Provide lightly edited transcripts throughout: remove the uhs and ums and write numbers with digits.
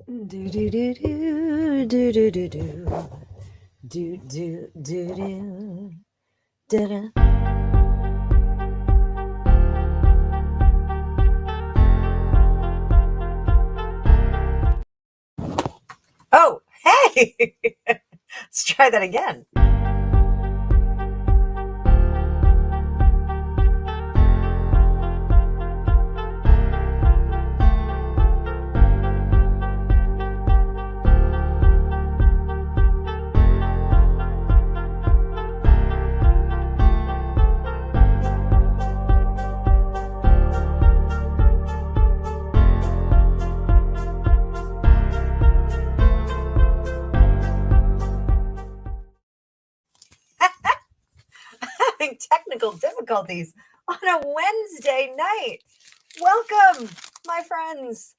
Do do do do do do do do do do do do da. Oh, hey! Let's try that again. Having technical difficulties on a Wednesday night. Welcome, my friends.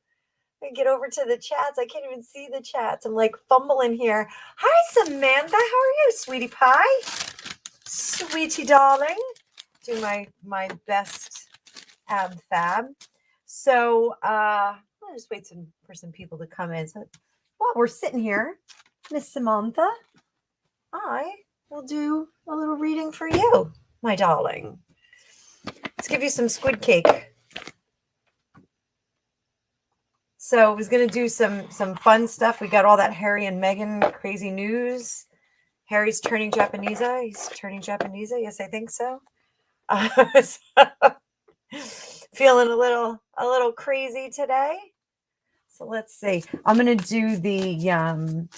I get over to the chats. I can't even see the chats. I'm like fumbling here. Hi, Samantha. How are you, sweetie pie? Sweetie darling. Do my best ab fab. So I'll just wait for some people to come in. So while we're sitting here, Miss Samantha, I will do a little reading for you, my darling. Let's give you some squid cake. So I was going to do some fun stuff. We got all that Harry and Meghan crazy news. Harry's turning Japanese. He's turning Japanese. Yes, I think so. Feeling a little crazy today. So let's see. I'm going to do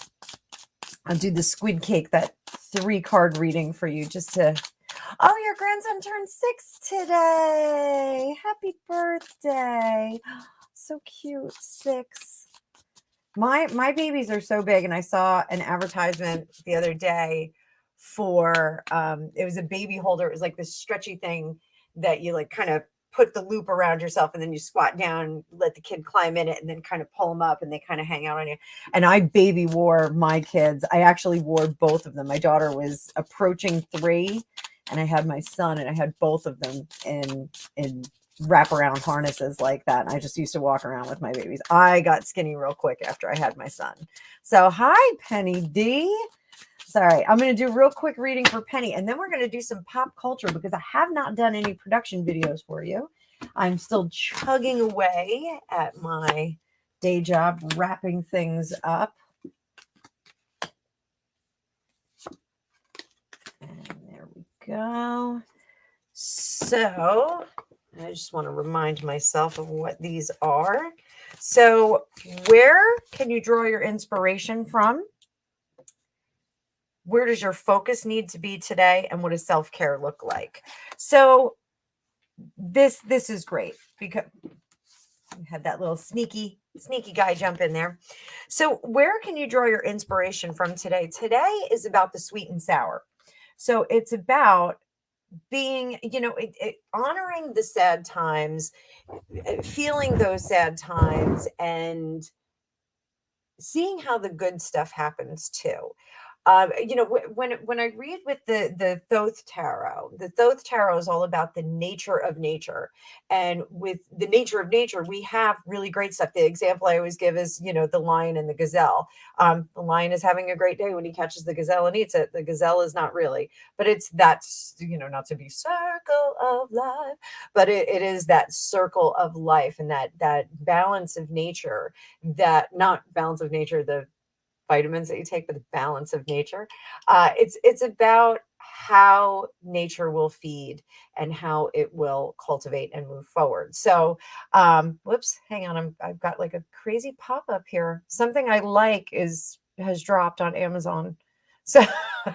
I'll do the squid cake, that 3-card reading for you just to. Oh, your grandson turned 6 today. Happy birthday. So cute. 6. My babies are so big, and I saw an advertisement the other day for it was a baby holder. It was like this stretchy thing that you like kind of put the loop around yourself, and then you squat down, let the kid climb in it, and then kind of pull them up, and they kind of hang out on you. And I baby wore my kids. I actually wore both of them. My daughter was approaching 3, and I had my son, and I had both of them in wraparound harnesses like that. And I just used to walk around with my babies. I got skinny real quick after I had my son. So hi, Penny D. Sorry, I'm going to do a real quick reading for Penny, and then we're going to do some pop culture because I have not done any production videos for you. I'm still chugging away at my day job, wrapping things up. And there we go. So I just want to remind myself of what these are. So where can you draw your inspiration from? Where does your focus need to be today? And what does self-care look like? So this is great because we had that little sneaky guy jump in there. So where can you draw your inspiration from today? Today is about the sweet and sour. So it's about being, honoring the sad times, feeling those sad times, and seeing how the good stuff happens too. When I read with the Thoth Tarot is all about the nature of nature, and with the nature of nature, we have really great stuff. The example I always give is, the lion and the gazelle. The lion is having a great day when he catches the gazelle and eats it. The gazelle is not really, but it's that's not to be circle of life, but it is that circle of life, and that balance of nature, that not balance of nature, the vitamins that you take, but the balance of nature. It's about how nature will feed and how it will cultivate and move forward. So, whoops, hang on, I've got like a crazy pop-up here. Something I like has dropped on Amazon. So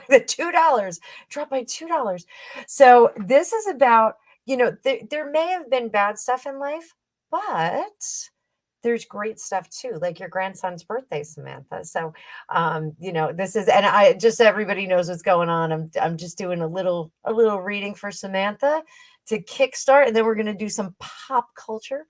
the $2 dropped by $2. So this is about, there may have been bad stuff in life, but there's great stuff too, like your grandson's birthday, Samantha. So, this is, and I just, everybody knows what's going on. I'm just doing a little reading for Samantha to kickstart, and then we're going to do some pop culture.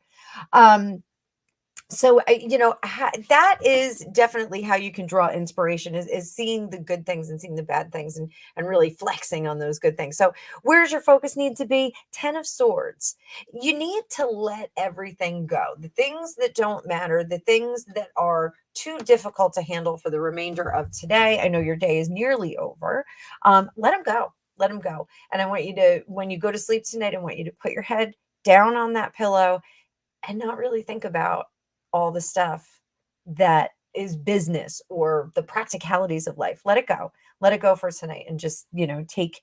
So that is definitely how you can draw inspiration, is seeing the good things and seeing the bad things, and really flexing on those good things. So where's your focus need to be? 10 of Swords. You need to let everything go, the things that don't matter, the things that are too difficult to handle for the remainder of today. I know your day is nearly over. Let them go. Let them go. And I want you to, when you go to sleep tonight, I want you to put your head down on that pillow and not really think about all the stuff that is business or the practicalities of life. Let it go. Let it go for tonight, and just, take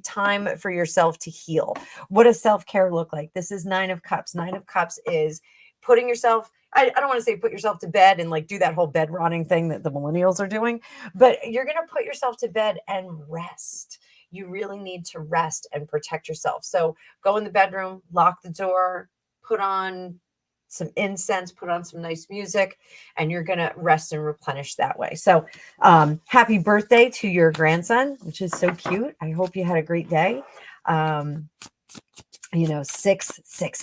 time for yourself to heal. What does self-care look like? This is 9 of Cups. 9 of Cups is putting yourself, I don't want to say put yourself to bed and like do that whole bed rotting thing that the millennials are doing, but you're going to put yourself to bed and rest. You really need to rest and protect yourself. So go in the bedroom, lock the door, put on some incense, put on some nice music, and you're going to rest and replenish that way. So happy birthday to your grandson, which is so cute. I hope you had a great day. 6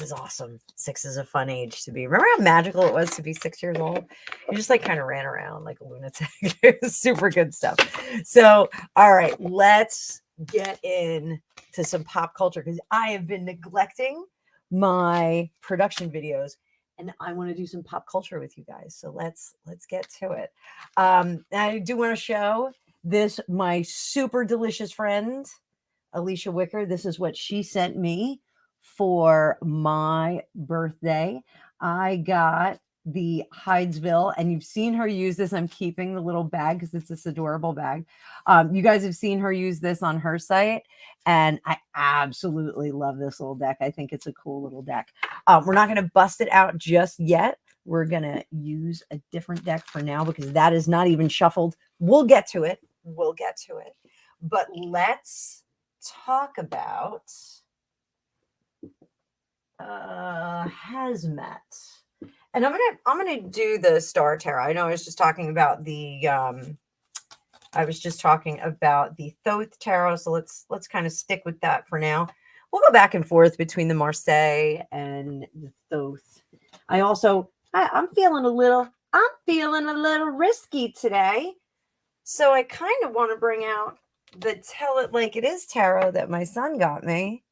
is awesome. 6 is a fun age to be. Remember how magical it was to be 6 years old? You just like kind of ran around like a lunatic. It was super good stuff. So, all right, let's get in to some pop culture, because I have been neglecting my production videos, and I want to do some pop culture with you guys. So let's get to it. I do want to show this, my super delicious friend, Alicia Wicker. This is what she sent me for my birthday. I got the Hydesville, and you've seen her use this. I'm keeping the little bag because it's this adorable bag. You guys have seen her use this on her site, and I absolutely love this little deck. I think it's a cool little deck. We're not going to bust it out just yet. We're going to use a different deck for now because that is not even shuffled. We'll get to it. But let's talk about hazmat. And I'm gonna do the Star Tarot. I know I was just talking about the Thoth Tarot, so let's kind of stick with that for now. We'll go back and forth between the Marseille and the Thoth. I'm feeling a little risky today, so I kind of want to bring out the Tell It Like It Is tarot that my son got me.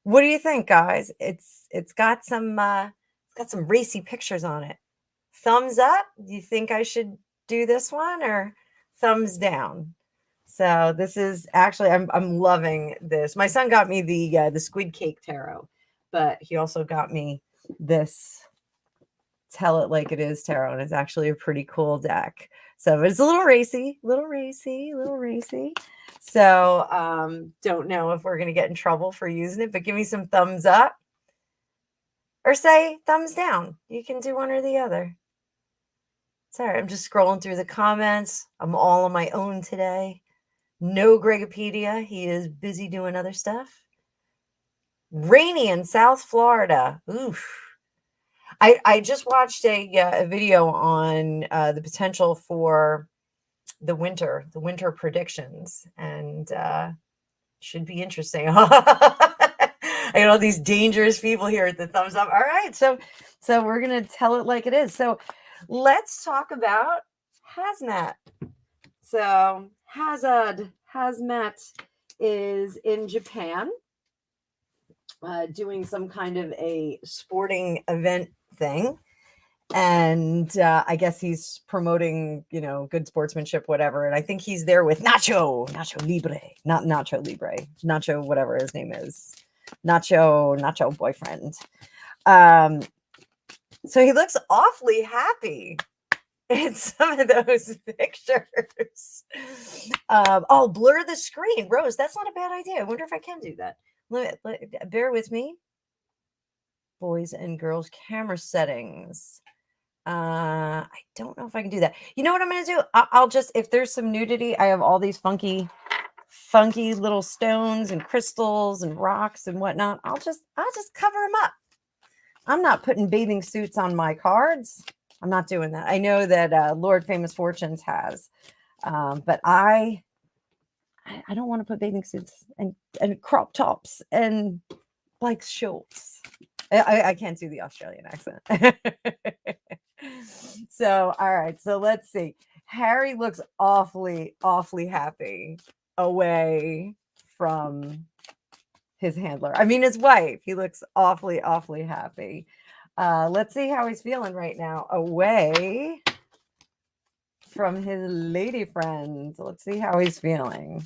What do you think, guys? It's got some racy pictures on it. Thumbs up? Do you think I should do this one, or thumbs down? So this is actually, I'm loving this. My son got me the Squid Cake tarot, but he also got me this Tell It Like It Is tarot, and it's actually a pretty cool deck. So it's a little racy. So don't know if we're going to get in trouble for using it, but give me some thumbs up or say thumbs down. You can do one or the other. It's all right. I'm just scrolling through the comments. I'm all on my own today. No Gregopedia. He is busy doing other stuff. Rainy in South Florida. Oof. I just watched a video on the potential for the winter predictions, and should be interesting. I got all these dangerous people here at the thumbs up. All right, so we're gonna tell it like it is. So let's talk about hazmat. So hazmat is in Japan, doing some kind of a sporting event thing. And I guess he's promoting, good sportsmanship, whatever. And I think he's there with Nacho whatever his name is, Nacho boyfriend. So he looks awfully happy in some of those pictures. Blur the screen, Rose. That's not a bad idea. I wonder if I can do that. Bear with me. Boys and girls camera settings. I don't know if I can do that. You know what I'm going to do? I'll just, if there's some nudity, I have all these funky little stones and crystals and rocks and whatnot. I'll just cover them up. I'm not putting bathing suits on my cards. I'm not doing that. I know that Lord Famous Fortunes has, but I don't want to put bathing suits and crop tops and like shorts. I can't do the Australian accent. So, all right. So let's see. Harry looks awfully, awfully happy away from his handler. I mean, his wife. He looks awfully, awfully happy. Let's see how he's feeling right now away from his lady friend. Let's see how he's feeling.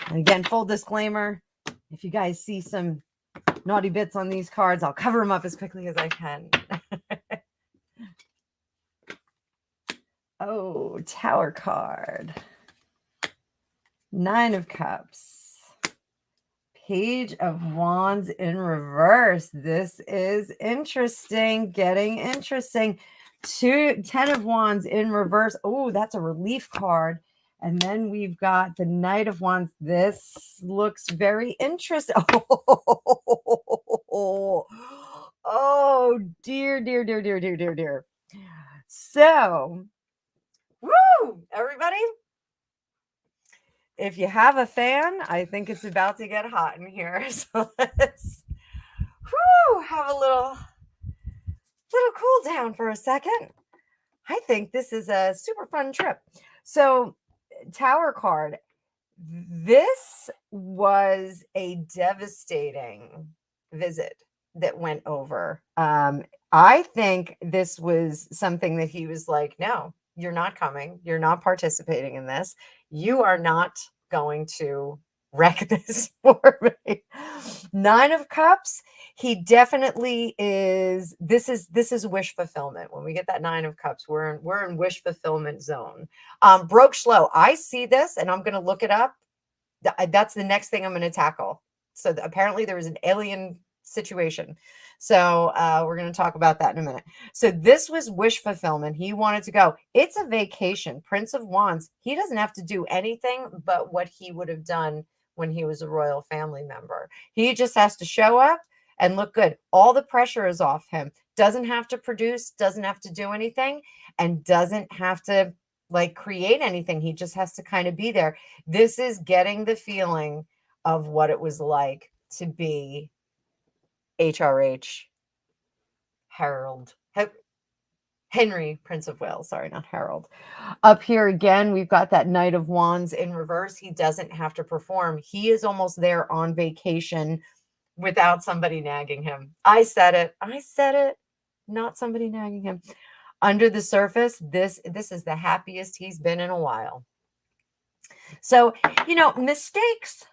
And again, full disclaimer, if you guys see some naughty bits on these cards, I'll cover them up as quickly as I can. Oh, Tower card. 9 of Cups. Page of Wands in reverse. This is interesting. Getting interesting. 10 of Wands in reverse. Oh, that's a relief card. And then we've got the Knight of Wands. This looks very interesting. Oh, dear, dear, dear, dear, dear, dear, dear. So, woo, everybody. If you have a fan, I think it's about to get hot in here. So let's have a little cool down for a second. I think this is a super fun trip. So, Tower card. This was a devastating visit that went over. I think this was something that he was like, no, you're not coming. You're not participating in this. You are not going to wreck this for me. 9 of Cups. He definitely is. This is wish fulfillment. When we get that 9 of Cups, we're in wish fulfillment zone. Broke Schlo. I see this and I'm going to look it up. That's the next thing I'm going to tackle. So apparently there was an alien situation. So we're going to talk about that in a minute. So this was wish fulfillment. He wanted to go. It's a vacation. Prince of Wands. He doesn't have to do anything but what he would have done when he was a royal family member. He just has to show up and look good. All the pressure is off him. Doesn't have to produce, doesn't have to do anything, and doesn't have to like create anything. He just has to kind of be there. This is getting the feeling of what it was like to be HRH Henry, Prince of Wales. Sorry, not Harold. Up here again, we've got that Knight of Wands in reverse. He doesn't have to perform. He is almost there on vacation without somebody nagging him. I said it. Not somebody nagging him. Under the surface, this is the happiest he's been in a while. So, mistakes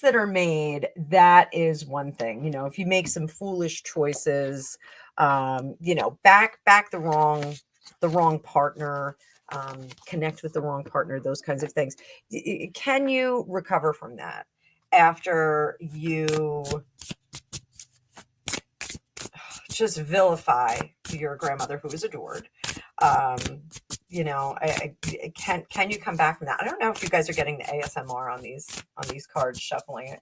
that are made, that is one thing. If you make some foolish choices, back the wrong partner, connect with the wrong partner, those kinds of things. Can you recover from that after you just vilify your grandmother who was adored? Can you come back from that? I don't know if you guys are getting the ASMR on these cards shuffling.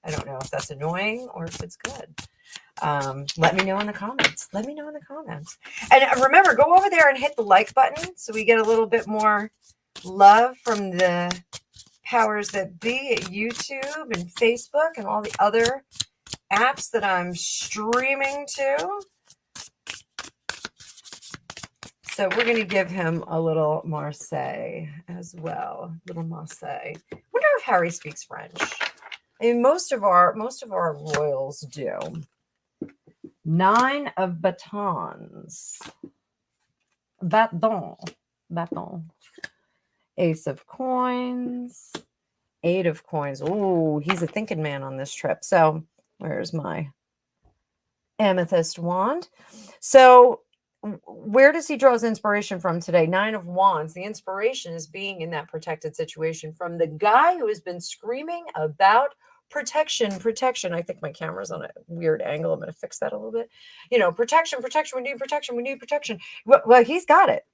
I don't know if that's annoying or if it's good. Let me know in the comments. And remember, go over there and hit the like button so we get a little bit more love from the powers that be at YouTube and Facebook and all the other apps that I'm streaming to. So we're going to give him a little Marseille as well. Little Marseille. Wonder if Harry speaks French. I mean, most of our royals do. 9 of batons. Baton. Ace of coins. 8 of coins. Oh, he's a thinking man on this trip. So where's my amethyst wand? So where does he draw his inspiration from today? 9 of Wands. The inspiration is being in that protected situation from the guy who has been screaming about protection. I think my camera's on a weird angle. I'm going to fix that a little bit. Protection. We need protection. Well, he's got it.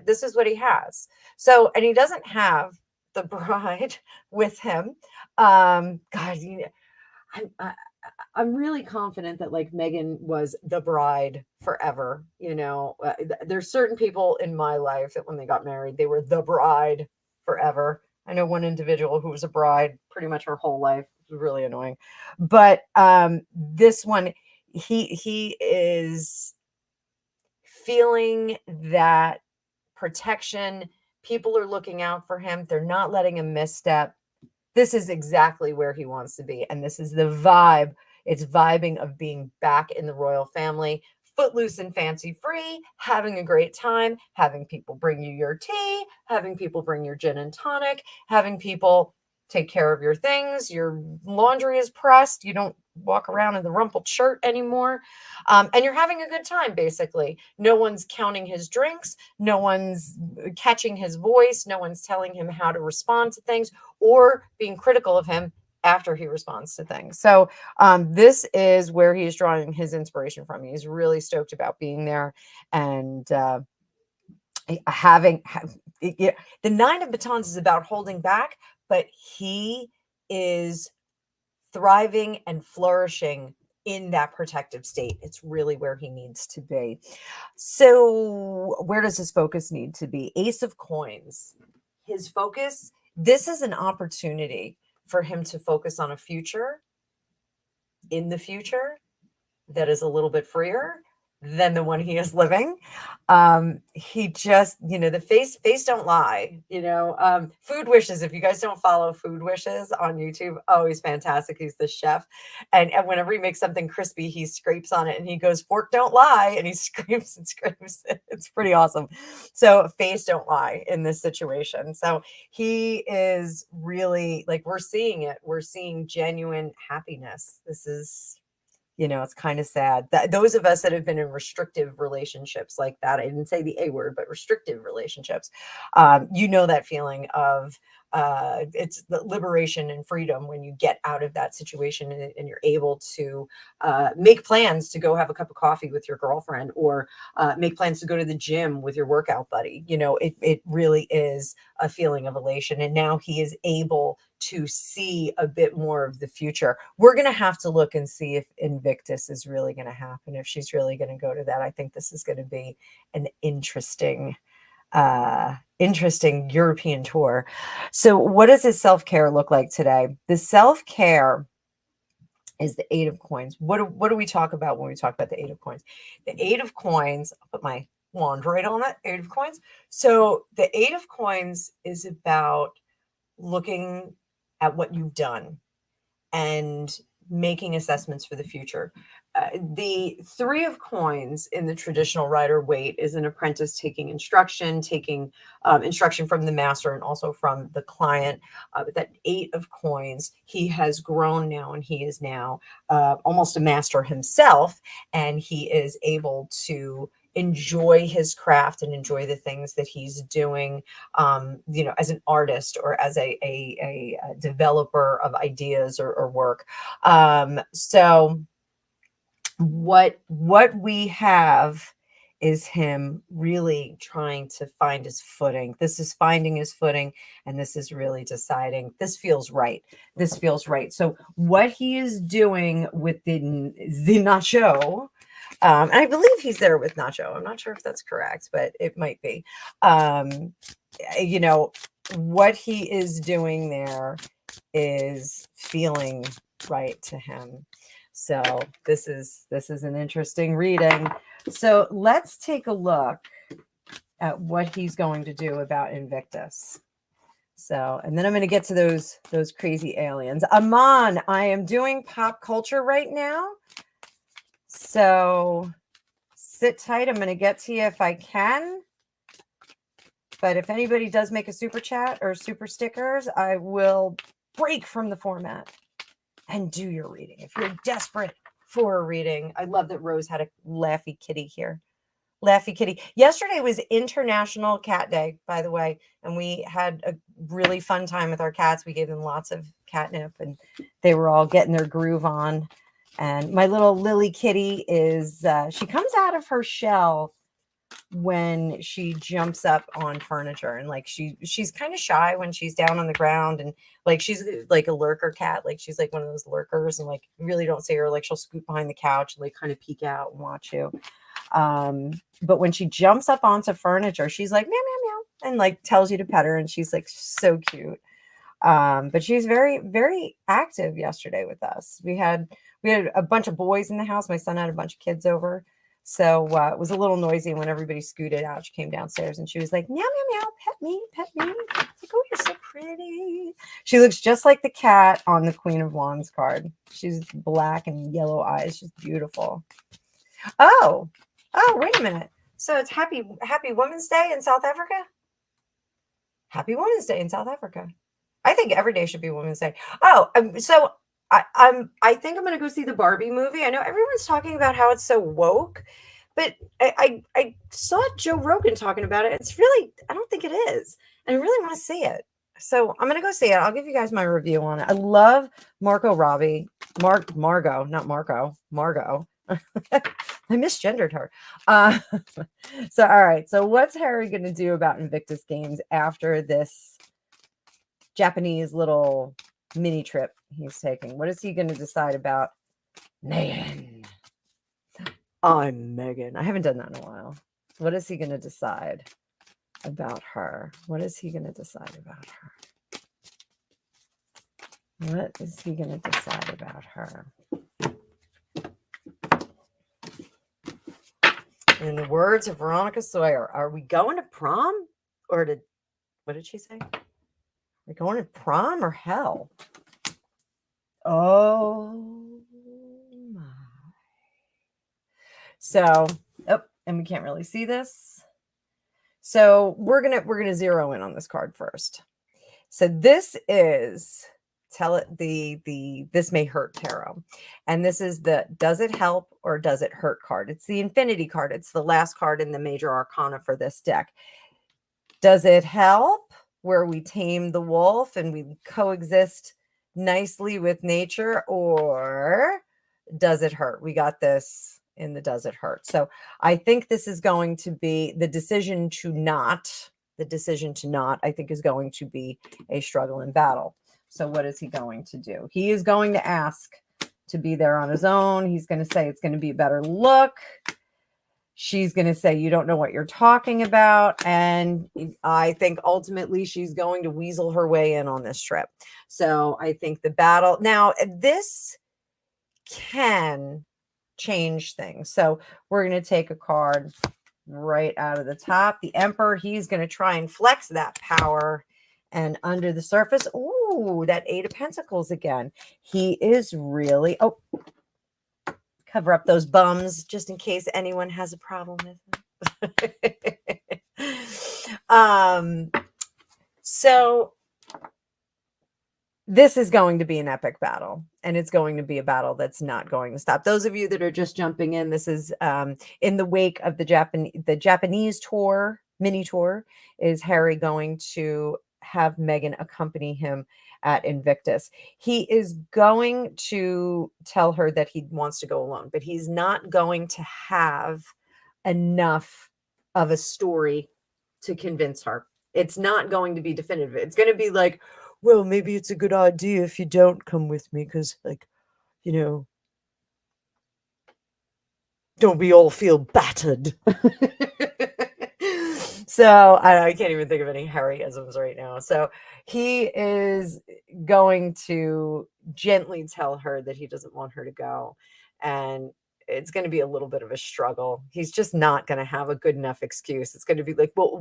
This is what he has. So, and he doesn't have the bride with him. God, I'm really confident that like Meghan was the bride forever. There's certain people in my life that when they got married, they were the bride forever. I know one individual who was a bride pretty much her whole life. It was really annoying. But this one, he is feeling that protection. People are looking out for him. They're not letting him misstep. This is exactly where he wants to be. And this is the vibe. It's vibing of being back in the royal family, footloose and fancy free, having a great time, having people bring you your tea, having people bring your gin and tonic, having people take care of your things. Your laundry is pressed. You don't walk around in the rumpled shirt anymore. And you're having a good time, basically. No one's counting his drinks. No one's catching his voice. No one's telling him how to respond to things or being critical of him after he responds to things. So this is where he's drawing his inspiration from. He's really stoked about being there and having the Nine of Batons is about holding back, but he is thriving and flourishing in that protective state. It's really where he needs to be. So where does his focus need to be? Ace of Coins. His focus, this is an opportunity for him to focus on a future in the future that is a little bit freer than the one he is living. He just, the face don't lie, Food Wishes. If you guys don't follow Food Wishes on YouTube, oh, he's fantastic. He's the chef. And whenever he makes something crispy, he scrapes on it and he goes, fork don't lie. And he scrapes and scrapes it. It's pretty awesome. So face don't lie in this situation. So he is really we're seeing it. We're seeing genuine happiness. This is, it's kind of sad that those of us that have been in restrictive relationships like that, I didn't say the A word, but restrictive relationships, that feeling of it's the liberation and freedom when you get out of that situation and you're able to make plans to go have a cup of coffee with your girlfriend or make plans to go to the gym with your workout buddy. It really is a feeling of elation. And now he is able to see a bit more of the future. We're going to have to look and see if Invictus is really going to happen, if she's really going to go to that. I think this is going to be an interesting European tour. So what does his self-care look like today? The self-care is the Eight of Coins. What do we talk about when we talk about the Eight of Coins? The Eight of Coins, I'll put my wand right on that, Eight of Coins. So the Eight of Coins is about looking at what you've done and making assessments for the future. The Three of Coins in the traditional Rider-Waite is an apprentice taking instruction from the master and also from the client. But that Eight of Coins, he has grown now and he is now almost a master himself, and he is able to enjoy his craft and enjoy the things that he's doing, as an artist or as a developer of ideas or work. So what we have is him really trying to find his footing. This is finding his footing, and this is really deciding, this feels right. This feels right. So what he is doing with the Nacho, and I believe he's there with Nacho. I'm not sure if that's correct, but it might be. What he is doing there is feeling right to him. So this is an interesting reading. So let's take a look at what he's going to do about Invictus. So, and then I'm going to get to those crazy aliens. Aman, I am doing pop culture right now. So sit tight. I'm going to get to you if I can. But if anybody does make a super chat or super stickers, I will break from the format and do your reading. If you're desperate for a reading, I love that Rose had a laughy kitty here. Laughy kitty. Yesterday was International Cat Day, by the way, and we had a really fun time with our cats. We gave them lots of catnip, and they were all getting their groove on. And my little Lily kitty is, she comes out of her shell when she jumps up on furniture, and she's kind of shy when she's down on the ground, and she's like a lurker cat, she's like one of those lurkers, and you really don't see her, she'll scoot behind the couch and kind of peek out and watch you. But when she jumps up onto furniture, she's like meow meow meow and tells you to pet her, and she's so cute. But she's very, very active yesterday with us. We had a bunch of boys in the house. My son had a bunch of kids over. So it was a little noisy when everybody scooted out. She came downstairs and she was like, meow, meow, meow, pet me, pet me. It's like, oh, you're so pretty. She looks just like the cat on the Queen of Wands card. She's black and yellow eyes. She's beautiful. Oh, wait a minute. So it's Happy Women's Day in South Africa? Happy Women's Day in South Africa. I think every day should be Women's Day. Oh, so I think I'm going to go see the Barbie movie. I know everyone's talking about how it's so woke, but I saw Joe Rogan talking about it. It's really, I don't think it is. And I really want to see it. So I'm going to go see it. I'll give you guys my review on it. I love Margot Robbie. Margot, not Marco. Margot. I misgendered her. So, all right. So what's Harry going to do about Invictus Games after this Japanese little mini trip he's taking? What is he going to decide about Megan? I'm Megan. I haven't done that in a while. What is he going to decide about her? What is he going to decide about her? What is he going to decide about her? In the words of Veronica Sawyer, are we going to prom or what did she say? Are we going to prom or hell? Oh my. So, and we can't really see this. So we're gonna zero in on this card first. So this is This May Hurt Tarot. And this is the Does It Help or Does It Hurt card. It's the Infinity card. It's the last card in the major arcana for this deck. Does it help where we tame the wolf and we coexist nicely with nature, or does it hurt? We got this in the Does It Hurt. So I think this is going to be the decision to not, I think is going to be a struggle and battle. So what is he going to do? He is going to ask to be there on his own. He's going to say it's going to be a better look. She's going to say, you don't know what you're talking about. And I think ultimately she's going to weasel her way in on this trip. So I think the battle, now this can change things. So we're going to take a card right out of the top. The Emperor, he's going to try and flex that power. And under the surface, ooh, that Eight of Pentacles again. He is really, cover up those bums just in case anyone has a problem with them. So this is going to be an epic battle, and it's going to be a battle that's not going to stop. Those of you that are just jumping in, this is in the wake of the Japanese tour, mini tour, is Harry going to have Megan accompany him at Invictus. He is going to tell her that he wants to go alone, but he's not going to have enough of a story to convince her. It's not going to be definitive. It's going to be like, well, maybe it's a good idea if you don't come with me because, like, you know, don't we all feel battered? So I can't even think of any Harryisms right now. So he is going to gently tell her that he doesn't want her to go. And it's going to be a little bit of a struggle. He's just not going to have a good enough excuse. It's going to be like, well,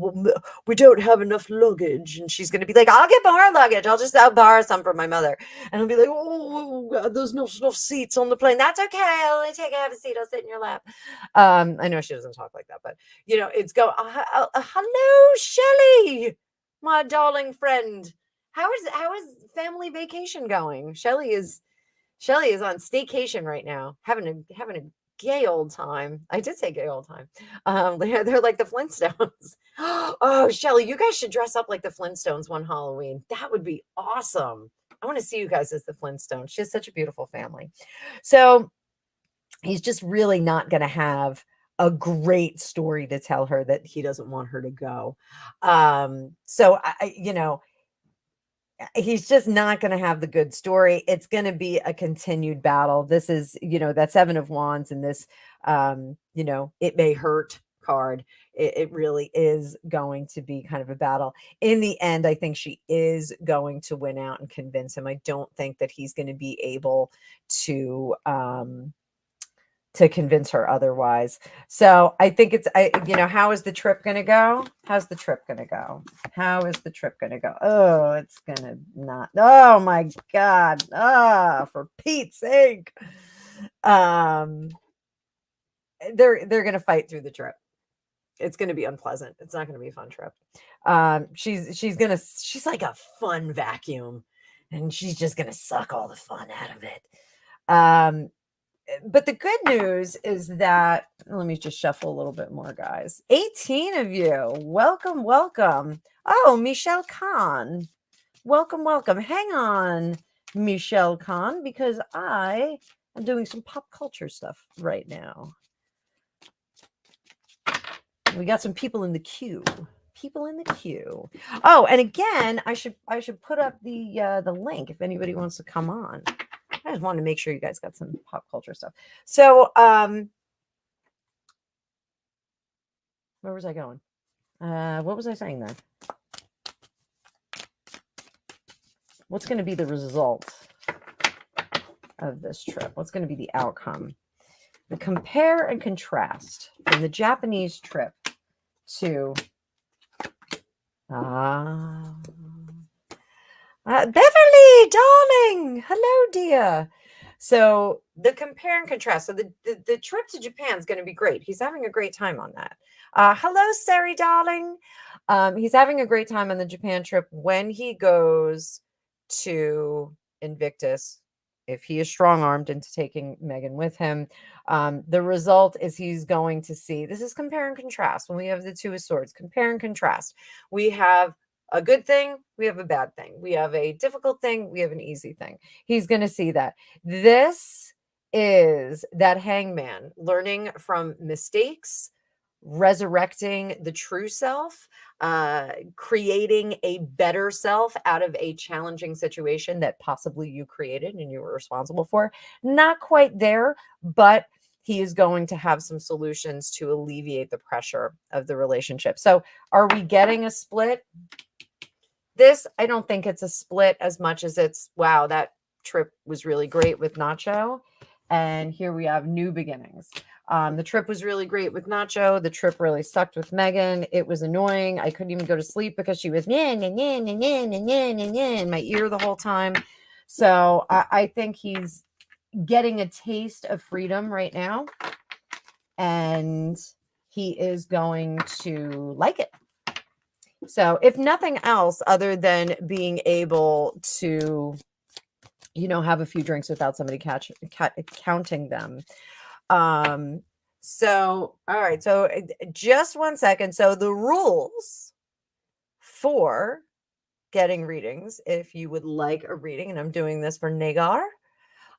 we don't have enough luggage. And she's going to be like, I'll get more luggage. I'll borrow some from my mother. And he'll be like, oh, there's no enough seats on the plane. That's okay. I'll only have a seat. I'll sit in your lap. I know she doesn't talk like that, but you know, it's hello, Shelley, my darling friend. How is family vacation going? Shelley is on staycation right now, having a gay old time. I did say gay old time. They're like the Flintstones. Oh, Shelley, you guys should dress up like the Flintstones one Halloween. That would be awesome. I want to see you guys as the Flintstones. She has such a beautiful family. So he's just really not going to have a great story to tell her that he doesn't want her to go. So he's just not going to have the good story. It's going to be a continued battle. This is, that Seven of Wands and this, it may hurt card. It really is going to be kind of a battle. In the end, I think she is going to win out and convince him. I don't think that he's going to be able to to convince her otherwise. So I think it's, how is the trip going to go? How's the trip going to go? How is the trip going to go? Oh, it's going to not. Oh my God. For Pete's sake. They're going to fight through the trip. It's going to be unpleasant. It's not going to be a fun trip. She's like a fun vacuum, and she's just going to suck all the fun out of it. But the good news is that, let me just shuffle a little bit more, guys. 18 of you. Welcome, welcome. Oh, Michelle Khan. Welcome, welcome. Hang on, Michelle Khan, because I am doing some pop culture stuff right now. We got some people in the queue. People in the queue. Oh, and again, I should put up the link if anybody wants to come on. I just wanted to make sure you guys got some pop culture stuff. So, where was I going? What was I saying there? What's going to be the result of this trip? What's going to be the outcome? The compare and contrast from the Japanese trip to Beverly, darling. Hello, dear. So the compare and contrast. So the trip to Japan is going to be great. He's having a great time on that. Hello, Sari, darling. He's having a great time on the Japan trip when he goes to Invictus. If he is strong-armed into taking Megan with him, the result is he's going to see, this is compare and contrast. When we have the Two of Swords, compare and contrast. We have a good thing, we have a bad thing. We have a difficult thing, we have an easy thing. He's going to see that. This is that hangman learning from mistakes, resurrecting the true self, creating a better self out of a challenging situation that possibly you created and you were responsible for. Not quite there, but he is going to have some solutions to alleviate the pressure of the relationship. So are we getting a split? This, I don't think it's a split as much as it's, wow, that trip was really great with Nacho. And here we have new beginnings. The trip was really great with Nacho. The trip really sucked with Megan. It was annoying. I couldn't even go to sleep because she was in my ear the whole time. So I think he's getting a taste of freedom right now. And he is going to like it. So if nothing else, other than being able to, have a few drinks without somebody counting them. So, all right. So just 1 second. So the rules for getting readings, if you would like a reading, and I'm doing this for Nagar.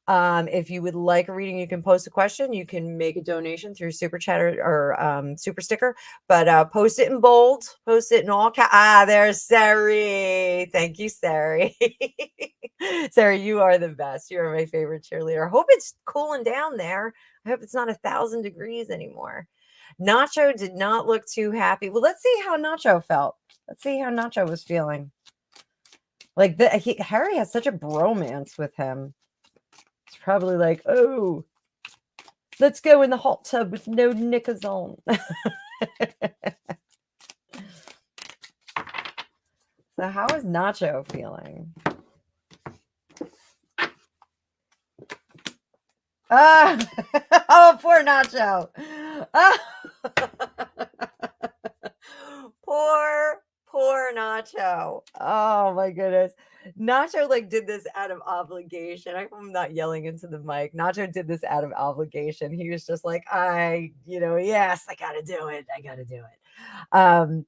If you would like a reading, you can post a question. You can make a donation through Super Chat or Super Sticker, but post it in bold, post it in all caps. There's Sari. Thank you, Sari. Sari, you are the best. You are my favorite cheerleader. I hope it's cooling down there. I hope it's not 1,000 degrees anymore. Nacho did not look too happy. Well, let's see how Nacho felt. Let's see how Nacho was feeling. Like Harry has such a bromance with him. It's probably like, oh, let's go in the hot tub with no knickers on. So how is Nacho feeling? Oh, poor Nacho. Poor Nacho. Oh my goodness. Nacho did this out of obligation. I'm not yelling into the mic. Nacho did this out of obligation. He was just like, yes, I gotta do it. I gotta do it.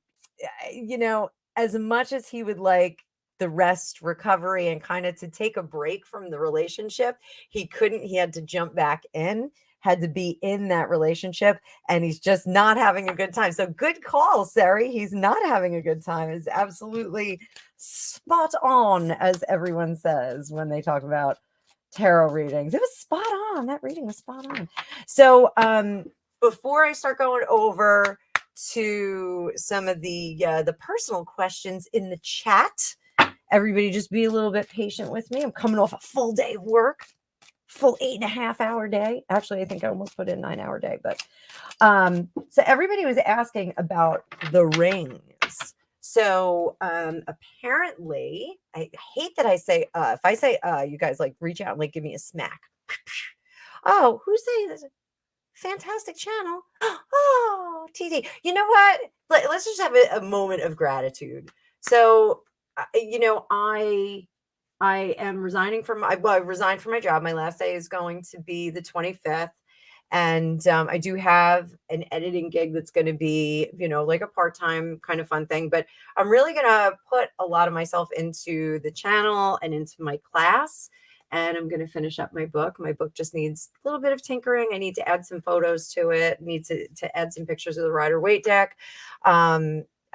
As much as he would like the rest, recovery, and kind of to take a break from the relationship, he couldn't. He had to jump back in, had to be in that relationship, and he's just not having a good time. So good call, Sari. He's not having a good time. It's absolutely spot on, as everyone says when they talk about tarot readings. It was spot on. That reading was spot on. So before I start going over to some of the personal questions in the chat, everybody just be a little bit patient with me. I'm coming off a full day of work. full 8.5 hour day. Actually, I think I almost put in 9 hour day, but so everybody was asking about the rings. So apparently, I hate that I say if I say you guys like reach out and like give me a smack. Oh, who's saying this? Fantastic channel. Oh, TD. You know what? Let's just have a moment of gratitude. So, you know, I am resigning from my, well, I resigned from my job. My last day is going to be the 25th. And I do have an editing gig that's going to be, you know, like a part-time kind of fun thing. But I'm really going to put a lot of myself into the channel and into my class. And I'm going to finish up my book. My book just needs a little bit of tinkering. I need to add some photos to it. Need to add some pictures of the rider weight deck.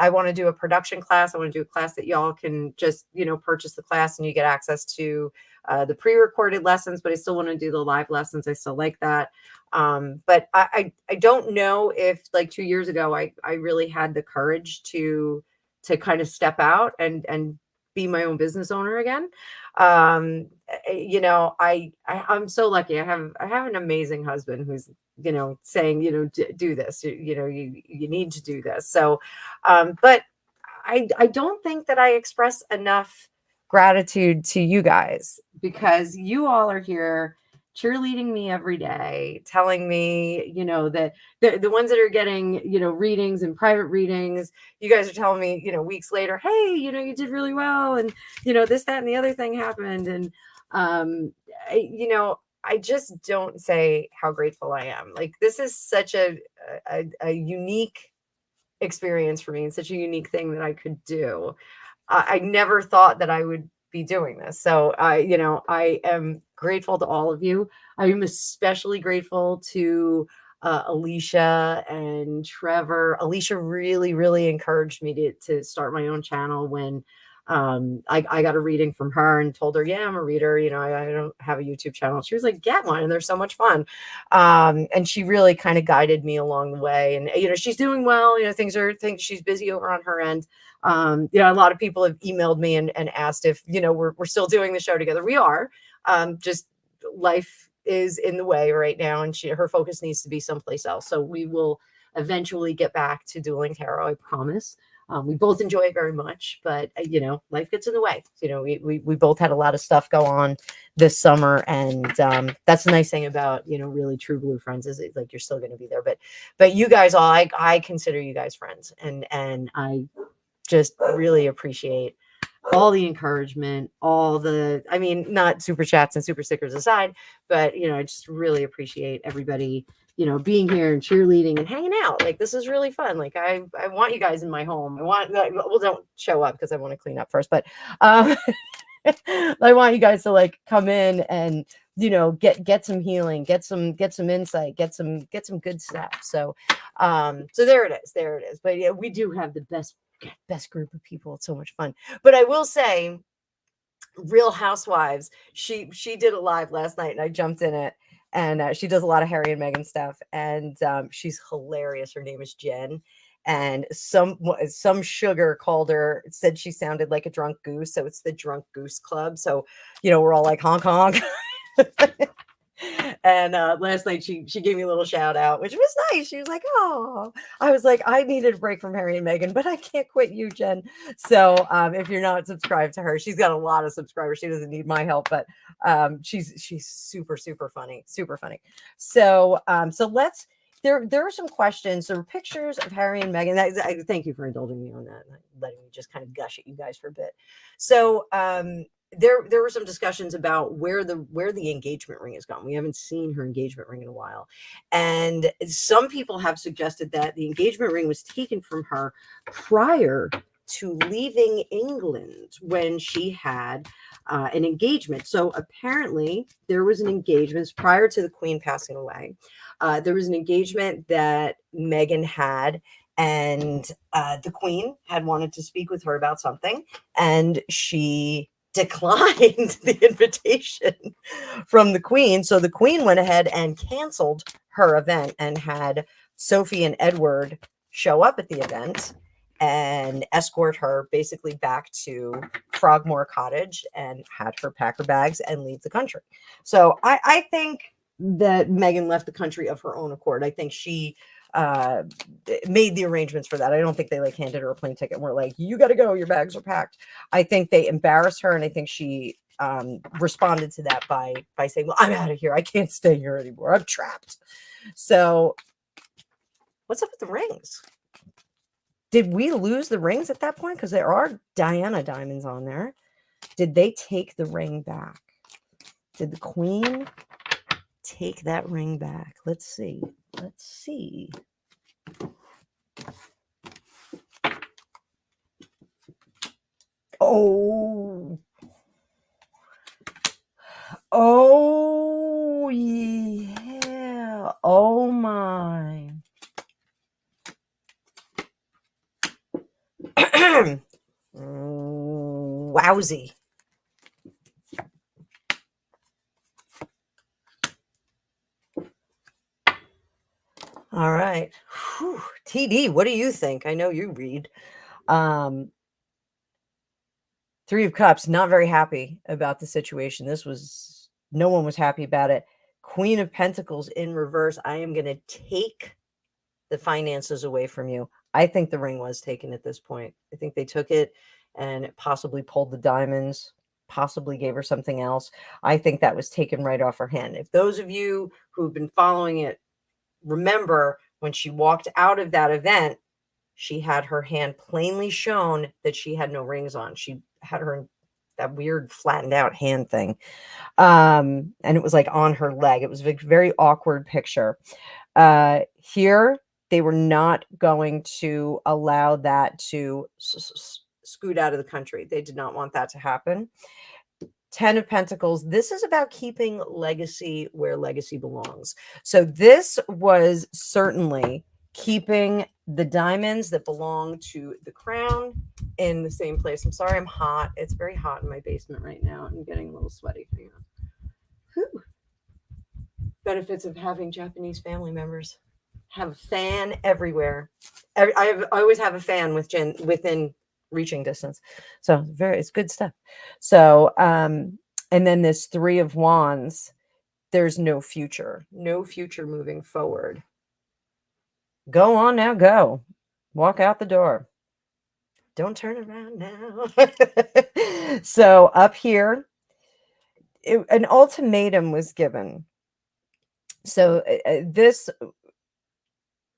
I want to do a production class. I want to do a class that y'all can just, you know, purchase the class and you get access to the pre-recorded lessons, but I still want to do the live lessons. I still like that. But I don't know if like 2 years ago, I really had the courage to kind of step out and be my own business owner again. You know, I'm so lucky. I have an amazing husband who's, you know, saying, you know, do this, you know, you need to do this. So, but I don't think that I express enough gratitude to you guys, because you all are here cheerleading me every day, telling me, you know, that the ones that are getting, you know, readings and private readings, you guys are telling me, you know, weeks later, hey, you know, you did really well. And, you know, this, that, and the other thing happened. And, you know, I just don't say how grateful I am. Like, this is such a unique experience for me, and such a unique thing that I could do. I never thought that I would be doing this. So you know, I am grateful to all of you. I am especially grateful to Alicia and Trevor. Alicia really, really encouraged me to start my own channel when I got a reading from her and told her, yeah, I'm a reader. You know, I don't have a YouTube channel. She was like, get one. And they're so much fun. And she really kind of guided me along the way. And, you know, she's doing well. You know, things she's busy over on her end. You know, a lot of people have emailed me and asked if, you know, we're still doing the show together. We are. Just life is in the way right now, and her focus needs to be someplace else. So we will eventually get back to dueling tarot, I promise. We both enjoy it very much, but you know, life gets in the way. You know, we both had a lot of stuff go on this summer, and that's the nice thing about, you know, really true blue friends, is it, like, you're still going to be there. But you guys all, I consider you guys friends, and I just really appreciate all the encouragement, all the, I mean, not super chats and super stickers aside, but, you know, I just really appreciate everybody, you know, being here and cheerleading and hanging out. Like, this is really fun. Like, I want you guys in my home. I want, well, don't show up because I want to clean up first, but I want you guys to like come in and, you know, get some healing, get some insight, get some good stuff. So so there it is. But yeah, we do have the best group of people. It's so much fun. But I will say, Real Housewives, she did a live last night and I jumped in it, and she does a lot of Harry and Meghan stuff, and she's hilarious. Her name is Jen, and some sugar called her, said she sounded like a drunk goose, so it's the Drunk Goose Club. So, you know, we're all like honk honk. And last night she gave me a little shout out, which was nice. She was like, oh, I was like, I needed a break from Harry and Meghan, but I can't quit you, Jen. So if you're not subscribed to her, she's got a lot of subscribers. She doesn't need my help, but she's super funny, So so let's, there are some questions. There were pictures of Harry and Meghan. Thank you for indulging me on that, letting me just kind of gush at you guys for a bit. So there were some discussions about where the engagement ring has gone. We haven't seen her engagement ring in a while, and some people have suggested that the engagement ring was taken from her prior to leaving England, when she had an engagement. So apparently there was an engagement prior to the Queen passing away. There was an engagement that Meghan had, and the Queen had wanted to speak with her about something, and she declined the invitation from the Queen. So the Queen went ahead and canceled her event and had Sophie and Edward show up at the event. and escort her basically back to Frogmore Cottage and had her pack her bags and leave the country. So I think that Meghan left the country of her own accord. I think she made the arrangements for that. I don't think they like handed her a plane ticket and were like, you got to go, your bags are packed. I think they embarrassed her, and I think she responded to that by saying, well, I'm out of here. I can't stay here anymore. I'm trapped. So what's up with the rings? Did we lose the rings at that point? Because there are Diana diamonds on there. Did they take the ring back? Did the queen take that ring back? Let's see. Let's see. Oh. Oh, yeah. Oh, my. Wowsy. All right. Whew. TD, what do you think? I know you read. Three of Cups, not very happy about the situation. No one was happy about it. Queen of Pentacles in reverse. I am going to take the finances away from you. I think the ring was taken at this point. I think they took it and possibly pulled the diamonds, possibly gave her something else. I think that was taken right off her hand. If those of you who've been following it remember, when she walked out of that event, she had her hand plainly shown that she had no rings on. She had her that weird flattened out hand thing. And it was like on her leg. It was a very awkward picture. Here, they were not going to allow that to scoot out of the country. They did not want that to happen. 10 of Pentacles. This is about keeping legacy where legacy belongs. So this was certainly keeping the diamonds that belong to the crown in the same place. I'm sorry, I'm hot. It's very hot in my basement right now. I'm getting a little sweaty. Hang on. Whew. Benefits of having Japanese family members. Have a fan everywhere. I always have a fan within reaching distance. So it's good stuff. So, and then this Three of Wands, there's no future moving forward. Go on now, go. Walk out the door. Don't turn around now. So up here, an ultimatum was given. So this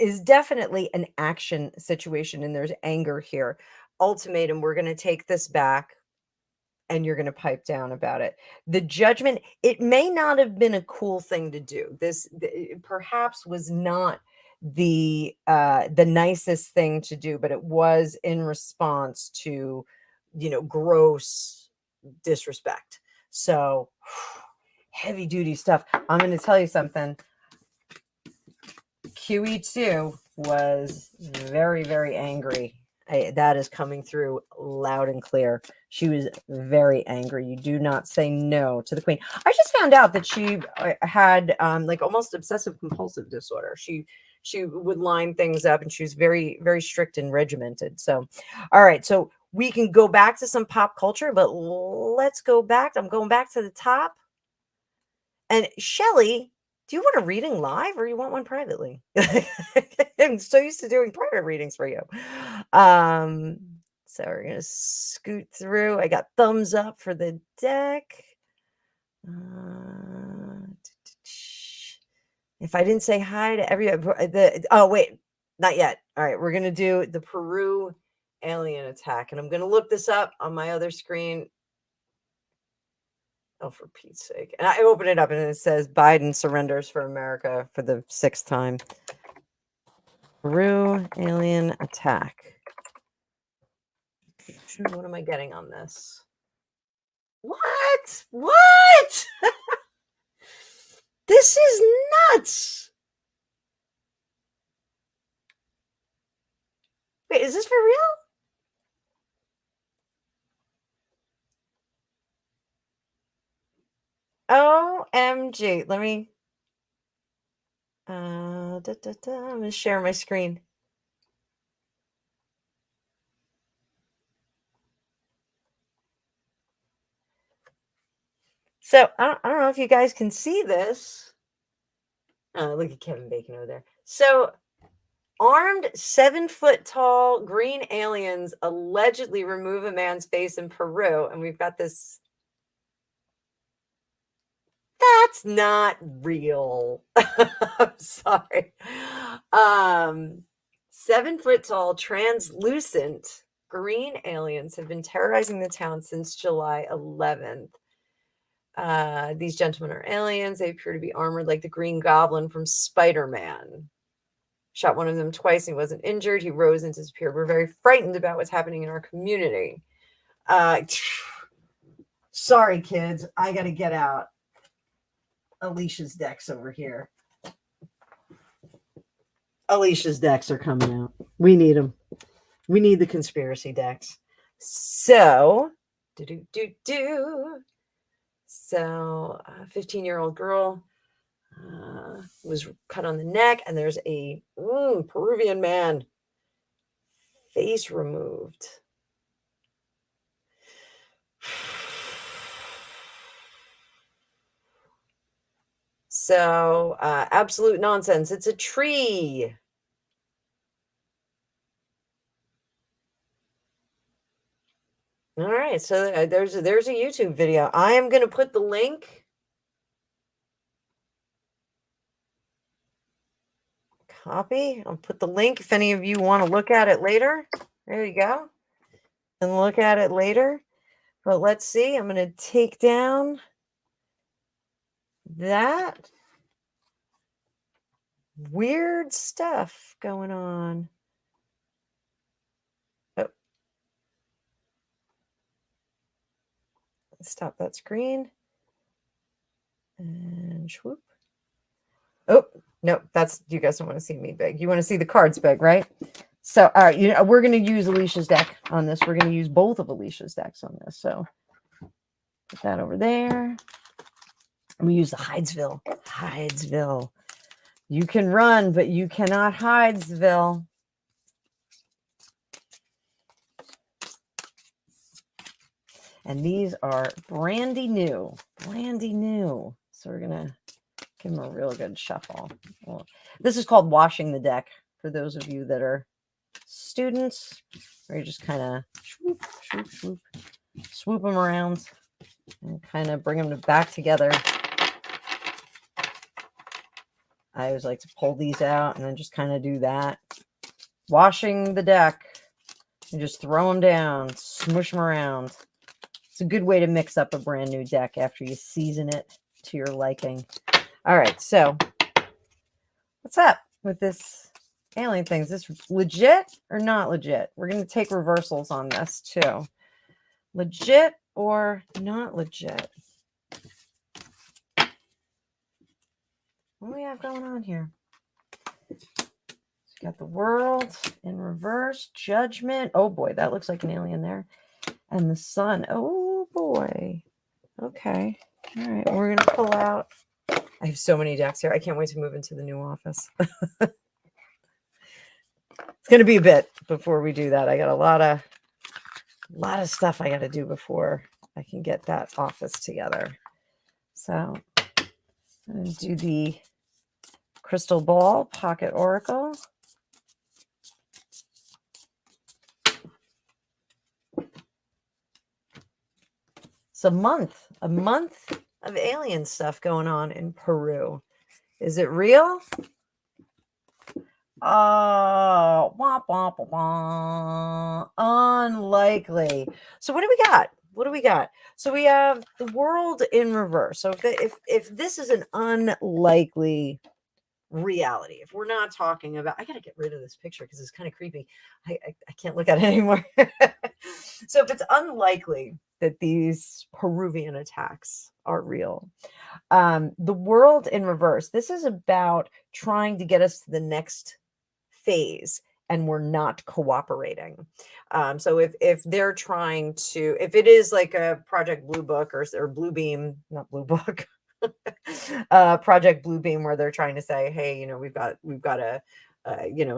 is definitely an action situation, and there's anger here. Ultimatum, we're going to take this back, and you're going to pipe down about it. The Judgment, it may not have been a cool thing to do. This perhaps was not the nicest thing to do, but it was in response to, gross disrespect. So heavy duty stuff. I'm going to tell you something. QE2 was very, very angry. That is coming through loud and clear. She was very angry. You do not say no to the queen. I just found out that she had like almost obsessive compulsive disorder. She would line things up, and she was very, very strict and regimented. So, all right. So we can go back to some pop culture, but let's go back. I'm going back to the top. And Shelly, do you want a reading live, or you want one privately? I'm so used to doing private readings for you. So we're gonna scoot through. I got thumbs up for the deck. If I didn't say hi to oh wait, not yet. All right, we're gonna do the Peru alien attack, and I'm gonna look this up on my other screen. Oh, for Pete's sake. And I open it up, and it says Biden surrenders for America for the 6th time. Peru alien attack. What am I getting on this? What? What? This is nuts. Wait, is this for real? OMG. Let me I'm gonna share my screen. So I don't know if you guys can see this. Oh, look at Kevin Bacon over there. So armed 7-foot tall green aliens allegedly remove a man's face in Peru. And we've got this. That's not real. I'm sorry. 7-foot tall, translucent green aliens have been terrorizing the town since July 11th. These gentlemen are aliens. They appear to be armored like the Green Goblin from Spider-Man. Shot one of them twice. He wasn't injured. He rose and disappeared. We're very frightened about what's happening in our community. Sorry, kids. I got to get out Alicia's decks over here. Alicia's decks are coming out. We need them. We need the conspiracy decks. So, So, a 15-year-old girl was cut on the neck, and there's a Peruvian man, face removed. So, absolute nonsense. It's a tree. All right, so there's a YouTube video. I am going to put the link. Copy. I'll put the link if any of you want to look at it later. There you go. And look at it later. But let's see. I'm going to take down that weird stuff going on. Oh. Stop that screen. And swoop. Oh, no, that's, you guys don't want to see me big. You want to see the cards big, right? So, all right, we're going to use Alicia's deck on this. We're going to use both of Alicia's decks on this. So, put that over there. And we use the Hydesville. Hydesville. You can run, but you cannot Hydesville. And these are brandy new. Brandy new. So we're going to give them a real good shuffle. Well, this is called washing the deck for those of you that are students, where you just kind of swoop, swoop, swoop, swoop them around and kind of bring them back together. I always like to pull these out and then just kind of do that. Washing the deck and just throw them down, smush them around. It's a good way to mix up a brand new deck after you season it to your liking. All right, so what's up with this alien thing? Is this legit or not legit? We're going to take reversals on this too. Legit or not legit? What do we have going on here? Got the world in reverse, judgment. Oh boy, that looks like an alien there. And the sun. Oh boy. Okay. All right, we're going to pull out. I have so many decks here. I can't wait to move into the new office. It's going to be a bit before we do that. I got a lot of stuff I got to do before I can get that office together. So I'm going to do the Crystal Ball Pocket Oracle. It's a month of alien stuff going on in Peru. Is it real? Oh, wah, wah, wah, wah. Unlikely. So what do we got? What do we got? So we have the world in reverse. So if this is an unlikely reality, if we're not talking about, I got to get rid of this picture because it's kind of creepy. I can't look at it anymore. So if it's unlikely that these Peruvian attacks are real, the world in reverse, this is about trying to get us to the next phase, and we're not cooperating. So if they're trying to, if it is like a Project Blue Book or Blue Beam, not Blue Book, Project Blue Beam, where they're trying to say, hey, we've got a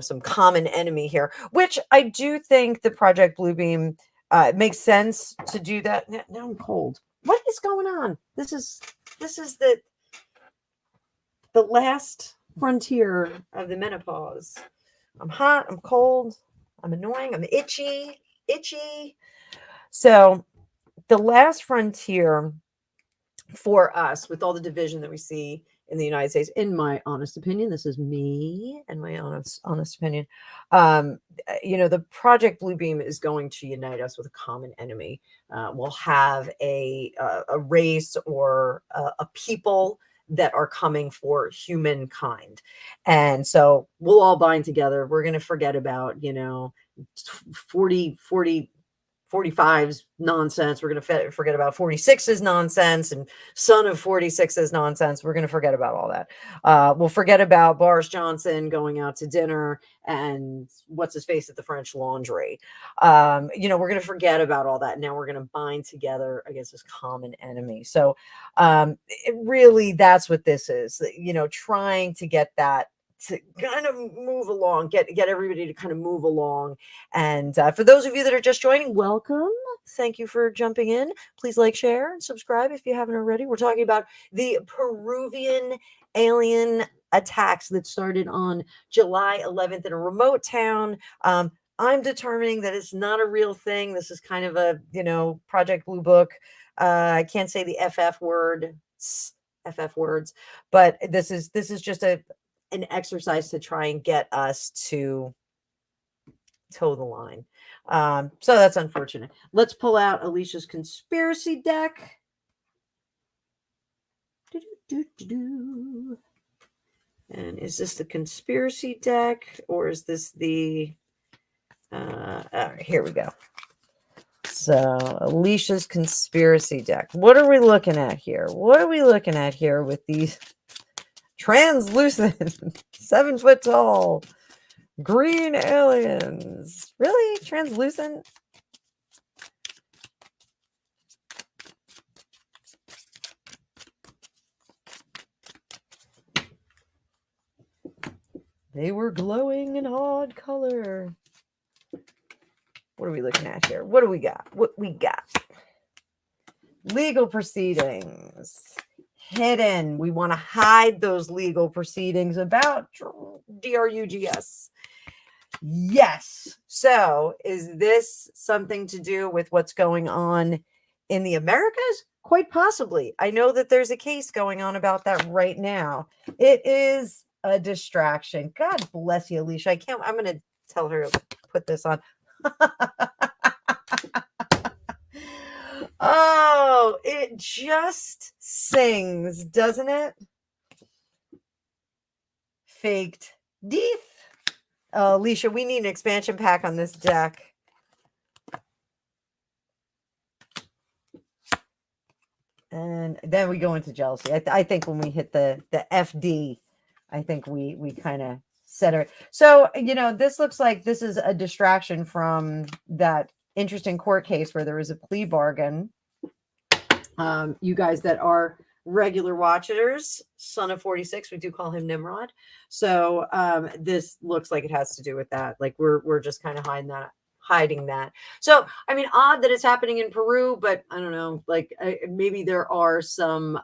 some common enemy here, which I do think the Project Blue Beam, it makes sense to do that. Now I'm cold. What is going on? This is the last frontier of the menopause. I'm hot, I'm cold, I'm annoying, I'm itchy. So the last frontier for us, with all the division that we see in the United States, in my honest opinion, this is me and my honest opinion. The Project Bluebeam is going to unite us with a common enemy. We'll have a race or a people that are coming for humankind, and so we'll all bind together. We're going to forget about 45's nonsense. We're going to forget about 46's nonsense and son of 46's nonsense. We're going to forget about all that. We'll forget about Boris Johnson going out to dinner and what's his face at the French Laundry. We're going to forget about all that. Now we're going to bind together against this common enemy. So really, that's what this is, trying to get that to kind of move along, get everybody to kind of move along. And for those of you that are just joining, welcome. Thank you for jumping in. Please like, share, and subscribe if you haven't already. We're talking about the Peruvian alien attacks that started on July 11th in a remote town. I'm determining that it's not a real thing. This is kind of a, Project Blue Book. I can't say the FF words, but this is just an exercise to try and get us to toe the line. So that's unfortunate. Let's pull out Alicia's conspiracy deck. And is this the conspiracy deck, or is this the all right, here we go. So Alicia's conspiracy deck. What are we looking at here? With these translucent 7 foot tall green aliens? Really? Translucent? They were glowing in odd color. What are we looking at here? What do we got? Legal proceedings. Hidden. We want to hide those legal proceedings about DRUGS. Yes. So is this something to do with what's going on in the Americas? Quite possibly. I know that there's a case going on about that right now. It is a distraction. God bless you, Alicia. I'm going to tell her to put this on. Oh, it just sings, doesn't it? Faked Deeth. Oh, Alicia, we need an expansion pack on this deck. And then we go into jealousy. I think when we hit the FD, I think we kind of set her. So, this looks like this is a distraction from that interesting court case where there was a plea bargain. You guys that are regular watchers, son of 46, we do call him Nimrod. So this looks like it has to do with that. Like we're just kind of hiding that. So, I mean, odd that it's happening in Peru, but I don't know, like maybe there are some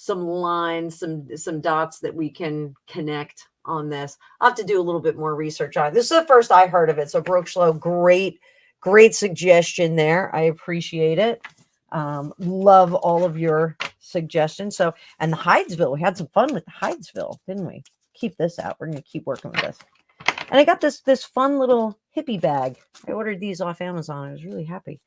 lines, some dots that we can connect on this. I'll have to do a little bit more research on it. This is the first I heard of it. So Brooke Schlow, great suggestion there. I appreciate it. Love all of your suggestions. So, and the Hydesville, we had some fun with the Hydesville, didn't we? Keep this out. We're going to keep working with this. And I got this fun little hippie bag. I ordered these off Amazon. I was really happy.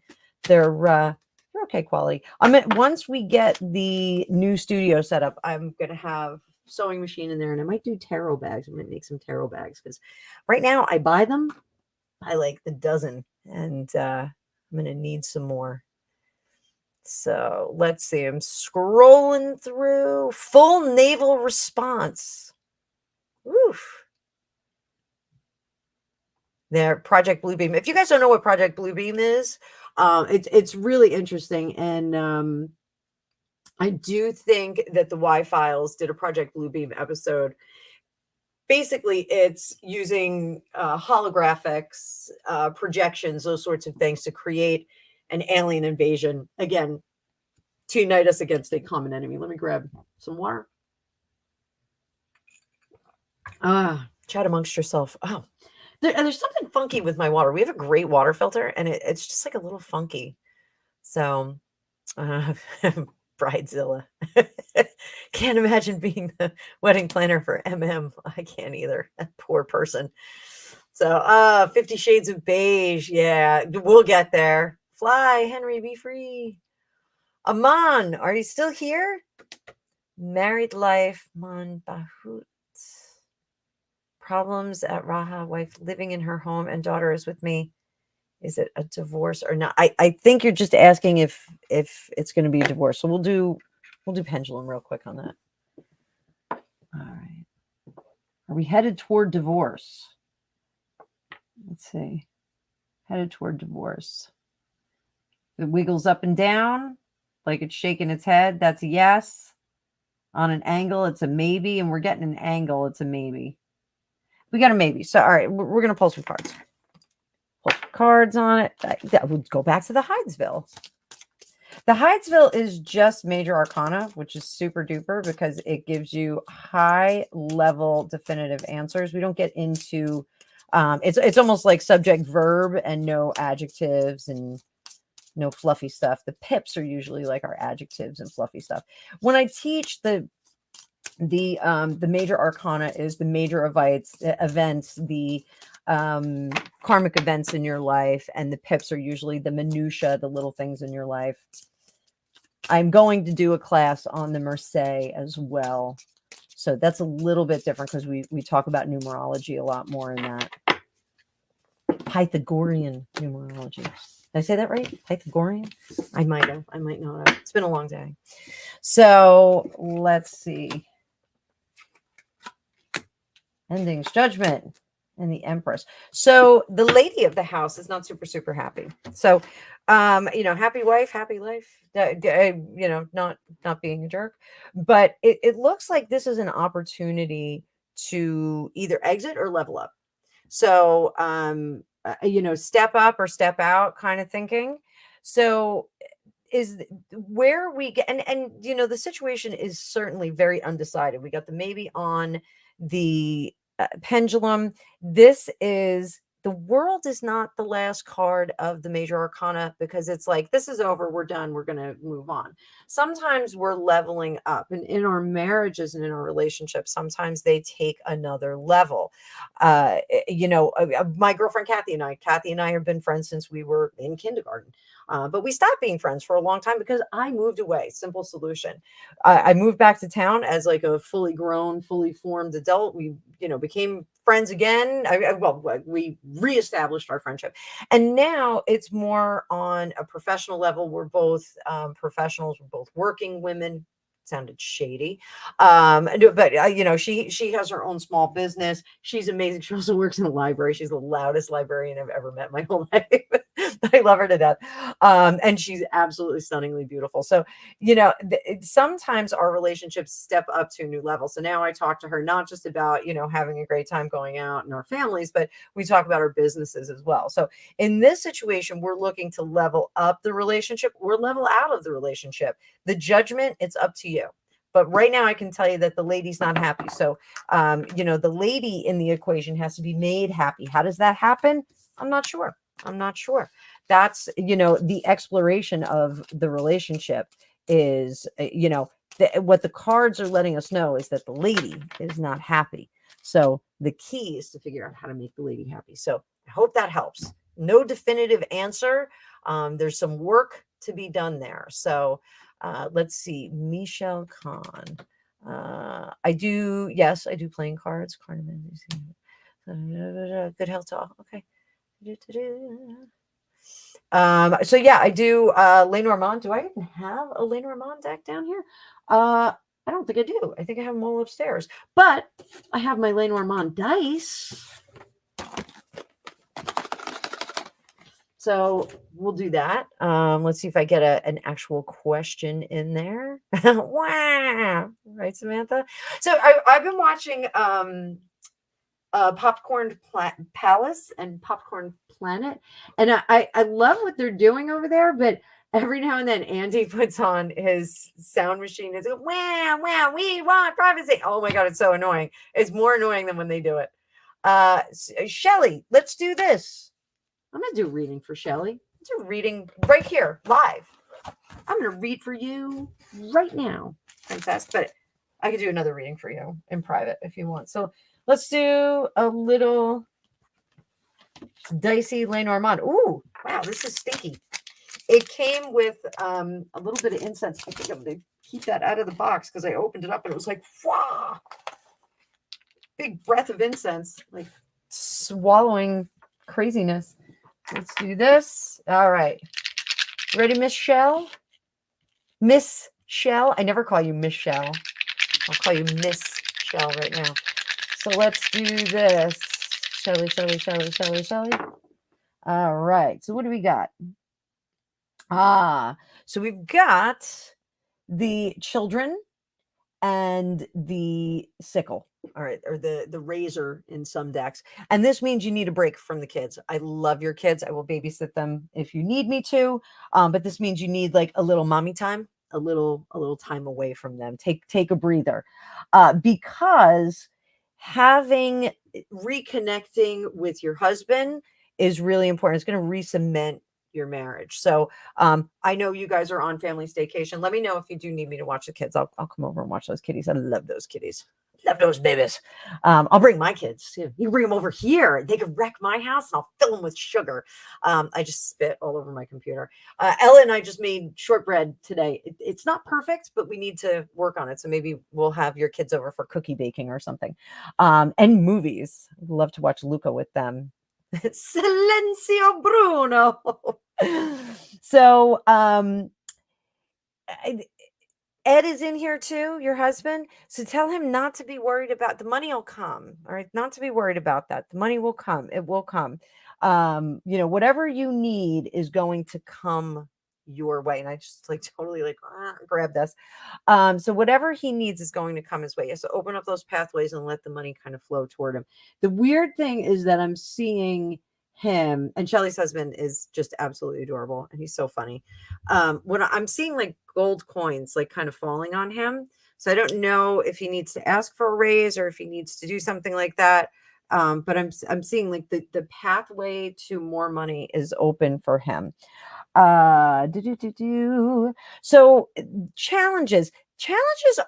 They're okay quality. Once we get the new studio set up, I'm going to have sewing machine in there, and I might do tarot bags. I'm going to make some tarot bags because right now I buy them. I like the dozen, and I'm going to need some more. So let's see. I'm scrolling through. Full naval response. Oof. There, Project Bluebeam. If you guys don't know what Project Bluebeam is, it's really interesting. And I do think that the Y-Files did a Project Bluebeam episode. Basically, it's using holographics, projections, those sorts of things to create an alien invasion, again, to unite us against a common enemy. Let me grab some water. Chat amongst yourself. Oh, there's something funky with my water. We have a great water filter, and it's just like a little funky. So, Bridezilla. Can't imagine being the wedding planner for MM. I can't either. That poor person. So, 50 Shades of Beige. Yeah, we'll get there. Fly, Henry, be free. Aman, are you still here? Married life, Man Bahut. Problems at Raha, wife living in her home and daughter is with me. Is it a divorce or not? I think you're just asking if it's going to be a divorce. So we'll do pendulum real quick on that. All right. Are we headed toward divorce? Let's see. Headed toward divorce. It wiggles up and down like it's shaking its head. That's a yes. On an angle, it's a maybe. And we're getting an angle. It's a maybe. We got a maybe. So, all right, we're going to pull some cards. Pull some cards on it. That would go back to the Hydesville. The Hydesville is just major arcana, which is super duper because it gives you high level definitive answers. We don't get into, it's almost like subject verb and no adjectives and no fluffy stuff. The pips are usually like our adjectives and fluffy stuff. When I teach the major arcana is the major events, the karmic events in your life, and the pips are usually the minutia, the little things in your life. I'm going to do a class on the Merce as well. So that's a little bit different because we talk about numerology a lot more in that. Pythagorean numerology. Did I say that right? Pythagorean? I might have. I might not have. It's been a long day. So let's see. Endings, judgment, and the Empress. So the lady of the house is not super happy. So, happy wife, happy life. Not being a jerk, but it looks like this is an opportunity to either exit or level up. So, step up or step out kind of thinking. So is where we get, and the situation is certainly very undecided. We got the maybe on the pendulum. This is the world is not the last card of the major arcana because it's like, this is over. We're done. We're going to move on. Sometimes we're leveling up, and in our marriages and in our relationships, sometimes they take another level. My girlfriend, Kathy and I have been friends since we were in kindergarten. But we stopped being friends for a long time because I moved away. Simple solution. I moved back to town as like a fully grown, fully formed adult. We, became friends again. We reestablished our friendship. And now it's more on a professional level. We're both professionals. We're both working women. Sounded shady. But she has her own small business. She's amazing. She also works in a library. She's the loudest librarian I've ever met in my whole life. I love her to death. And she's absolutely stunningly beautiful. So, sometimes our relationships step up to a new level. So now I talk to her, not just about, having a great time going out in our families, but we talk about our businesses as well. So in this situation, we're looking to level up the relationship or level out of the relationship. The judgment, it's up to you. But right now I can tell you that the lady's not happy. So, the lady in the equation has to be made happy. How does that happen? I'm not sure. That's, the exploration of the relationship is, what the cards are letting us know is that the lady is not happy. So the key is to figure out how to make the lady happy. So I hope that helps. No definitive answer. There's some work to be done there. So let's see. Michelle Khan. I do playing cards. Good health to all. Okay. So yeah, I do Lenormand. Do I even have a Lenormand deck down here? I don't think I do. I think I have them all upstairs. But I have my Lenormand dice. So we'll do that. Let's see if I get an actual question in there. Wow. Right, Samantha? So I've been watching Popcorn Palace and Popcorn Planet. And I love what they're doing over there, but every now and then Andy puts on his sound machine. It's like, wow, wow, we want privacy. Oh my God, it's so annoying. It's more annoying than when they do it. Shelly, let's do this. I'm going to do a reading for Shelly. Let's do a reading right here, live. I'm going to read for you right now. Fantastic. But I could do another reading for you in private if you want. So let's do a little dicey Lenormand. Ooh, wow, this is stinky. It came with a little bit of incense. I think I'm going to keep that out of the box because I opened it up and it was like, wow, big breath of incense, like swallowing craziness. Let's do this. All right. Ready, Miss Shell? Miss Shell? I never call you Miss Shell. I'll call you Miss Shell right now. So let's do this. Shelly. All right. So what do we got? So we've got the children and the sickle. All right, or the razor in some decks. And this means you need a break from the kids. I love your kids. I will babysit them if you need me to. But this means you need like a little mommy time, a little time away from them. Take a breather. Because reconnecting with your husband is really important. It's going to re-cement your marriage. So I know you guys are on family staycation. Let me know if you do need me to watch the kids. I'll come over and watch those kitties. I love those kitties. Love those babies. I'll bring my kids too. You can bring them over here. They can wreck my house and I'll fill them with sugar. I just spit all over my computer. Ella and I just made shortbread today. It's not perfect, but we need to work on it. So maybe we'll have your kids over for cookie baking or something. And movies. I'd love to watch Luca with them. Silencio Bruno. So Ed is in here too, your husband. So tell him not to be worried about the money will come. All right. Not to be worried about that. The money will come. It will come. Whatever you need is going to come your way. And I just like totally like grab this. So whatever he needs is going to come his way. So open up those pathways and let the money kind of flow toward him. The weird thing is that I'm seeing him, and Shelly's husband is just absolutely adorable and he's so funny. When I'm seeing like gold coins like kind of falling on him, so I don't know if he needs to ask for a raise or if he needs to do something like that. But I'm seeing like the pathway to more money is open for him. So challenges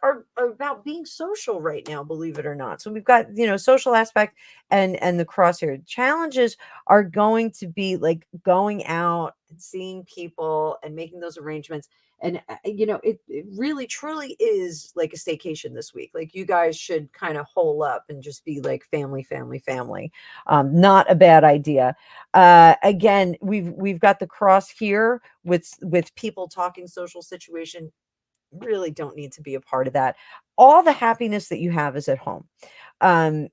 are about being social right now, believe it or not. So we've got social aspect and the crosshair. Challenges are going to be like going out and seeing people and making those arrangements. And it really truly is like a staycation this week. Like you guys should kind of hole up and just be like family. Not a bad idea. Again, we've got the cross here with people talking social situation. Really don't need to be a part of that. All the happiness that you have is at home. The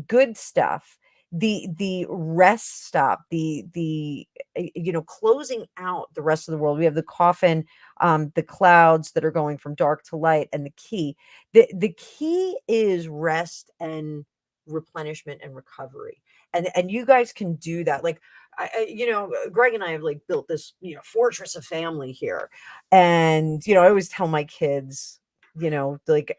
good stuff, the rest stop, the closing out the rest of the world. We have the coffin, the clouds that are going from dark to light, and the key. The key is rest and replenishment and recovery. And you guys can do that. Like Greg and I have like built this, fortress of family here. And, I always tell my kids, like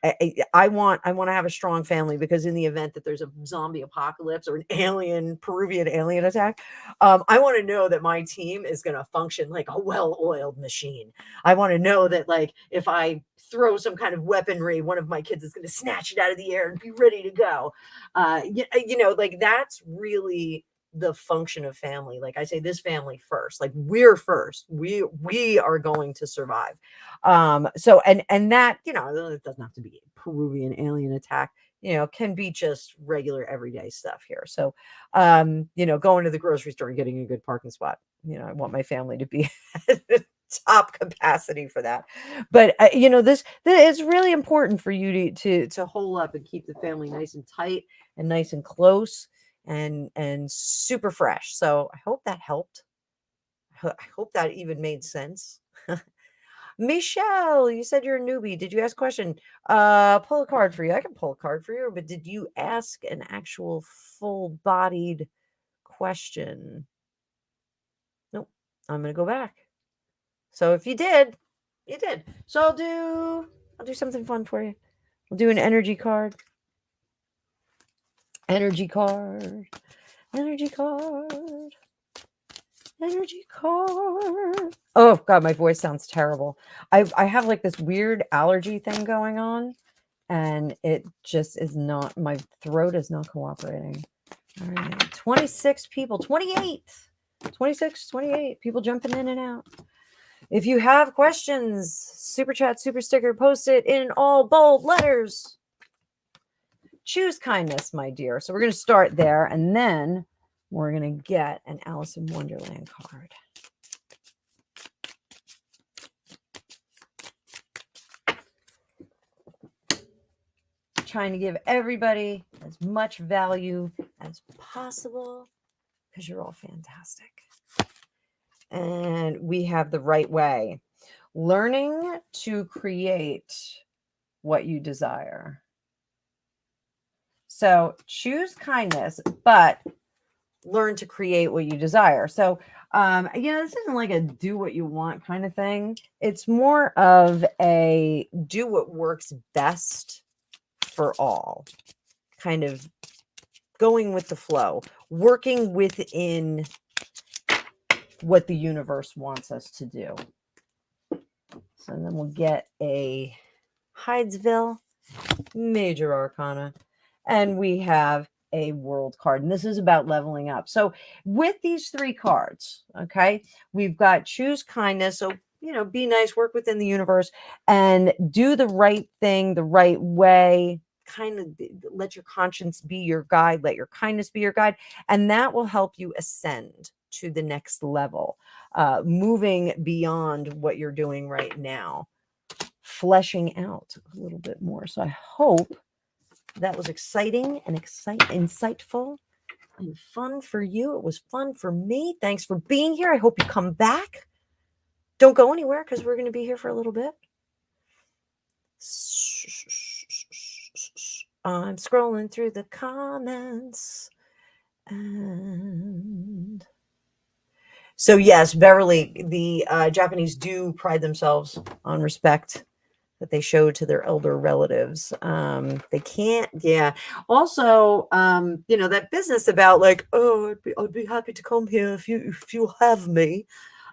I want to have a strong family because in the event that there's a zombie apocalypse or an Peruvian alien attack, I want to know that my team is going to function like a well-oiled machine. I want to know that like if I throw some kind of weaponry, one of my kids is going to snatch it out of the air and be ready to go. Like that's really the function of family. Like I say, this family first, like we're first, we are going to survive. So and that, it doesn't have to be a Peruvian alien attack, can be just regular everyday stuff here. So, going to the grocery store and getting a good parking spot, I want my family to be top capacity for that. But this is really important for you to hold up and keep the family nice and tight and nice and close and super fresh. So I hope that helped. I hope that even made sense. Michelle, you said you're a newbie. Did you ask a question? Pull a card for you. I can pull a card for you, but did you ask an actual full-bodied question? Nope. I'm gonna go back. So if you did, you did. So I'll do something fun for you. I'll do an energy card. Energy card. Energy card. Energy card. Oh God, my voice sounds terrible. I have like this weird allergy thing going on, and it just is not. My throat is not cooperating. All right, 26 people, 28, 26, 28 people jumping in and out. If you have questions, super chat, super sticker, post it in all bold letters. Choose kindness, my dear. So we're going to start there, and then we're going to get an Alice in Wonderland card. Trying to give everybody as much value as possible because you're all fantastic. And we have the right way. Learning to create what you desire. So choose kindness, but learn to create what you desire. So, this isn't like a do what you want kind of thing. It's more of a do what works best for all, kind of going with the flow, working within what the universe wants us to do. So then we'll get a Hydesville Major Arcana, and we have a world card, and this is about leveling up. So with these three cards, okay, we've got choose kindness. So, be nice, work within the universe, and do the right thing the right way. Kind of let your conscience be your guide, let your kindness be your guide, and that will help you ascend to the next level, moving beyond what you're doing right now, fleshing out a little bit more. So I hope that was exciting and insightful and fun for you. It was fun for me. Thanks for being here. I hope you come back. Don't go anywhere because we're going to be here for a little bit. I'm scrolling through the comments. And so, yes, Beverly, the Japanese do pride themselves on respect that they show to their elder relatives. They can't, yeah. Also, that business about like, oh, I'd be happy to come here if you have me.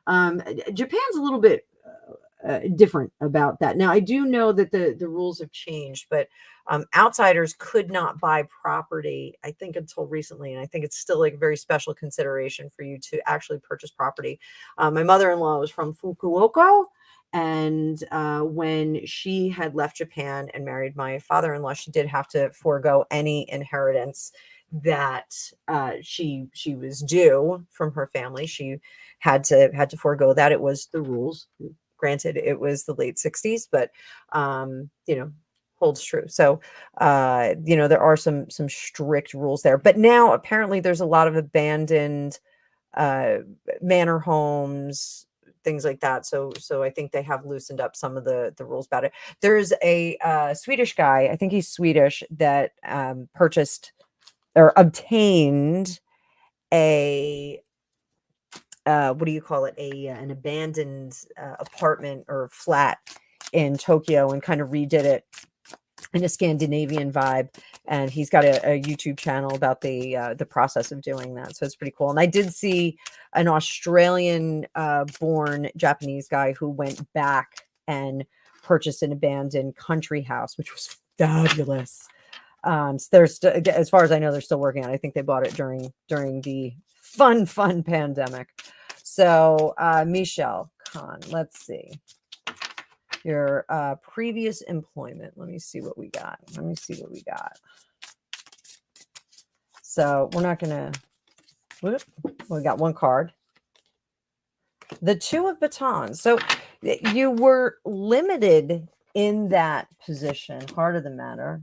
Japan's a little bit different about that. Now, I do know that the rules have changed, but outsiders could not buy property, I think, until recently. And I think it's still like a very special consideration for you to actually purchase property. My mother-in-law was from Fukuoka. And when she had left Japan and married my father-in-law, she did have to forego any inheritance that she was due from her family. She had to forego that. It was the rules. Granted, it was the late 60s, but holds true. So there are some strict rules there. But now apparently there's a lot of abandoned manor homes, things like that. So I think they have loosened up some of the rules about it. There's a Swedish guy, I think he's Swedish, that purchased or obtained a what do you call it? An abandoned apartment or flat in Tokyo, and kind of redid it in a Scandinavian vibe. And he's got a YouTube channel about the process of doing that. So it's pretty cool. And I did see an Australian born Japanese guy who went back and purchased an abandoned country house, which was fabulous. So there's as far as I know, they're still working on it. I think they bought it during the fun pandemic. So Michelle Khan, let's see your previous employment. Let me see what we got. So we're not gonna we got one card, the Two of Batons. So you were limited in that position. Heart of the matter.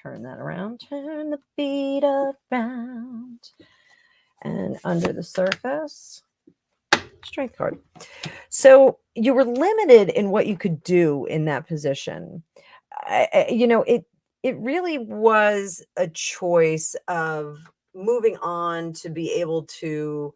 Turn that around, turn the beat around, and under the surface, Strength card. So you were limited in what you could do in that position. It really was a choice of moving on to be able to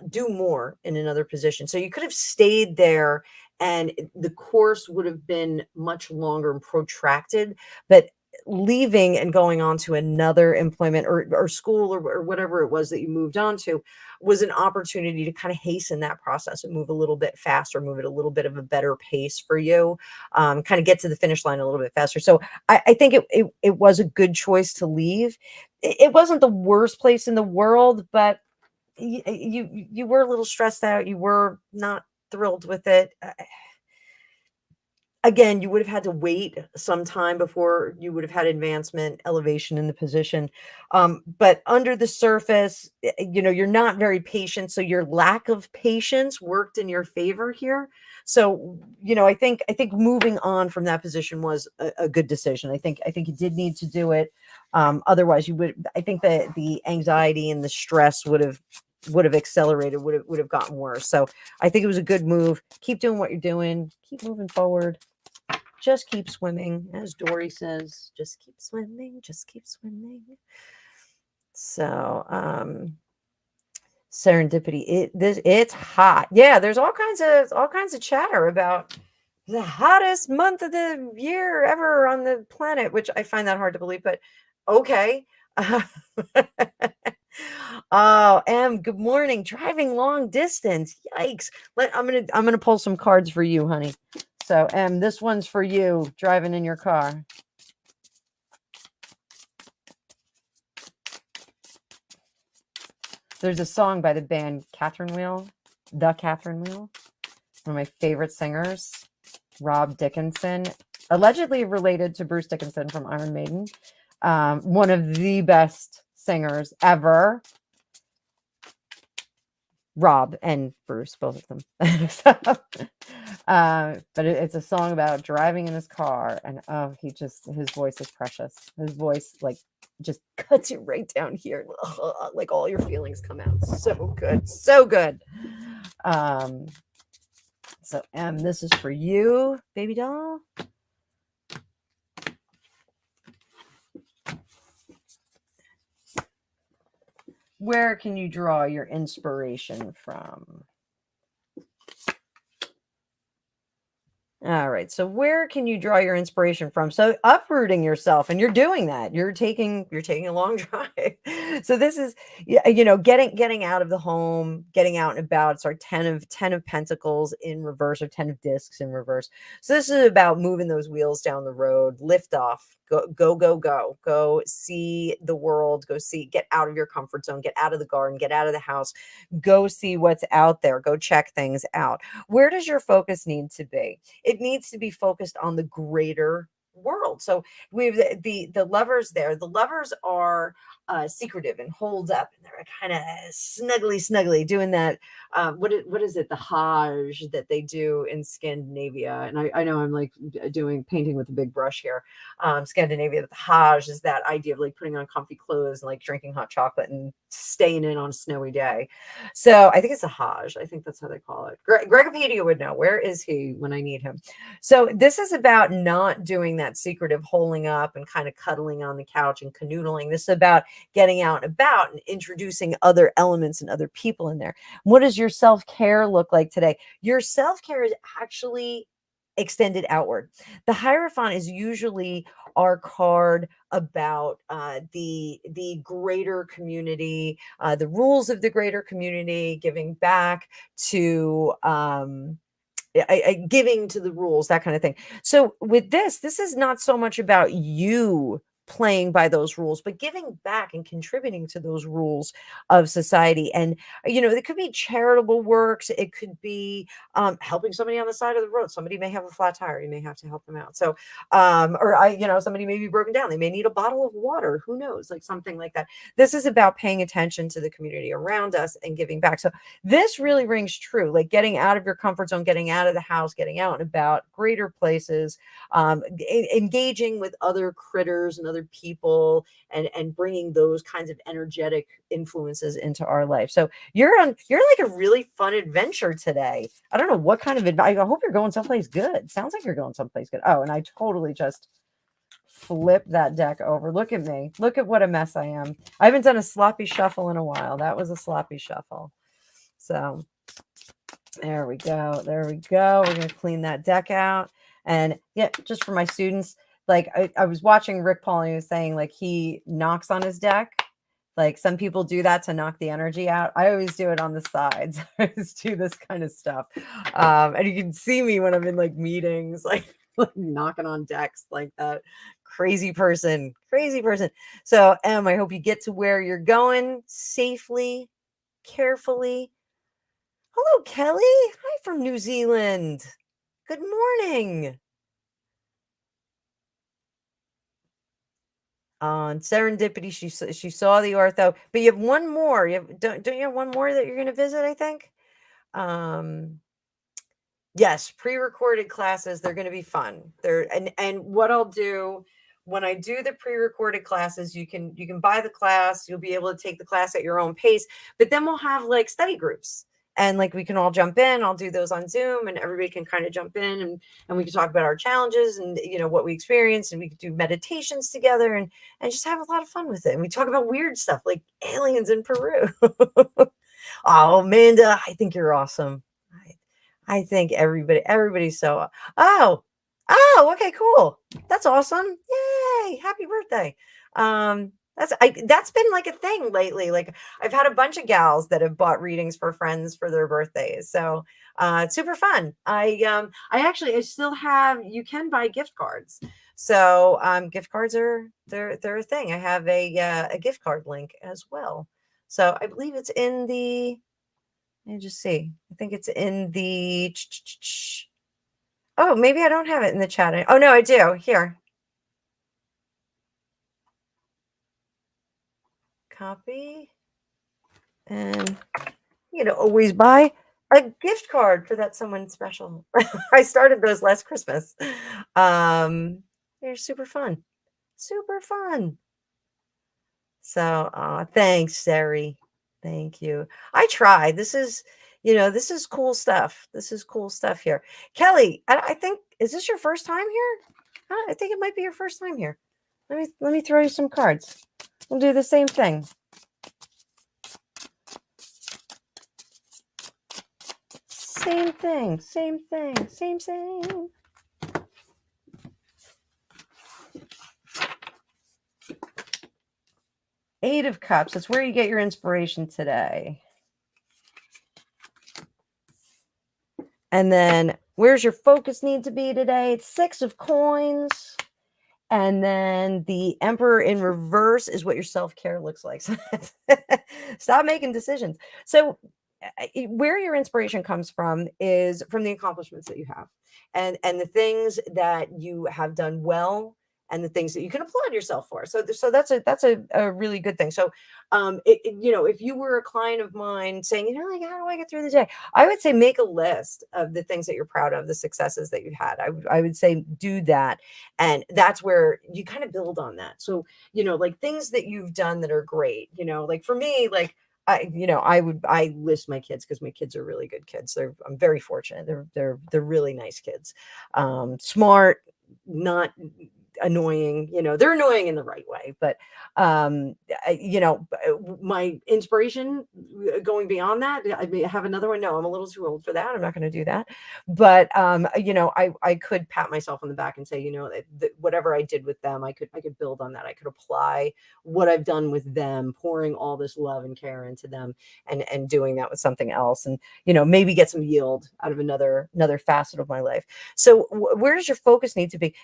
do more in another position. So you could have stayed there, and the course would have been much longer and protracted. But leaving and going on to another employment or school or whatever it was that you moved on to was an opportunity to kind of hasten that process and move a little bit faster, move at a little bit of a better pace for you, kind of get to the finish line a little bit faster. So I think it was a good choice to leave. It wasn't the worst place in the world, but you were a little stressed out. You were not thrilled with it. Again, you would have had to wait some time before you would have had advancement, elevation in the position. But under the surface, you're not very patient. So your lack of patience worked in your favor here. So, I think moving on from that position was a good decision. I think you did need to do it. Otherwise I think that the anxiety and the stress would have accelerated, would have gotten worse. So I think it was a good move. Keep doing what you're doing. Keep moving forward. Just keep swimming, as Dory says. Just keep swimming. Just keep swimming. So, serendipity. It's hot. Yeah, there's all kinds of chatter about the hottest month of the year ever on the planet, which I find that hard to believe, but okay. Oh, good morning. Driving long distance. Yikes. I'm gonna pull some cards for you, honey. So, this one's for you, driving in your car. There's a song by the band Catherine Wheel, The Catherine Wheel, one of my favorite singers, Rob Dickinson, allegedly related to Bruce Dickinson from Iron Maiden, one of the best singers ever. Rob and Bruce, both of them. But it's a song about driving in his car, and his voice is precious. His voice just cuts you right down here, like all your feelings come out. So good, so good. So this is for you, baby doll. Where can you draw your inspiration from? All right. So where can you draw your inspiration from? So uprooting yourself, and you're doing that. You're taking a long drive. So this is, getting out of the home, getting out and about. It's our 10 of Pentacles in reverse, or 10 of Discs in reverse. So this is about moving those wheels down the road, lift off, go see the world, get out of your comfort zone, get out of the garden, get out of the house, go see what's out there, go check things out. Where does your focus need to be? It needs to be focused on the greater world. So we have the lovers there. The lovers are secretive and holed up, and they're kind of snuggly doing that. What is it? The Hajj that they do in Scandinavia. And I know I'm like doing painting with a big brush here. Scandinavia, the Hajj is that idea of like putting on comfy clothes and like drinking hot chocolate and staying in on a snowy day. So I think it's a Hajj. I think that's how they call it. Gregopedia would know. Where is he when I need him? So this is about not doing that secretive holing up and kind of cuddling on the couch and canoodling. This is about getting out and about and introducing other elements and other people in there. What does your self-care look like today? Your self-care is actually extended outward. The Hierophant is usually our card about the greater community, the rules of the greater community, giving back to giving to the rules, that kind of thing. So with this is not so much about you playing by those rules, but giving back and contributing to those rules of society. And it could be charitable works, it could be helping somebody on the side of the road. Somebody may have a flat tire, you may have to help them out. So somebody may be broken down, they may need a bottle of water, who knows, like something like that. This is about paying attention to the community around us and giving back. So this really rings true, like getting out of your comfort zone, getting out of the house, getting out and about greater places, engaging with other critters and other other people and bringing those kinds of energetic influences into our life. So you're like a really fun adventure today. I don't know what kind of advice. I hope you're going someplace good. Sounds like you're going someplace good. Oh, and I totally just flip that deck over. Look at me. Look at what a mess I am. I haven't done a sloppy shuffle in a while. That was a sloppy shuffle. So there we go. There we go. We're going to clean that deck out. And yeah, just for my students, like I was watching Rick Paul and he was saying like he knocks on his deck. Like some people do that to knock the energy out. I always do it on the sides. I just do this kind of stuff. And you can see me when I'm in like meetings, like knocking on decks like that. Crazy person. So, Em, I hope you get to where you're going safely, carefully. Hello, Kelly. Hi from New Zealand. Good morning. On serendipity, she saw the ortho, but you have one more. Don't you have one more that you're going to visit? I think. Um, yes, pre-recorded classes. They're going to be fun. And what I'll do when I do the pre-recorded classes, you can buy the class. You'll be able to take the class at your own pace. But then we'll have like study groups. And like we can all jump in. I'll do those on Zoom, and everybody can kind of jump in, and we can talk about our challenges and what we experienced, and we could do meditations together and just have a lot of fun with it. And we talk about weird stuff like aliens in Peru. Oh, Amanda, I think you're awesome. I think everybody's so. Oh, okay, cool. That's awesome. Yay! Happy birthday. That's been like a thing lately. Like I've had a bunch of gals that have bought readings for friends for their birthdays. So it's super fun. I still have, you can buy gift cards. So gift cards are they're a thing. I have a gift card link as well. So I believe it's in the, let me just see. I think it's in the, oh, maybe I don't have it in the chat. Oh no, I do. Here. Copy. And always buy a gift card for that someone special. I started those last Christmas. They're super fun. Super fun. So thanks, Sari. Thank you. I try. This is cool stuff. This is cool stuff here. Kelly, I think, is this your first time here? I think it might be your first time here. Let me throw you some cards. We'll do the same thing. Same thing. Same. 8 of Cups. That's where you get your inspiration today. And then where's your focus need to be today? It's 6 of Coins. And then the Emperor in reverse is what your self-care looks like. So stop making decisions. So where your inspiration comes from is from the accomplishments that you have and the things that you have done well and the things that you can applaud yourself for. So that's a really good thing. So if you were a client of mine saying, like, how do I get through the day? I would say make a list of the things that you're proud of, the successes that you've had. I would say do that. And that's where you kind of build on that. So, like things that you've done that are great, like for me, like I list my kids because my kids are really good kids. I'm very fortunate. They're really nice kids. Smart, not annoying, they're annoying in the right way, but my inspiration going beyond that, I may have another one. No, I'm a little too old for that. I'm not going to do that. But I could pat myself on the back and say, whatever I did with them, I could build on that. I could apply what I've done with them, pouring all this love and care into them and doing that with something else, and maybe get some yield out of another facet of my life. So where does your focus need to be?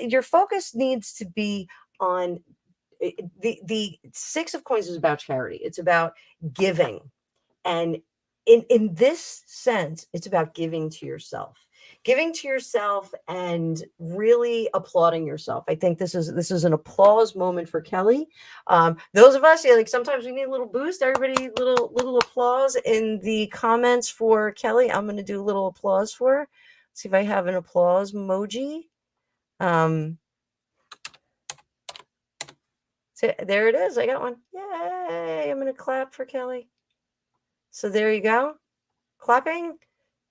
Your focus needs to be on the 6 of Coins is about charity. It's about giving. And in this sense, it's about giving to yourself and really applauding yourself. I think this is an applause moment for Kelly. Those of us, like sometimes we need a little boost. Everybody, little applause in the comments for Kelly. I'm going to do a little applause for her. See if I have an applause emoji. So there it is. I got one. Yay. I'm going to clap for Kelly. So there you go. Clapping.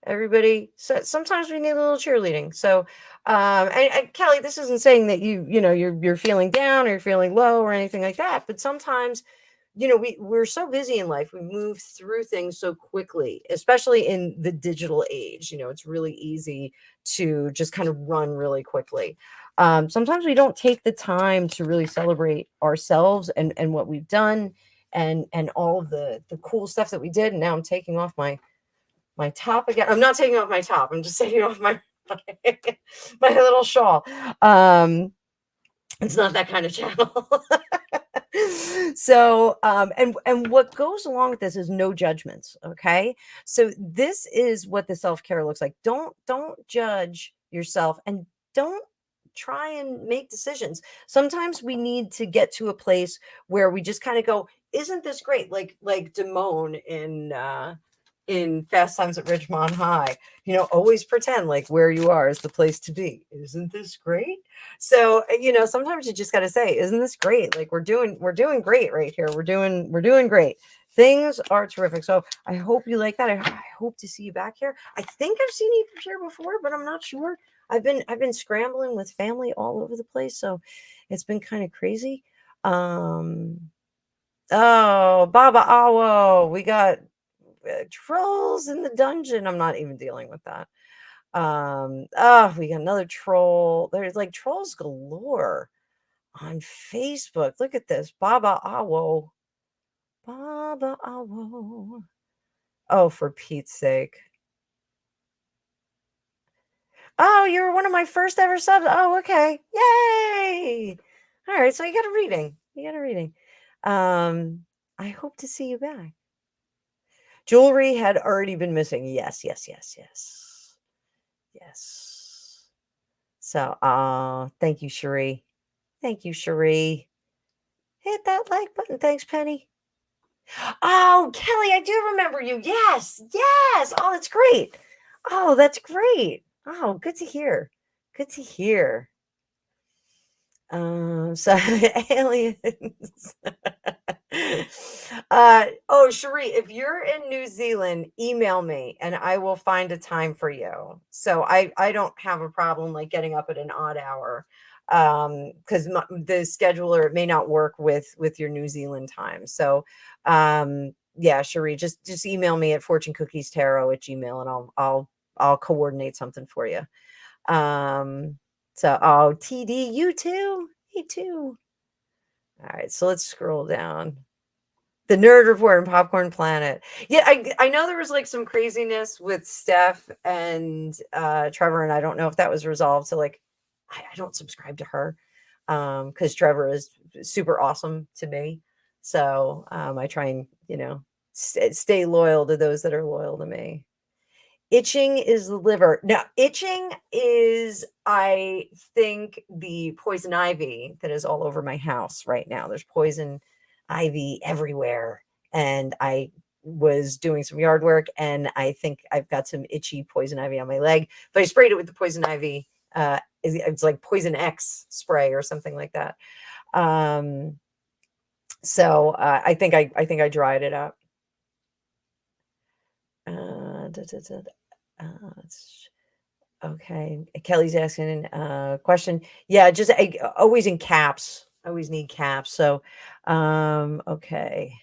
Everybody. So sometimes we need a little cheerleading. So, and Kelly, this isn't saying that you're feeling down or you're feeling low or anything like that. But sometimes, we're so busy in life. We move through things so quickly, especially in the digital age. It's really easy to just kind of run really quickly. Sometimes we don't take the time to really celebrate ourselves and what we've done and all of the cool stuff that we did. And now I'm taking off my top again. I'm not taking off my top. I'm just taking off my my little shawl. It's not that kind of channel. So and what goes along with this is no judgments. Okay, so this is what the self-care looks like. Don't judge yourself, and don't try and make decisions. Sometimes we need to get to a place where we just kind of go, isn't this great? Like Damone in Fast Times at Ridgemont High, always pretend like where you are is the place to be. Isn't this great? So, sometimes you just got to say, isn't this great? Like we're doing great right here. We're doing great. Things are terrific. So I hope you like that. I hope to see you back here. I think I've seen you here before, but I'm not sure. I've been scrambling with family all over the place, so it's been kind of crazy. Oh, Baba Awo, we got trolls in the dungeon. I'm not even dealing with that. Oh, we got another troll. There's like trolls galore on Facebook. Look at this. Baba Awo. Baba Awo. Oh, for Pete's sake. Oh, you were one of my first ever subs. Oh, okay. Yay. All right. So you got a reading. I hope to see you back. Jewelry had already been missing. Yes. So, thank you, Cherie. Thank you, Cherie. Hit that like button. Thanks, Penny. Oh, Kelly, I do remember you. Yes. Oh, that's great. Oh, that's great. Oh, good to hear. So aliens. Oh, Cherie, if you're in New Zealand, email me and I will find a time for you. So I don't have a problem like getting up at an odd hour. Because the scheduler may not work with your New Zealand time. So yeah, Cherie, just email me at fortunecookiestarot@gmail.com and I'll coordinate something for you. So, oh, TD, you too? Me too. All right, so let's scroll down. The Nerd Report and Popcorn Planet. Yeah, I know there was like some craziness with Steph and Trevor, and I don't know if that was resolved. So like, I don't subscribe to her because Trevor is super awesome to me. So I try and stay loyal to those that are loyal to me. Itching is the liver. Now, itching is, I think, the poison ivy that is all over my house right now. There's poison ivy everywhere. And I was doing some yard work and I think I've got some itchy poison ivy on my leg. But I sprayed it with the poison ivy. It's like Poison X spray or something like that. So I think I dried it up. Okay. Kelly's asking a question. Yeah, just always in caps. Always need caps. So, okay.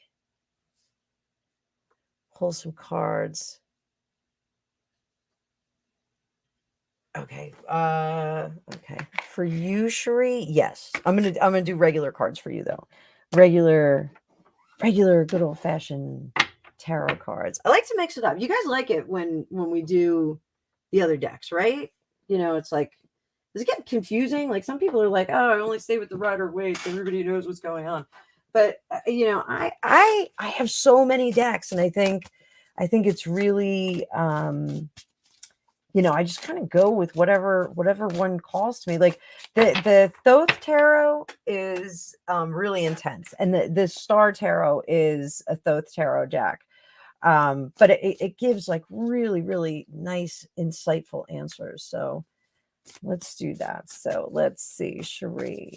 Pull some cards. Okay. Okay. For you, Cherie, yes. I'm gonna do regular cards for you though. Regular good old fashioned tarot cards. I like to mix it up. You guys like it when we do the other decks, right? It's like, does it get confusing? Like some people are like, oh, I only stay with the Rider Waite, so everybody knows what's going on. But I have so many decks, and I think it's really I just kind of go with whatever one calls to me. Like the Thoth Tarot is really intense, and the Star Tarot is a Thoth Tarot deck. But it gives like really, really nice, insightful answers. So let's do that. So let's see, Cherie.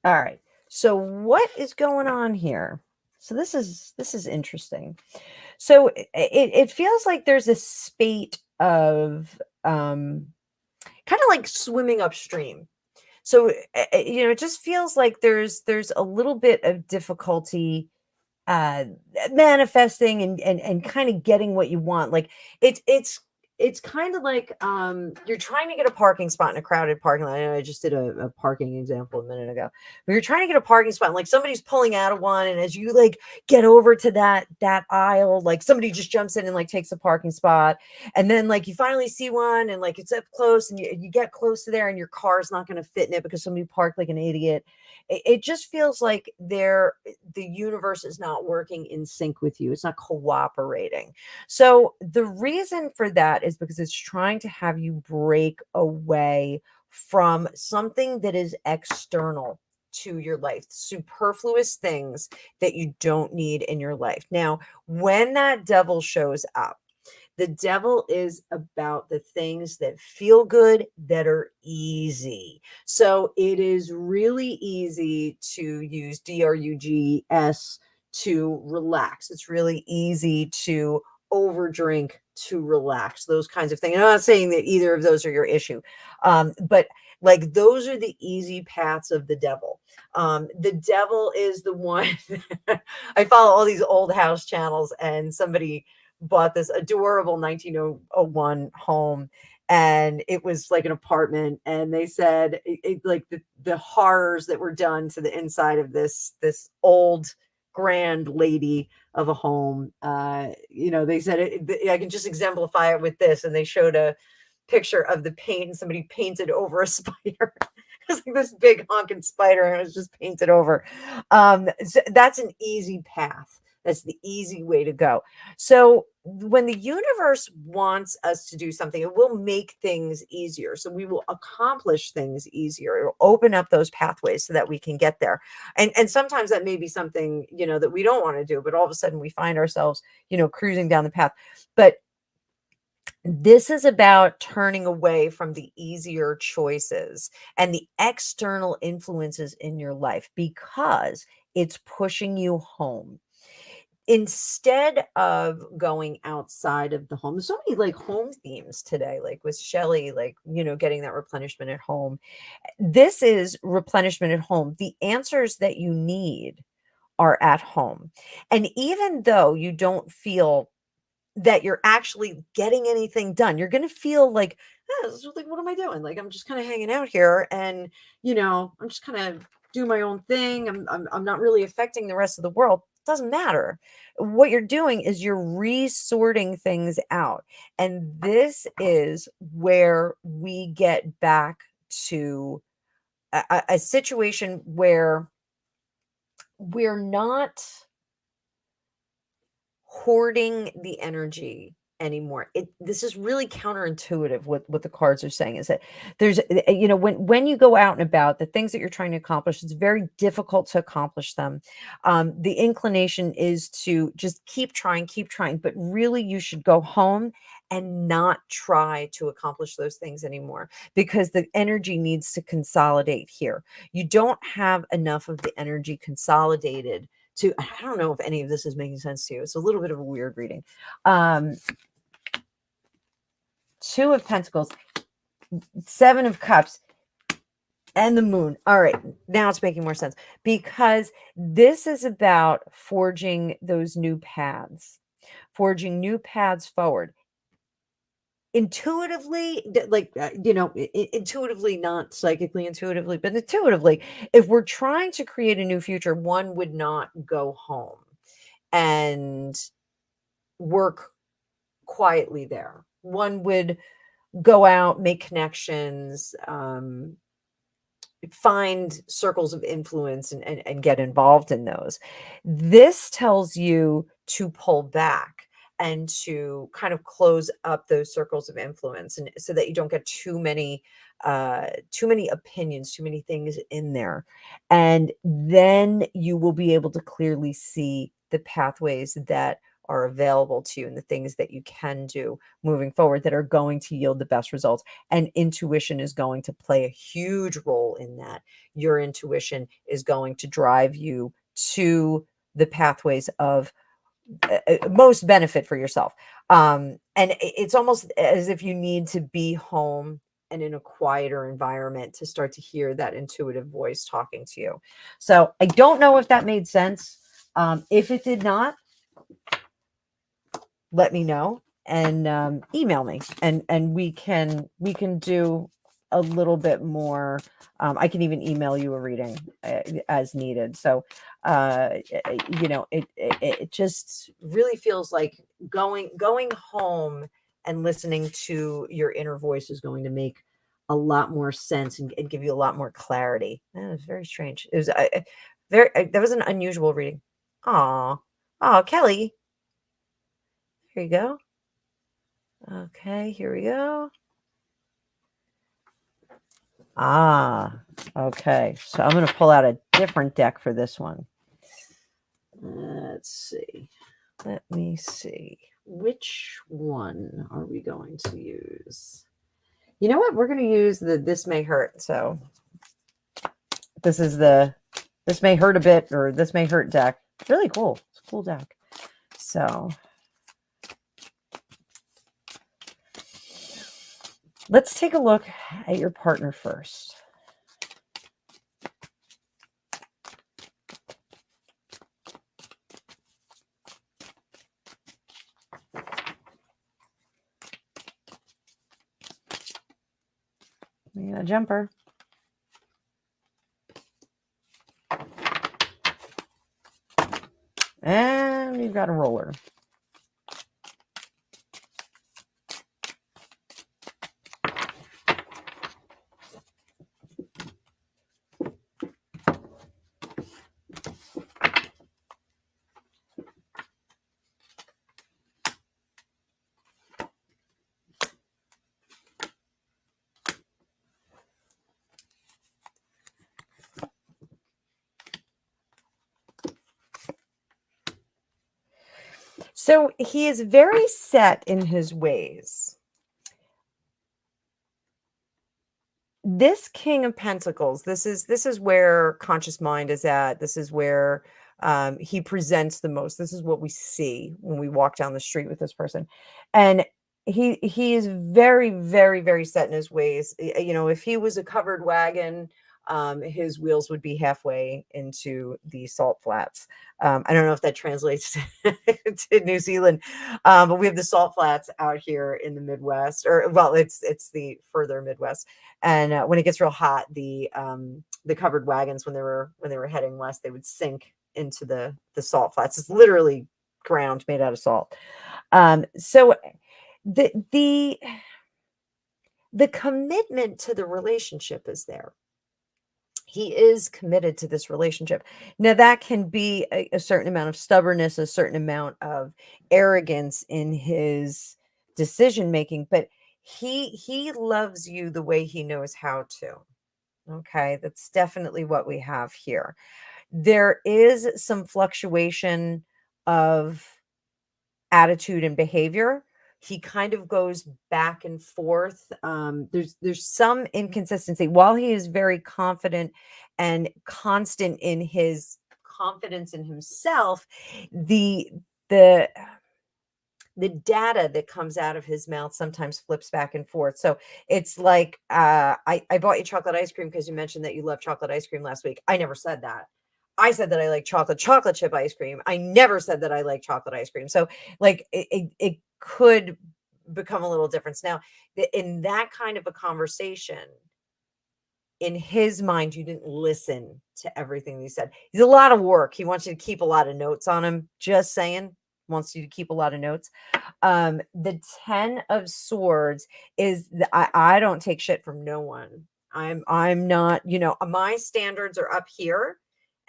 All right. So what is going on here? So this is interesting. So it feels like there's a spate of kind of like swimming upstream. So it just feels like there's a little bit of difficulty uh manifesting and kind of getting what you want. Like it's kind of like you're trying to get a parking spot in a crowded parking lot. I know I just did a parking example a minute ago, but you're trying to get a parking spot and like somebody's pulling out of one, and as you like get over to that aisle, like somebody just jumps in and like takes a parking spot, and then like you finally see one and like it's up close, and you get close to there and your car's not going to fit in it because somebody parked like an idiot. It just feels like the universe is not working in sync with you. It's not cooperating. So the reason for that is because it's trying to have you break away from something that is external to your life, superfluous things that you don't need in your life. Now, when that devil shows up, the devil is about the things that feel good, that are easy. So it is really easy to use DRUGS to relax. It's really easy to overdrink to relax, those kinds of things. I'm not saying that either of those are your issue, but like those are the easy paths of the devil. The devil is the one. I follow all these old house channels, and somebody bought this adorable 1901 home, and it was like an apartment, and they said like the horrors that were done to the inside of this old grand lady of a home. They said I can just exemplify it with this, and they showed a picture of the paint, and somebody painted over a spider. It was like this big honking spider, and it was just painted over. So that's an easy path. That's the easy way to go. So when the universe wants us to do something, it will make things easier. So we will accomplish things easier. It will open up those pathways so that we can get there. And sometimes that may be something, that we don't want to do, but all of a sudden we find ourselves, cruising down the path. But this is about turning away from the easier choices and the external influences in your life because it's pushing you home instead of going outside of the home. There's so many like home themes today, like with Shelly, like, getting that replenishment at home. This is replenishment at home. The answers that you need are at home. And even though you don't feel that you're actually getting anything done, you're going to feel like, like, what am I doing? Like, I'm just kind of hanging out here, and, I'm just kind of doing my own thing. I'm not really affecting the rest of the world. It doesn't matter. What you're doing is you're resorting things out. And this is where we get back to a situation where we're not hoarding the energy anymore. This is really counterintuitive. What the cards are saying is that there's when you go out and about, the things that you're trying to accomplish, it's very difficult to accomplish them. The inclination is to just keep trying, but really you should go home and not try to accomplish those things anymore, because the energy needs to consolidate here. You don't have enough of the energy consolidated to, I don't know if any of this is making sense to you. It's a little bit of a weird reading. Two of Pentacles, Seven of Cups, and the Moon. All right, now it's making more sense, because this is about forging those new paths, forging new paths forward. Intuitively, intuitively, not psychically intuitively, but intuitively, if we're trying to create a new future, one would not go home and work quietly there. One would go out, make connections, find circles of influence, and get involved in those. This tells you to pull back and to kind of close up those circles of influence, and so that you don't get too many opinions, too many things in there. And then you will be able to clearly see the pathways that are available to you and the things that you can do moving forward that are going to yield the best results. And intuition is going to play a huge role in that. Your intuition is going to drive you to the pathways of most benefit for yourself. And it's almost as if you need to be home and in a quieter environment to start to hear that intuitive voice talking to you. So I don't know if that made sense. If it did not, let me know and email me, and we can do a little bit more. I can even email you a reading as needed. So it just really feels like going home and listening to your inner voice is going to make a lot more sense and give you a lot more clarity. That was very strange. It was that was an unusual reading. Oh, Kelly, here you go. Okay, here we go. Okay. So I'm going to pull out a different deck for this one. Let's see. Let me see. Which one are we going to use? You know what? We're going to use the This May Hurt. So this is the This May Hurt a Bit, or This May Hurt deck. It's really cool. It's a cool deck. So let's take a look at your partner first. We got a jumper. And we've got a roller. So he is very set in his ways. This King of Pentacles, this is where conscious mind is at. This is where he presents the most. This is what we see when we walk down the street with this person. And he is very, very, very set in his ways. If he was a covered wagon, his wheels would be halfway into the salt flats. I don't know if that translates to New Zealand, but we have the salt flats out here in the Midwest, or well, it's the further Midwest. And when it gets real hot, the covered wagons, when they were heading west, they would sink into the salt flats. It's literally ground made out of salt. So the commitment to the relationship is there. He is committed to this relationship. Now, that can be a certain amount of stubbornness, a certain amount of arrogance in his decision making, but he loves you the way he knows how to. Okay, that's definitely what we have here. There is some fluctuation of attitude and behavior. He kind of goes back and forth. There's some inconsistency. While he is very confident and constant in his confidence in himself, the the the data that comes out of his mouth sometimes flips back and forth. So it's like, I bought you chocolate ice cream because you mentioned that you love chocolate ice cream last week. I never said that. I said that I like chocolate chip ice cream. I never said that I like chocolate ice cream. So like it could become a little difference. Now, in that kind of a conversation, in his mind, you didn't listen to everything he said. He's a lot of work. He wants you to keep a lot of notes on him. Just saying, wants you to keep a lot of notes. The 10 of Swords is I don't take shit from no one. I'm not, my standards are up here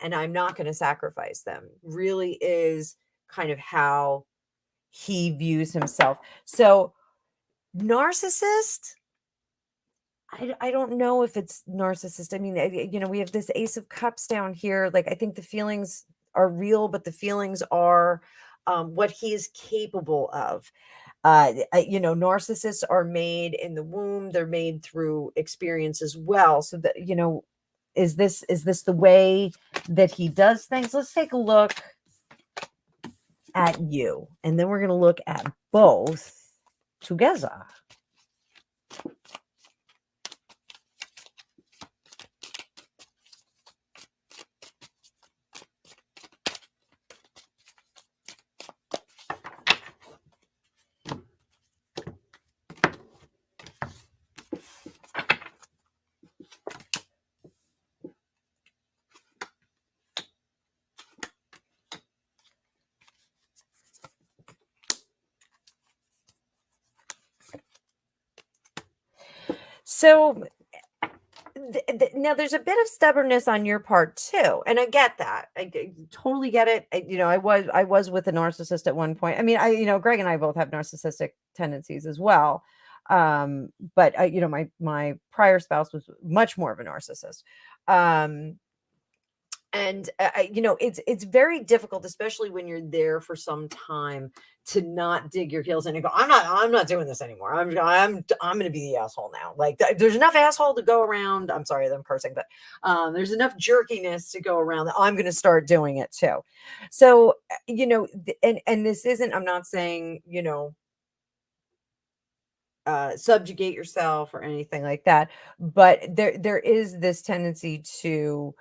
and I'm not going to sacrifice them. Really is kind of how he views himself. So narcissist, I don't know if it's narcissist. I mean, we have this Ace of Cups down here. Like, I think the feelings are real, but the feelings are what he is capable of. Narcissists are made in the womb. They're made through experience as well. So that, is this the way that he does things? Let's take a look at you, and then we're going to look at both together. So now there's a bit of stubbornness on your part too, and I get that. I totally get it. I was with a narcissist at one point. I mean, Greg and I both have narcissistic tendencies as well. But my prior spouse was much more of a narcissist. And it's very difficult, especially when you're there for some time, to not dig your heels in and go, I'm not doing this anymore. I'm going to be the asshole now. Like there's enough asshole to go around. I'm sorry that I'm cursing, but there's enough jerkiness to go around that I'm going to start doing it too. So and this isn't, I'm not saying, subjugate yourself or anything like that, but there is this tendency to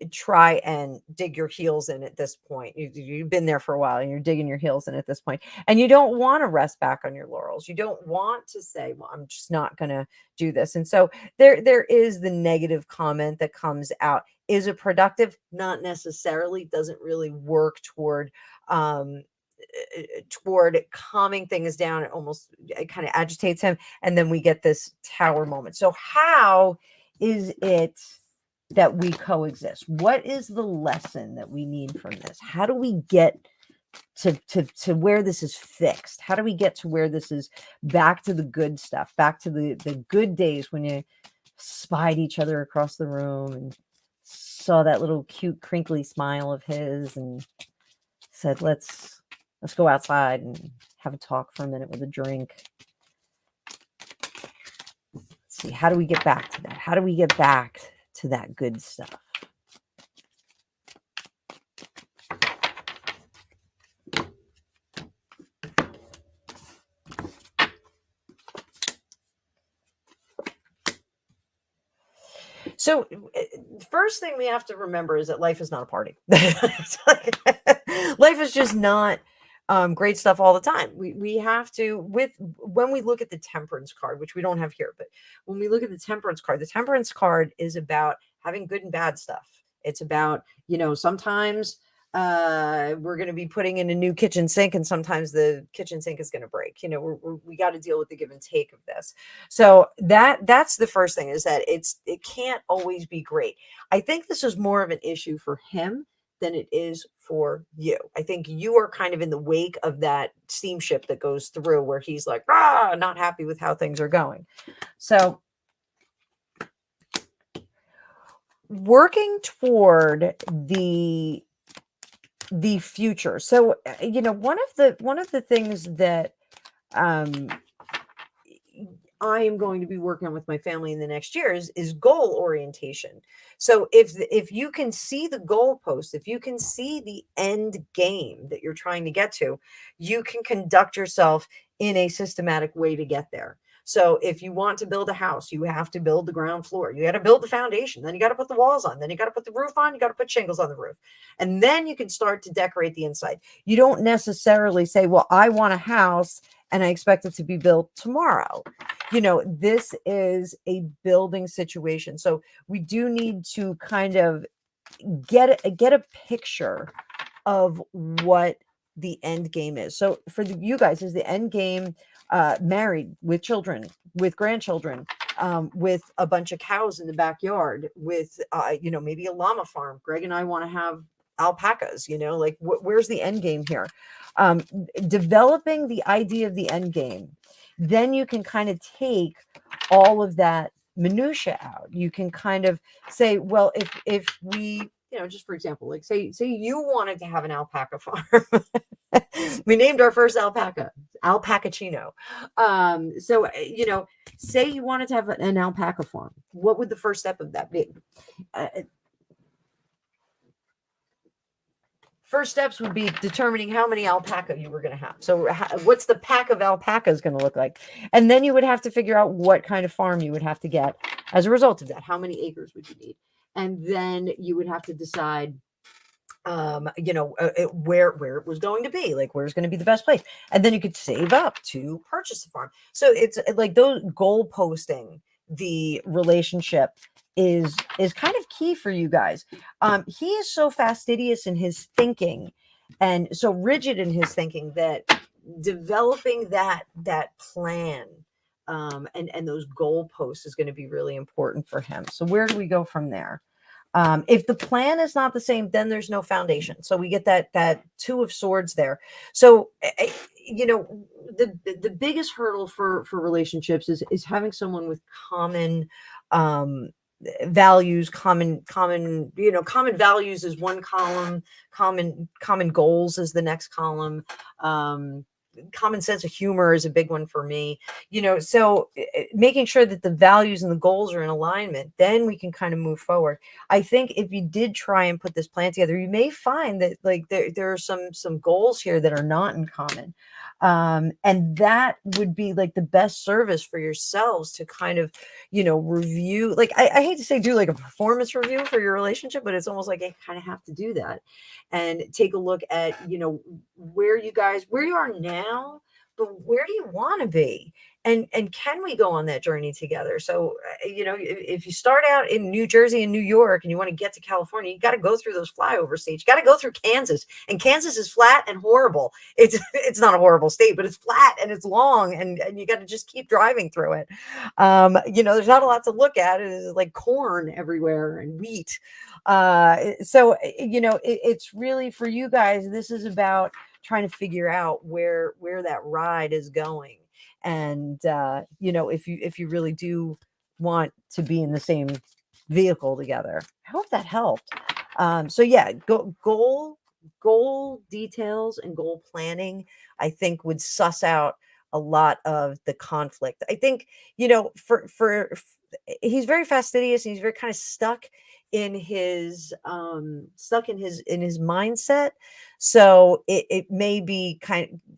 try and dig your heels in at this point. You've been there for a while and you're digging your heels in at this point, and you don't want to rest back on your laurels. You don't want to say, well, I'm just not going to do this. And so there is the negative comment that comes out. Is it productive? Not necessarily. Doesn't really work toward calming things down. It kind of agitates him, and then we get this tower moment. So how is it that we coexist? What is the lesson that we need from this? How do we get to where this is fixed? How do we get to where this is back to the good stuff, back to the good days when you spied each other across the room and saw that little cute crinkly smile of his and said, let's go outside and have a talk for a minute with a drink. Let's see, how do we get back to that? How do we get back to that good stuff? So first thing we have to remember is that life is not a party. Life is just not great stuff all the time. We have to, when we look at the temperance card, which we don't have here, but when we look at the temperance card is about having good and bad stuff. It's about, sometimes we're going to be putting in a new kitchen sink, and sometimes the kitchen sink is going to break. We got to deal with the give and take of this. So that's the first thing, is that it can't always be great. I think this is more of an issue for him than it is for you. I think you are kind of in the wake of that steamship that goes through, where he's like, not happy with how things are going. So working toward the future. So one of the things that I am going to be working on with my family in the next year is goal orientation. So if you can see the goalpost, if you can see the end game that you're trying to get to, you can conduct yourself in a systematic way to get there. So if you want to build a house, you have to build the ground floor. You got to build the foundation. Then you got to put the walls on. Then you got to put the roof on. You got to put shingles on the roof. And then you can start to decorate the inside. You don't necessarily say, well, I want a house and I expect it to be built tomorrow. This is a building situation. So we do need to kind of get a picture of what the end game is. So for you guys, is the end game married, with children, with grandchildren, with a bunch of cows in the backyard, with maybe a llama farm? Greg and I want to have alpacas. Where's the end game here? Developing the idea of the end game, then you can kind of take all of that minutia out. You can kind of say, well, if just for example, like say you wanted to have an alpaca farm. We named our first alpaca Alpacachino. So say you wanted to have an alpaca farm. What would the first step of that be? Uh, First steps would be determining how many alpaca you were going to have. So what's the pack of alpacas going to look like? And then you would have to figure out what kind of farm you would have to get as a result of that. How many acres would you need? And then you would have to decide where it was going to be, like where's going to be the best place, and then you could save up to purchase a farm. So it's like those goal posting the relationship is kind of key for you guys. He is so fastidious in his thinking and so rigid in his thinking that developing that plan and those goal posts is going to be really important for him. So where do we go from there? If the plan is not the same, then there's no foundation. So we get that Two of Swords there. So the biggest hurdle for relationships is having someone with common values. Common values is one column. Common goals is the next column. Common sense of humor is a big one for me. So making sure that the values and the goals are in alignment, then we can kind of move forward. I think if you did try and put this plan together, you may find that like there are some goals here that are not in common. And that would be like the best service for yourselves to kind of, review. Like I hate to say do like a performance review for your relationship, but it's almost like I kind of have to do that and take a look at, where you are now, but where do you want to be? And can we go on that journey together? So, if you start out in New Jersey and New York and you want to get to California, you got to go through those flyover states. You got to go through Kansas, and Kansas is flat and horrible. It's not a horrible state, but it's flat and it's long, and you got to just keep driving through it. There's not a lot to look at. It's like corn everywhere and wheat. It's really for you guys. This is about trying to figure out where that ride is going. And if you really do want to be in the same vehicle together, I hope that helped. Goal details and goal planning, I think, would suss out a lot of the conflict. I think for he's very fastidious and he's very kind of stuck in his mindset. So it may be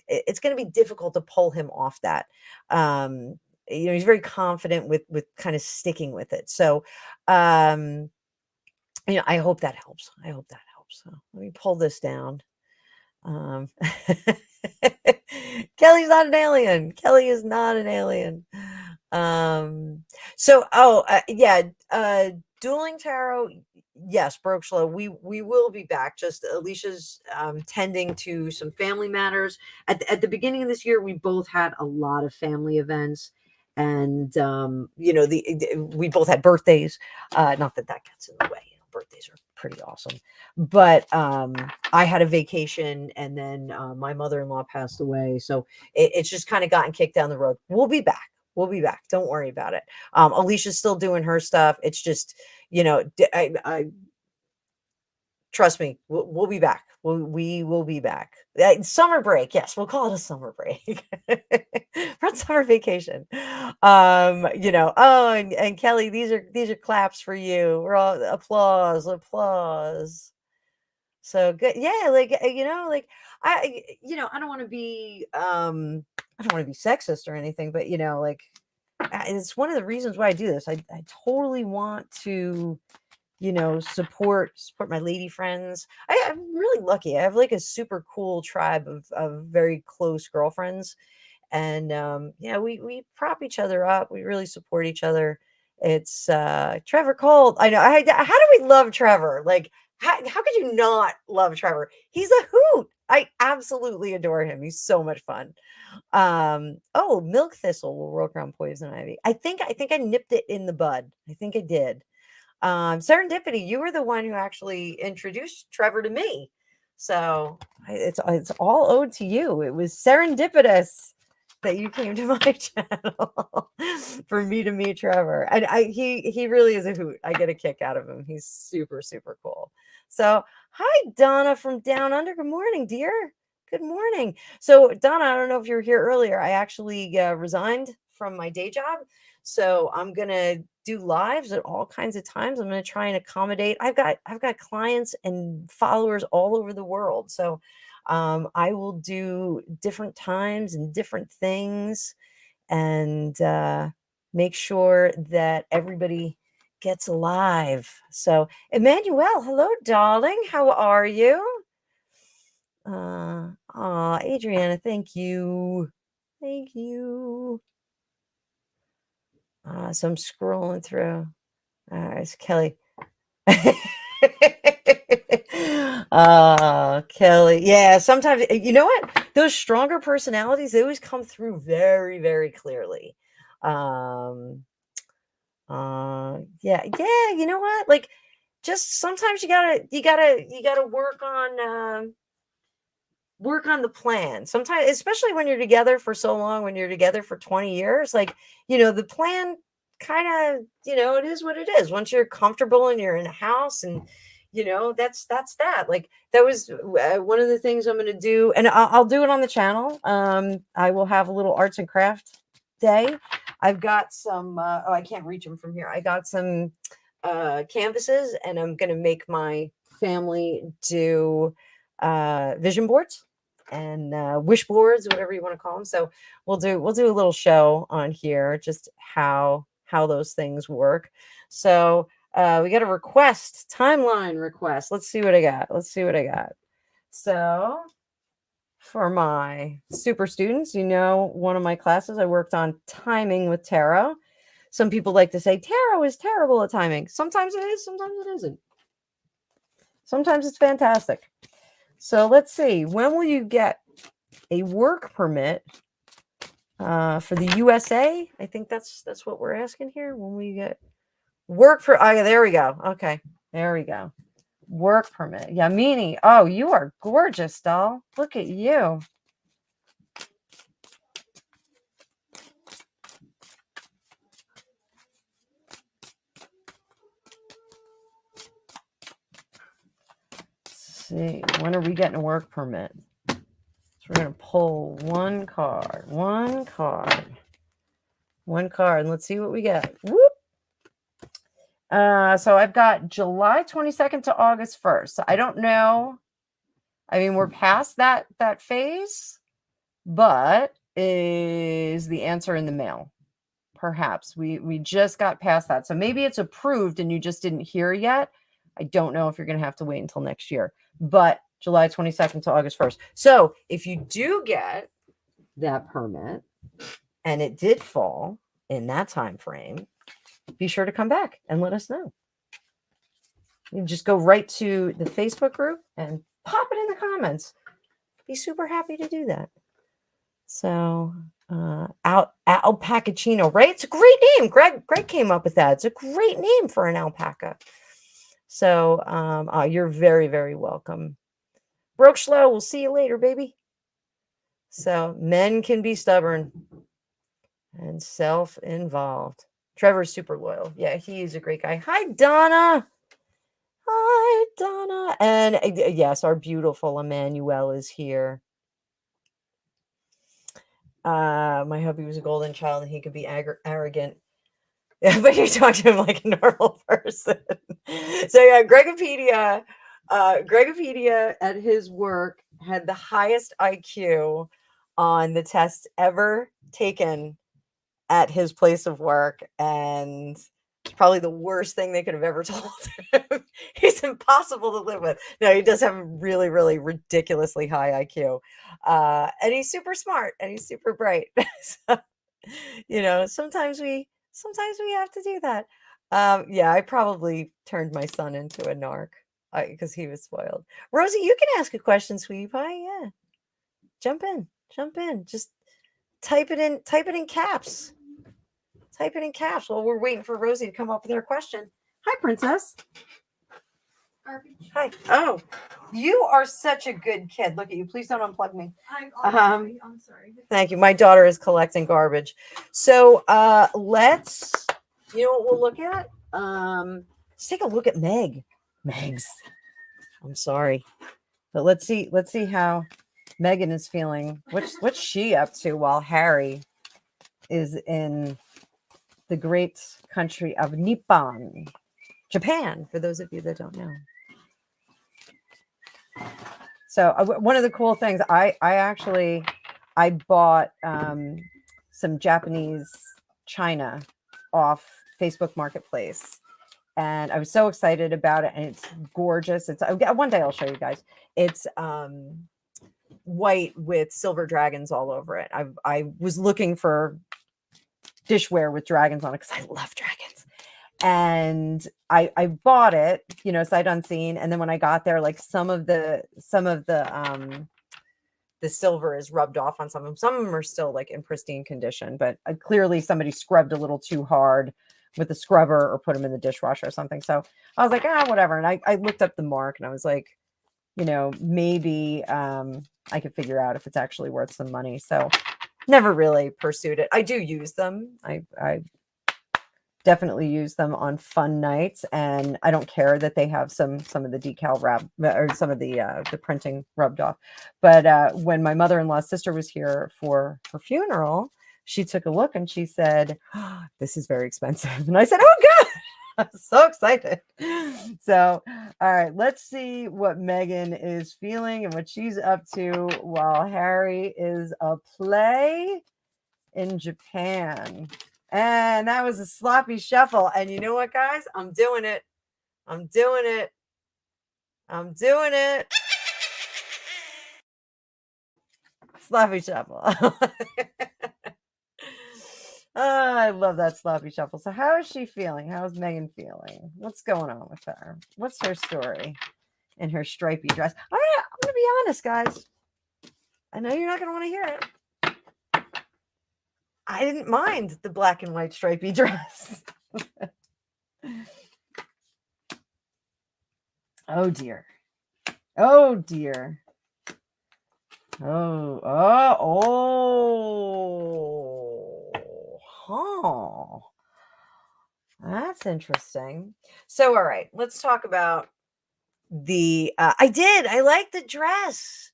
it's going to be difficult to pull him off that. He's very confident with kind of sticking with it. So I hope that helps. So let me pull this down. Kelly's not an alien. Kelly is not an alien. Dueling Tarot, yes, Broke Slow. We will be back. Just Alicia's tending to some family matters. At the beginning of this year, we both had a lot of family events, and we both had birthdays. Not that gets in the way. Birthdays are pretty awesome, but I had a vacation, and then my mother-in-law passed away, so it's just kind of gotten kicked down the road. We'll be back. Don't worry about it. Alicia's still doing her stuff. It's just, I trust me, we'll be back. We will be back. Summer break. Yes, we'll call it a summer break. We're on summer vacation. And Kelly, these are claps for you. We're all applause. So good. Yeah, I don't want to be sexist or anything, but it's one of the reasons why I do this. I totally want to support my lady friends. I'm really lucky. I have like a super cool tribe of very close girlfriends, and we prop each other up. We really support each other. It's Trevor Colt. I know. How do we love Trevor? Like, how could you not love Trevor? He's a hoot. I absolutely adore him. He's so much fun. Milk thistle will work around poison ivy. I think I nipped it in the bud. I think I did. Serendipity, you were the one who actually introduced Trevor to me. So it's all owed to you. It was serendipitous that you came to my channel for me to meet Trevor. And he really is a hoot. I get a kick out of him. He's super, super cool. So, hi, Donna from Down Under. Good morning, dear. Good morning. So, Donna, I don't know if you were here earlier. I actually resigned from my day job. So, I'm going to do lives at all kinds of times. I'm going to try and accommodate. I've got clients and followers all over the world. So, I will do different times and different things and make sure that everybody gets alive. So, Emmanuel, hello, darling. How are you? Adriana, thank you. Thank you. So I'm scrolling through. It's Kelly. Kelly. Yeah, sometimes you know what? Those stronger personalities, they always come through very, very clearly. Yeah, you know what? Like just sometimes you gotta work on the plan. Sometimes, especially when you're together for so long, when you're together for 20 years, like, the plan kind of, it is what it is. Once you're comfortable and you're in a house and, that's that. Like that was one of the things I'm going to do. And I'll do it on the channel. I will have a little arts and craft day. I've got some, I can't reach them from here. I got some canvases and I'm going to make my family do vision boards and wish boards, whatever you want to call them. So we'll do a little show on here, just how those things work. So we got a timeline request. Let's see what I got. So for my super students, one of my classes I worked on timing with tarot. Some people like to say tarot is terrible at timing. Sometimes it is, sometimes it isn't. Sometimes it's fantastic. So let's see. When will you get a work permit for the USA? I think that's what we're asking here. When will you get work for? Oh, yeah, there we go. Okay, there we go. Work permit. Yeah, Meanie. Oh, you are gorgeous, doll. Look at you. Let's see. When are we getting a work permit? So we're going to pull one card, and let's see what we get. Whoop. So I've got July 22nd to August 1st. So I don't know. I mean, we're past that phase, but is the answer in the mail? Perhaps we just got past that. So maybe it's approved and you just didn't hear yet. I don't know if you're going to have to wait until next year, but July 22nd to August 1st. So if you do get that permit and it did fall in that time frame, be sure to come back and let us know. You can just go right to the Facebook group and pop it in the comments. Be super happy to do that. So alpacachino, right? It's a great name. Greg came up with that. It's a great name for an alpaca. So you're very, very welcome. Broke Slow, we'll see you later, baby. So men can be stubborn and self-involved. Trevor's super loyal. Yeah, he's a great guy. Hi, Donna. And yes, our beautiful Emmanuel is here. My hubby was a golden child and he could be arrogant. Yeah, but you talk to him like a normal person. So yeah, Gregopedia at his work had the highest IQ on the test ever taken at his place of work, and it's probably the worst thing they could have ever told him. He's impossible to live with. No, he does have a really, really ridiculously high IQ. And he's super smart and he's super bright. So, sometimes we have to do that. Yeah, I probably turned my son into a narc because he was spoiled. Rosie, you can ask a question, sweetie pie. Yeah. Jump in. Just type it in caps. Type it in caps while we're waiting for Rosie to come up with her question. Hi, princess. Garbage. Hi. Oh, you are such a good kid. Look at you. Please don't unplug me. I'm sorry. Thank you. My daughter is collecting garbage. So let's, you know what we'll look at? Let's take a look at Meg's. I'm sorry. But let's see how Megan is feeling. What's she up to while Harry is in the great country of Nippon, Japan, for those of you that don't know. So one of the cool things, I bought some Japanese china off Facebook Marketplace, and I was so excited about it, and it's gorgeous. It's one day I'll show you guys. It's white with silver dragons all over it. I was looking for dishware with dragons on it because I love dragons. And I bought it, sight unseen. And then when I got there, like some of the silver is rubbed off on some of them. Some of them are still like in pristine condition, but clearly somebody scrubbed a little too hard with the scrubber or put them in the dishwasher or something. So I was like, whatever. And I looked up the mark and I was like, maybe I could figure out if it's actually worth some money. So never really pursued it. I do use them. I definitely use them on fun nights, and I don't care that they have some of the decal wrap or some of the printing rubbed off. But when my mother-in-law's sister was here for her funeral, she took a look and she said, this is very expensive. And I said, oh God, I'm so excited. So, all right, let's see what Megan is feeling and what she's up to while Harry is a play in Japan. And that was a sloppy shuffle. And you know what, guys? I'm doing it. I'm doing it. I'm doing it. Sloppy shuffle. Oh, I love that sloppy shuffle. So how is she feeling? How is Megan feeling? What's going on with her? What's her story in her stripy dress? I'm gonna be honest, guys. I know you're not gonna want to hear it. I didn't mind the black and white stripy dress. Oh dear. Oh dear. Oh. That's interesting. So, all right, let's talk about I like the dress.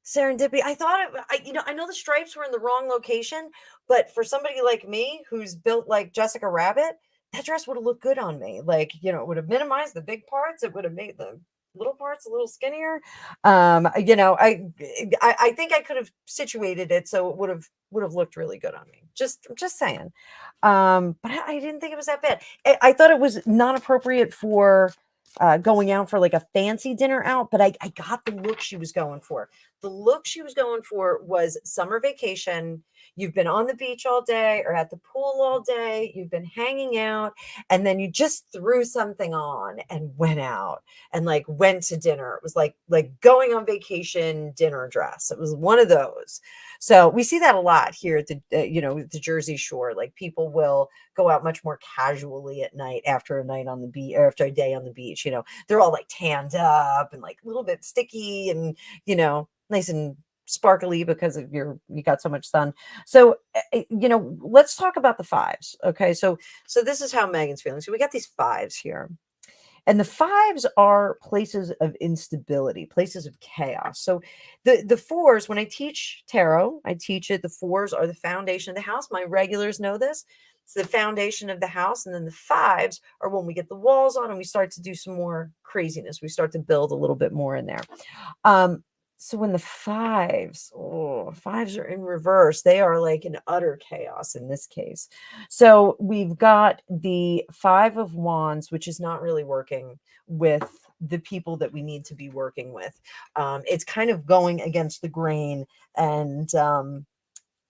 Serendipity. I thought I know the stripes were in the wrong location, but for somebody like me who's built like Jessica Rabbit, that dress would have looked good on me. Like, it would have minimized the big parts. It would have made the little parts a little skinnier. I think I could have situated it so it would have looked really good on me. Just saying. But I didn't think it was that bad. I thought it was not appropriate for going out for like a fancy dinner out, but I got the look she was going for. The look she was going for was summer vacation. You've been on the beach all day or at the pool all day. You've been hanging out, and then you just threw something on and went out and like went to dinner. It was like going on vacation dinner dress. It was one of those. So we see that a lot here at the Jersey Shore. Like people will go out much more casually at night after a night on the beach or after a day on the beach. They're all like tanned up and like a little bit sticky and nice and sparkly because of you got so much sun. So let's talk about the fives. Okay, so this is how Megan's feeling. So we got these fives here. And the fives are places of instability, places of chaos. So the fours, when I teach tarot, I teach it. The fours are the foundation of the house. My regulars know this. It's the foundation of the house. And then the fives are when we get the walls on and we start to do some more craziness. We start to build a little bit more in there. So when the fives are in reverse, they are like in utter chaos in this case. So we've got the Five of Wands, which is not really working with the people that we need to be working with. It's kind of going against the grain and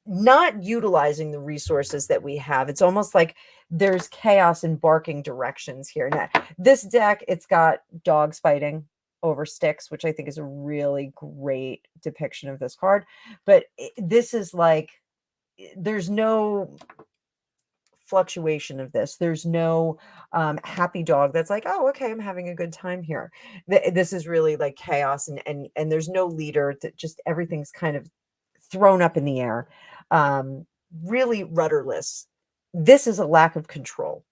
not utilizing the resources that we have. It's almost like there's chaos in barking directions here. Now, this deck, it's got dogs fighting over sticks, which I think is a really great depiction of this card. But this is like, there's no fluctuation of this. There's no happy dog that's like, oh, okay, I'm having a good time here. This is really like chaos and there's no leader. That just everything's kind of thrown up in the air. Really rudderless. This is a lack of control.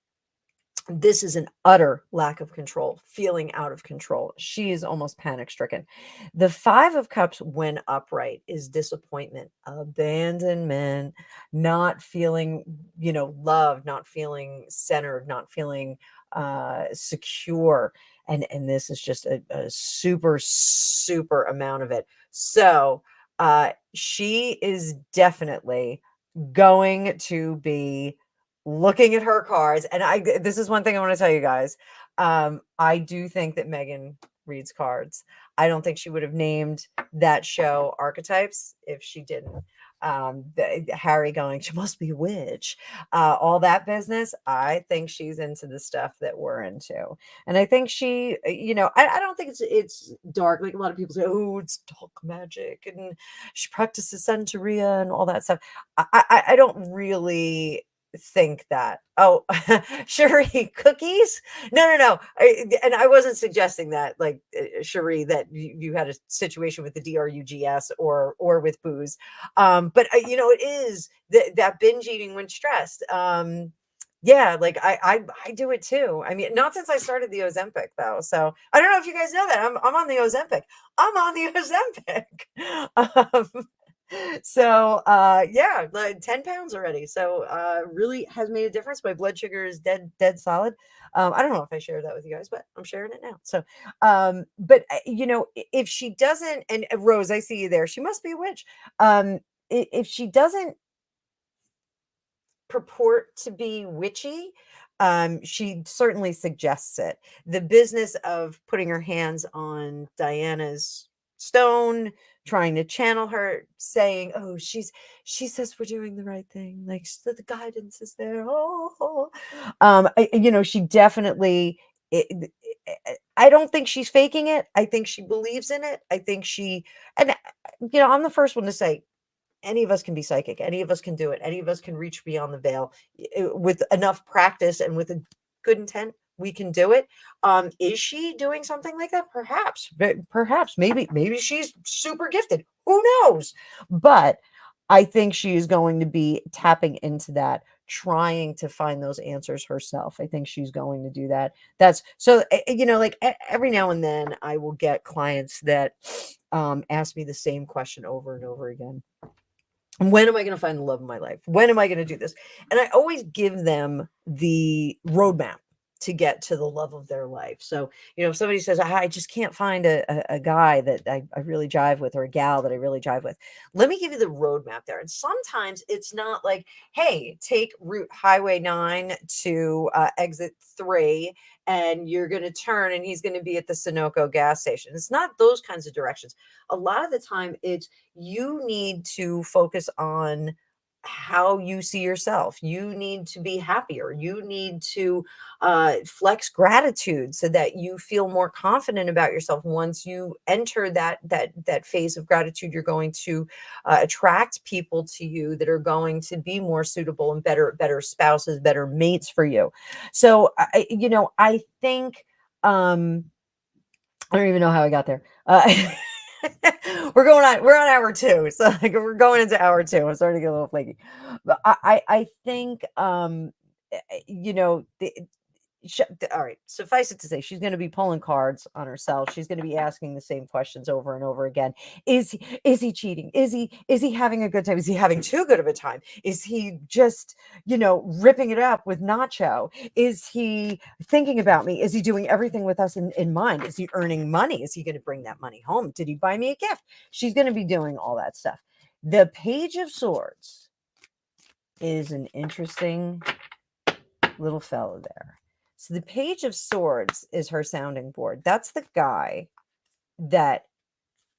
This is an utter lack of control, feeling out of control. She is almost panic stricken. The Five of Cups, when upright, is disappointment, abandonment, not feeling, loved, not feeling centered, not feeling secure. And this is just a super, super amount of it. So she is definitely going to be looking at her cards. And this is one thing I want to tell you guys. I do think that Megan reads cards. I don't think she would have named that show Archetypes if she didn't. Harry going, she must be a witch. All that business. I think she's into the stuff that we're into. And I think she, I don't think it's dark. Like a lot of people say, oh, it's dark magic. And she practices Santeria and all that stuff. I don't really think that. Oh, Cherie, cookies? No. And I wasn't suggesting that, like, Cherie, that you had a situation with the DRUGS or with booze. But it is that binge eating when stressed. Yeah, like I do it too. I mean, not since I started the Ozempic though. So I don't know if you guys know that I'm on the Ozempic. I'm on the Ozempic. So yeah, like 10 pounds already. So really has made a difference. My blood sugar is dead solid. I don't know if I shared that with you guys, but I'm sharing it now. So but if she doesn't, and Rose, I see you there, she must be a witch. If she doesn't purport to be witchy, she certainly suggests it. The business of putting her hands on Diana's stone, trying to channel her, saying, "Oh, she says we're doing the right thing. Like the guidance is there." Oh, she definitely. I don't think she's faking it. I think she believes in it. I think and I'm the first one to say any of us can be psychic. Any of us can do it. Any of us can reach beyond the veil with enough practice and with a good intent. We can do it. Is she doing something like that? Perhaps, perhaps, maybe she's super gifted. Who knows? But I think she is going to be tapping into that, trying to find those answers herself. I think she's going to do that. That's so, like every now and then I will get clients that ask me the same question over and over again. When am I going to find the love of my life? When am I going to do this? And I always give them the roadmap to get to the love of their life. So, if somebody says, I just can't find a guy that I really jive with, or a gal that I really jive with, let me give you the roadmap there. And sometimes it's not like, hey, take route Highway 9 to exit 3, and you're going to turn and he's going to be at the Sunoco gas station. It's not those kinds of directions. A lot of the time it's, you need to focus on how you see yourself. You need to be happier. You need to flex gratitude so that you feel more confident about yourself. Once you enter that phase of gratitude, you're going to attract people to you that are going to be more suitable and better spouses, better mates for you. So I think I don't even know how I got there. We're on hour 2. So like we're going into hour 2. I'm starting to get a little flaky. But I think all right, suffice it to say, she's going to be pulling cards on herself. She's going to be asking the same questions over and over again. Is he cheating? Is he having a good time? Is he having too good of a time? Is he just ripping it up with Nacho? Is he thinking about me? Is he doing everything with us in mind? Is he earning money? Is he going to bring that money home? Did he buy me a gift? She's going to be doing all that stuff. The Page of Swords is an interesting little fellow there. So the Page of Swords is her sounding board. That's the guy that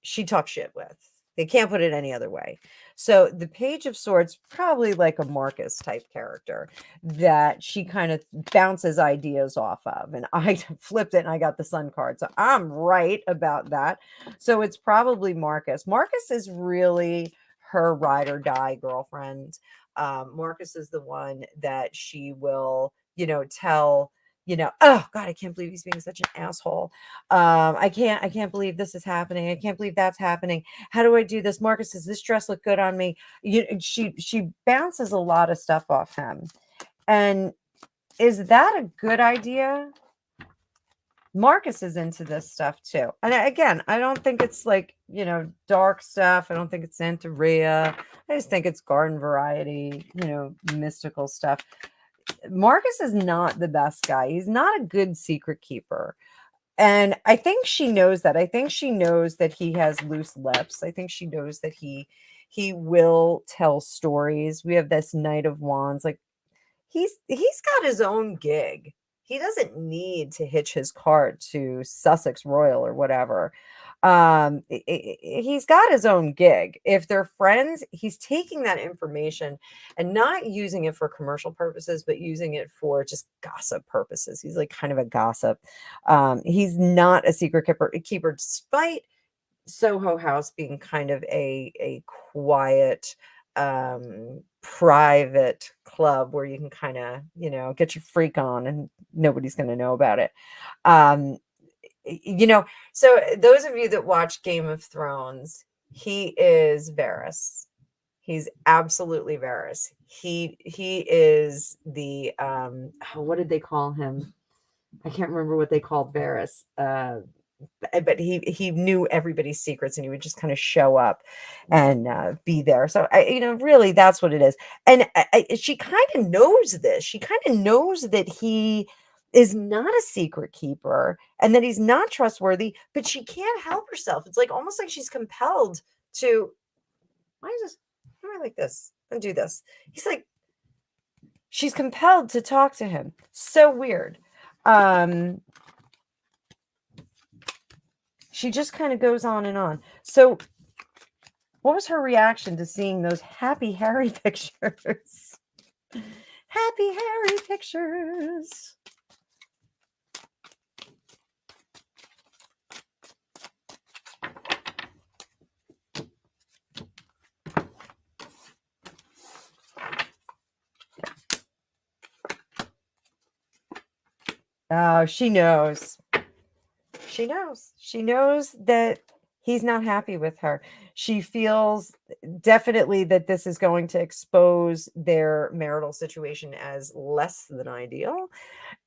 she talks shit with. They can't put it any other way. So the Page of Swords, probably like a Marcus type character that she kind of bounces ideas off of. And I flipped it and I got the Sun card. So I'm right about that. So it's probably Marcus. Marcus is really her ride or die girlfriend. Marcus is the one that she will, tell, oh God, I can't believe he's being such an asshole. I can't believe this is happening. I can't believe that's happening. How do I do this? Marcus, does this dress look good on me? She bounces a lot of stuff off him. And is that a good idea? Marcus is into this stuff too. And again, I don't think it's like, dark stuff. I don't think it's Santeria. I just think it's garden variety, mystical stuff. Marcus is not the best guy. He's not a good secret keeper. And I think she knows that. I think she knows that he has loose lips. I think she knows that he will tell stories. We have this Knight of Wands. Like he's got his own gig. He doesn't need to hitch his cart to Sussex Royal or whatever. He's got his own gig. If they're friends, he's taking that information and not using it for commercial purposes, but using it for just gossip purposes. He's like kind of a gossip. He's not a secret keeper despite Soho House being kind of a quiet, private club where you can kind of, get your freak on and nobody's going to know about it. So those of you that watch Game of Thrones, he is Varys. He's absolutely Varys. He is the what did they call him? I can't remember what they called Varys. But he knew everybody's secrets and he would just kind of show up and be there. So really that's what it is. And she kind of knows this. She kind of knows that he is not a secret keeper and that he's not trustworthy, but she can't help herself. It's like almost like she's compelled to, why am I like this? And do this. He's like, she's compelled to talk to him. So weird. She just kind of goes on and on. So what was her reaction to seeing those Happy Harry pictures? Happy Harry pictures. Oh, she knows. She knows. She knows that he's not happy with her. She feels definitely that this is going to expose their marital situation as less than ideal.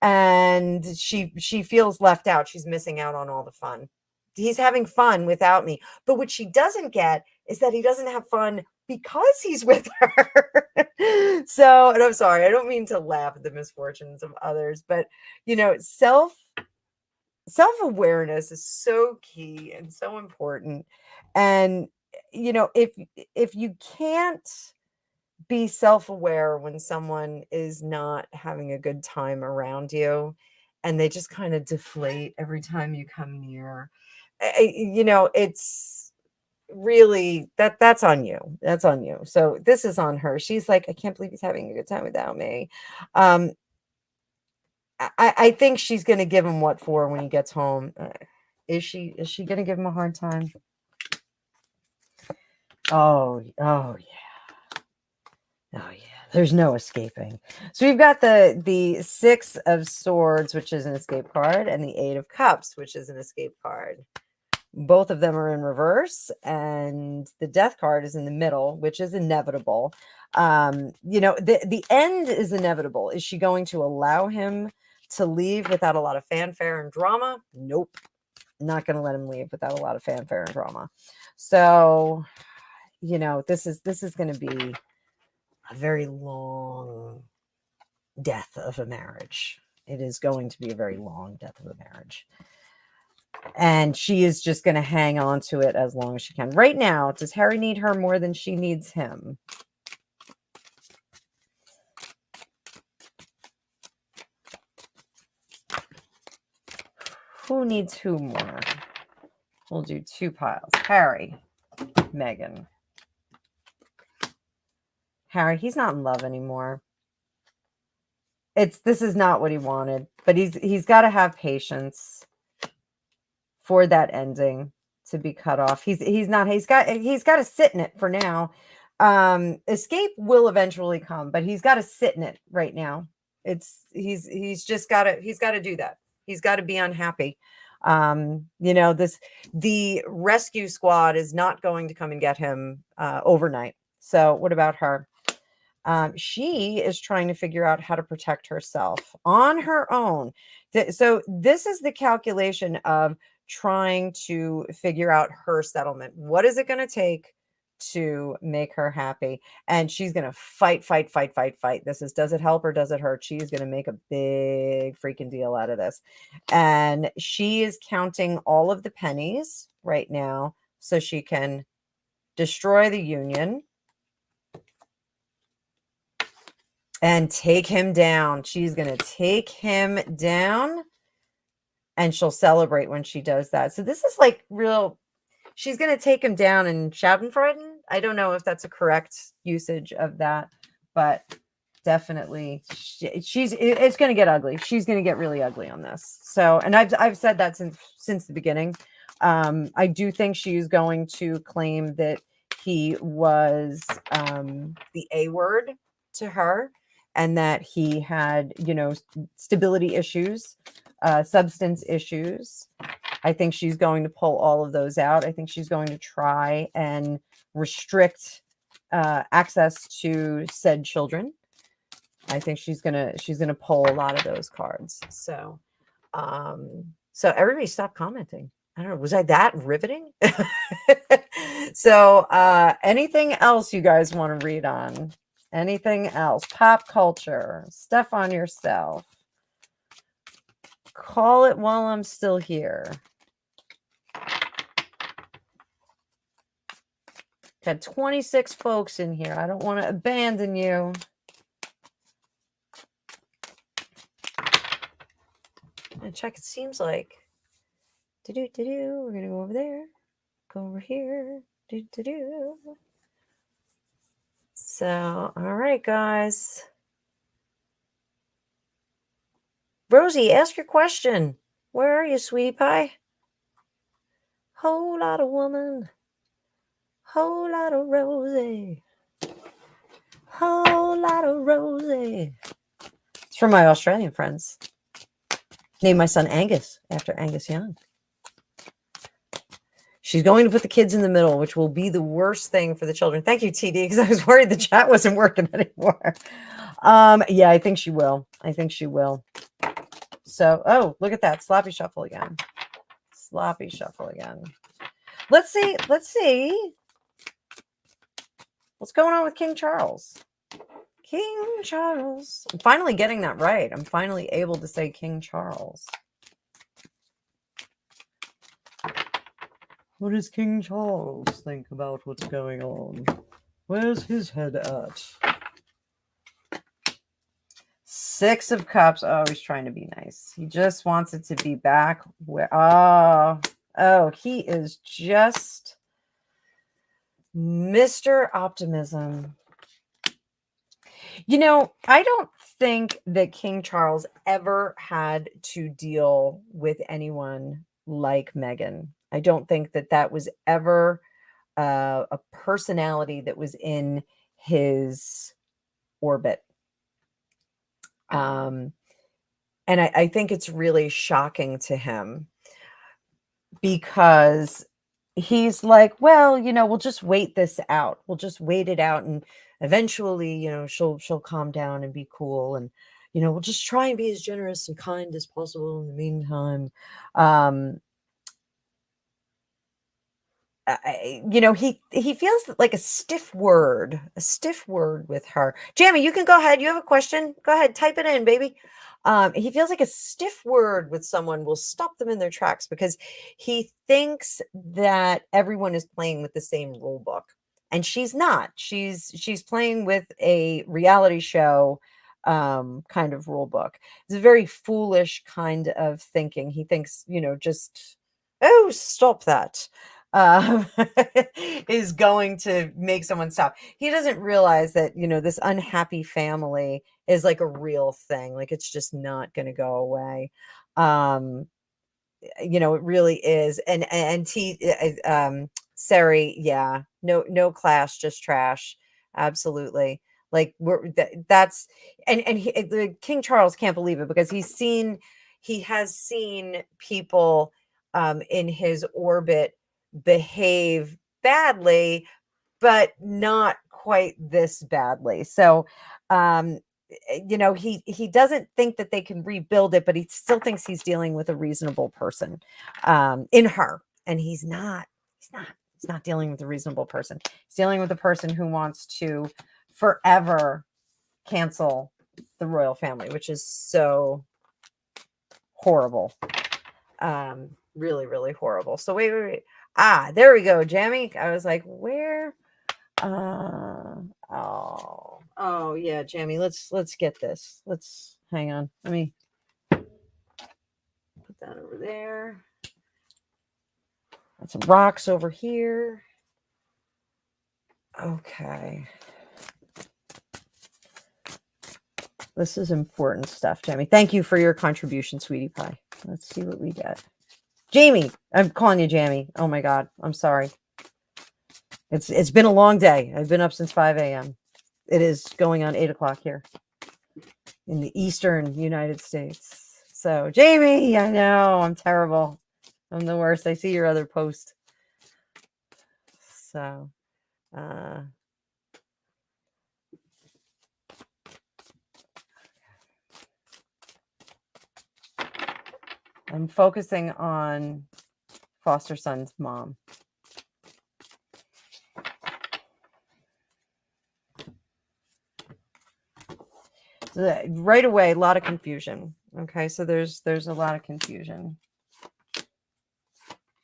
And she feels left out. She's missing out on all the fun. He's having fun without me. But what she doesn't get is that he doesn't have fun because he's with her. So, and I'm sorry, I don't mean to laugh at the misfortunes of others, but self-awareness is so key and so important. And if you can't be self-aware when someone is not having a good time around you and they just kind of deflate every time you come near, it's really that's on you. That's on you. So this is on her. She's like, I can't believe he's having a good time without me. I think she's going to give him what for when he gets home. Is she going to give him a hard time? Oh yeah. There's no escaping. So we've got the 6 of Swords, which is an escape card, and the 8 of Cups, which is an escape card. Both of them are in reverse, and the Death card is in the middle, which is inevitable. The end is inevitable. Is she going to allow him to leave without a lot of fanfare and drama? Nope. Not going to let him leave without a lot of fanfare and drama. So, this is going to be a very long death of a marriage. It is going to be a very long death of a marriage. And she is just going to hang on to it as long as she can. Right now, does Harry need her more than she needs him? Who needs who more? We'll do 2 piles. Harry, Meghan. Harry, he's not in love anymore. This is not what he wanted, but he's got to have patience for that ending to be cut off. He's got to sit in it for now. Escape will eventually come, but he's got to sit in it right now. He's got to do that. He's got to be unhappy. The rescue squad is not going to come and get him overnight. So what about her? She is trying to figure out how to protect herself on her own. So this is the calculation of trying to figure out her settlement. What is it going to take to make her happy? And she's going to fight, fight, fight, fight, fight. This is, does it help or does it hurt? She's going to make a big freaking deal out of this. And she is counting all of the pennies right now so she can destroy the union and take him down. She's going to take him down and she'll celebrate when she does that. So this is like real, she's going to take him down and Schadenfreude. I don't know if that's a correct usage of that, but definitely it's going to get ugly. She's going to get really ugly on this. So, and I've said that since the beginning. I do think she's going to claim that he was the A word to her, and that he had, stability issues, substance issues. I think she's going to pull all of those out. I think she's going to try and restrict access to said children. I think she's gonna pull a lot of those cards. So, so everybody stop commenting. I don't know. Was I that riveting? So, anything else you guys want to read on? Anything else? Pop culture, stuff on yourself. Call it while I'm still here. Got 26 folks in here. I don't want to abandon you. And check, it seems like we're gonna go over there, go over here. So, all right, guys. Rosie, ask your question. Where are you, sweetie pie? Whole lot of woman. Whole lot of Rosie. Whole lot of Rosie. It's from my Australian friends. Named my son Angus after Angus Young. She's going to put the kids in the middle, which will be the worst thing for the children. Thank you, TD, because I was worried the chat wasn't working anymore. Yeah, I think she will. So, oh, look at that. Sloppy shuffle again. Let's see. What's going on with King Charles? King Charles. I'm finally getting that right. I'm finally able to say King Charles. What does King Charles think about what's going on? Where's his head at? Six of Cups. Oh, he's trying to be nice. He just wants it to be back where... Oh, he is just Mr. Optimism. I don't think that King Charles ever had to deal with anyone like Meghan. I don't think that was ever a personality that was in his orbit. And I think it's really shocking to him because he's like, well, we'll just wait this out. We'll just wait it out. And eventually, she'll calm down and be cool. And, we'll just try and be as generous and kind as possible in the meantime. He feels like a stiff word with her. Jamie, you can go ahead. You have a question? Go ahead. Type it in, baby. He feels like a stiff word with someone will stop them in their tracks because he thinks that everyone is playing with the same rule book. And she's not. She's playing with a reality show kind of rule book. It's a very foolish kind of thinking. He thinks, just, oh, stop that. Is going to make someone stop. He doesn't realize that, this unhappy family is like a real thing. Like it's just not going to go away. It really is. And Sari, yeah, no clash, just trash. Absolutely. Like that's, and the King Charles can't believe it because he has seen people in his orbit behave badly, but not quite this badly. So, he doesn't think that they can rebuild it, but he still thinks he's dealing with a reasonable person in her, and he's not. He's not dealing with a reasonable person. He's dealing with a person who wants to forever cancel the royal family, which is so horrible. Really, really horrible. So wait. There we go, Jamie. I was like, where? Oh yeah, Jamie. Let's get this. Let's hang on. Let me put that over there. Got some rocks over here. Okay. This is important stuff, Jamie. Thank you for your contribution, sweetie pie. Let's see what we get. Jamie, I'm calling you Jamie. Oh my God, I'm sorry. It's been a long day. I've been up since 5 a.m. It is going on 8 o'clock here in the Eastern United States. So, Jamie, I know I'm terrible. I'm the worst. I see your other post. So, I'm focusing on foster son's mom. So right away, a lot of confusion. Okay, so there's a lot of confusion.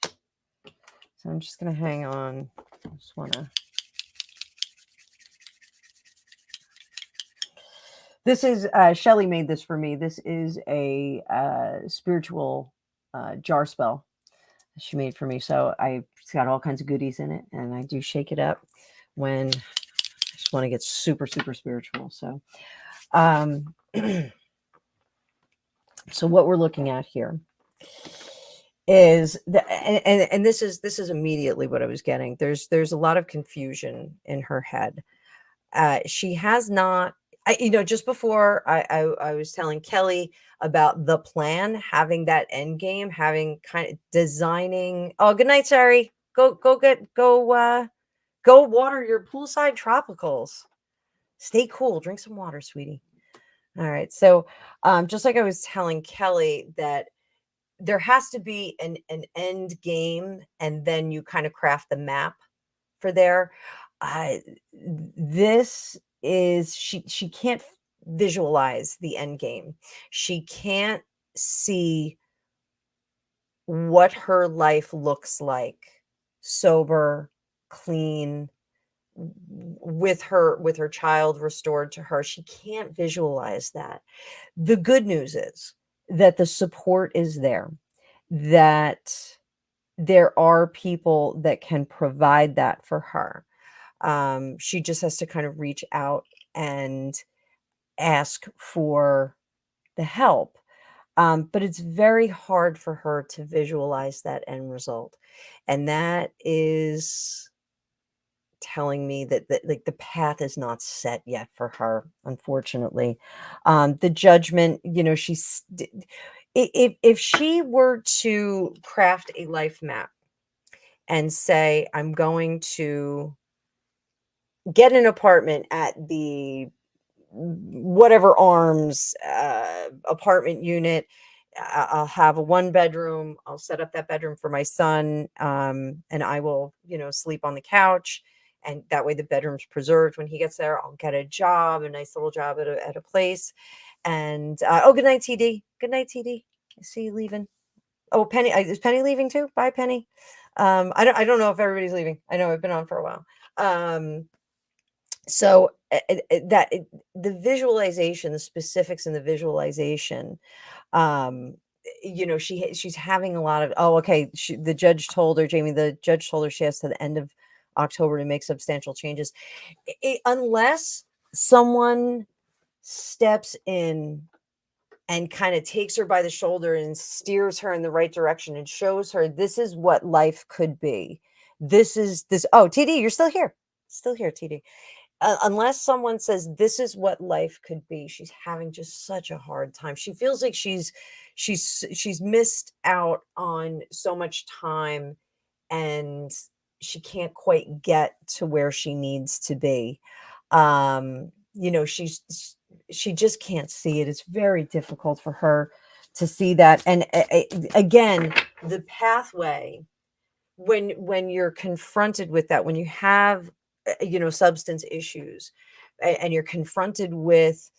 So I'm just gonna hang on. I just wanna. This is Shelly made this for me. This is a spiritual jar spell she made for me. So it's got all kinds of goodies in it, and I do shake it up when I just want to get super, super spiritual. So, so what we're looking at here is and this is immediately what I was getting. There's a lot of confusion in her head. She has not. Just before I was telling Kelly about the plan, having that end game, having kind of designing. Oh, good night, Sari. Go water your poolside tropicals. Stay cool. Drink some water, sweetie. All right. So, just like I was telling Kelly that there has to be an end game, and then you kind of craft the map for there. This is she can't visualize the end game. She can't see what her life looks like sober, clean, with her child restored to her. She can't visualize that. The good news is that the support is there, that there are people that can provide that for her. She just has to kind of reach out and ask for the help. But it's very hard for her to visualize that end result. And that is telling me that, like the path is not set yet for her, unfortunately. The judgment, if she were to craft a life map and say, I'm going to get an apartment at the whatever arms apartment unit. I'll have a 1-bedroom. I'll set up that bedroom for my son, and I will, sleep on the couch. And that way the bedroom's preserved when he gets there. I'll get a job, a nice little job at a place. And good night, TD. Good night, TD. I see you leaving. Oh, Penny, is Penny leaving too? Bye, Penny. I don't know if everybody's leaving. I know I've been on for a while. So the visualization, the specifics in the visualization, she's having a lot of, okay. The judge told her, Jamie, the judge told her she has to the end of October to make substantial changes. Unless someone steps in and kind of takes her by the shoulder and steers her in the right direction and shows her this is what life could be. This. Oh, TD, you're still here. Still here, TD. Unless someone says this is what life could be, she's having just such a hard time. She feels like she's missed out on so much time and she can't quite get to where she needs to be. You know, she just can't see it. It's very difficult for her to see that. And again, the pathway, when you're confronted with that, when you have you know, substance issues, and you're confronted with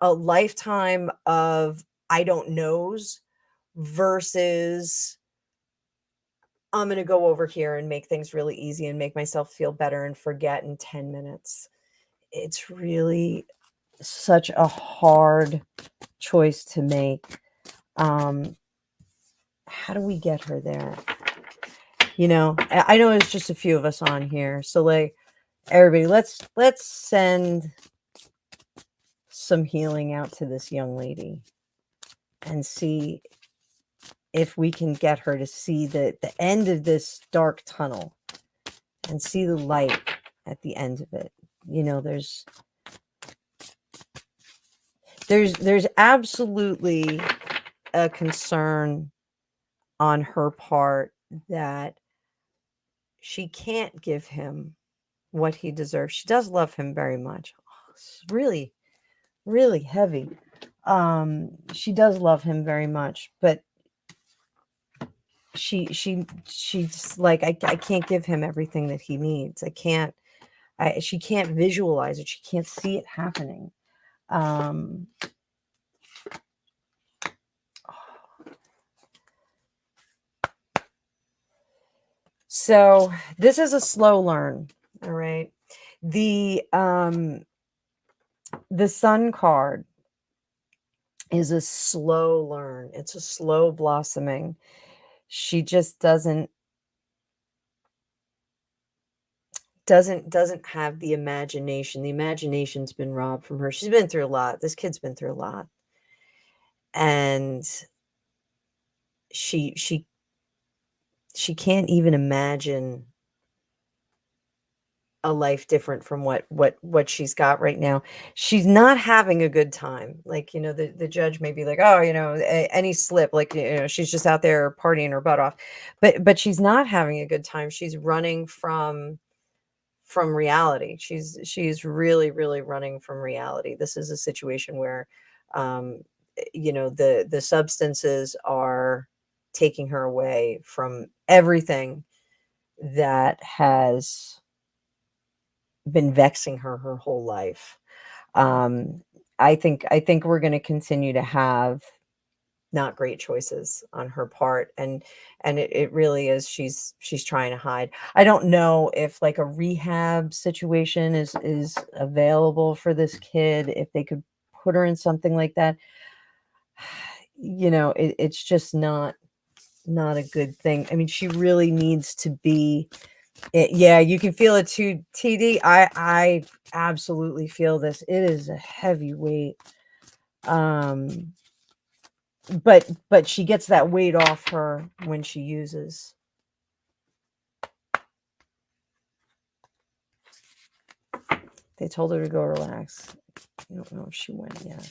a lifetime of I don't knows versus I'm going to go over here and make things really easy and make myself feel better and forget in 10 minutes. It's really such a hard choice to make. How do we get her there? You know, I know there's just a few of us on here. So like everybody, let's send some healing out to this young lady and see if we can get her to see the end of this dark tunnel and see the light at the end of it. You know, there's absolutely a concern on her part that she can't give him what he deserves. She does love him very much. Oh, it's really, really heavy. She does love him very much, but she's like, I can't give him everything that he needs. She can't visualize it. She can't see it happening. So this is a slow learn. All right. The sun card is a slow learn. It's a slow blossoming. She just doesn't have the imagination. The imagination's been robbed from her. She's been through a lot. This kid's been through a lot. And she can't even imagine a life different from what she's got right now. She's not having a good time. Like, you know, the judge may be like, oh, you know, any slip, like, you know, she's just out there partying her butt off. But she's not having a good time. She's running from reality. She's really, really running from reality. This is a situation where you know, the substances are taking her away from everything that has been vexing her whole life. I think we're going to continue to have not great choices on her part, and it really is, she's trying to hide. I don't know if like a rehab situation is available for this kid, if they could put her in something like that. You know, it's just not a good thing. I mean, she really needs to be yeah, you can feel it too, TD. I absolutely feel this. It is a heavy weight. But she gets that weight off her when she uses. They told her to go relax. I don't know if she went yet.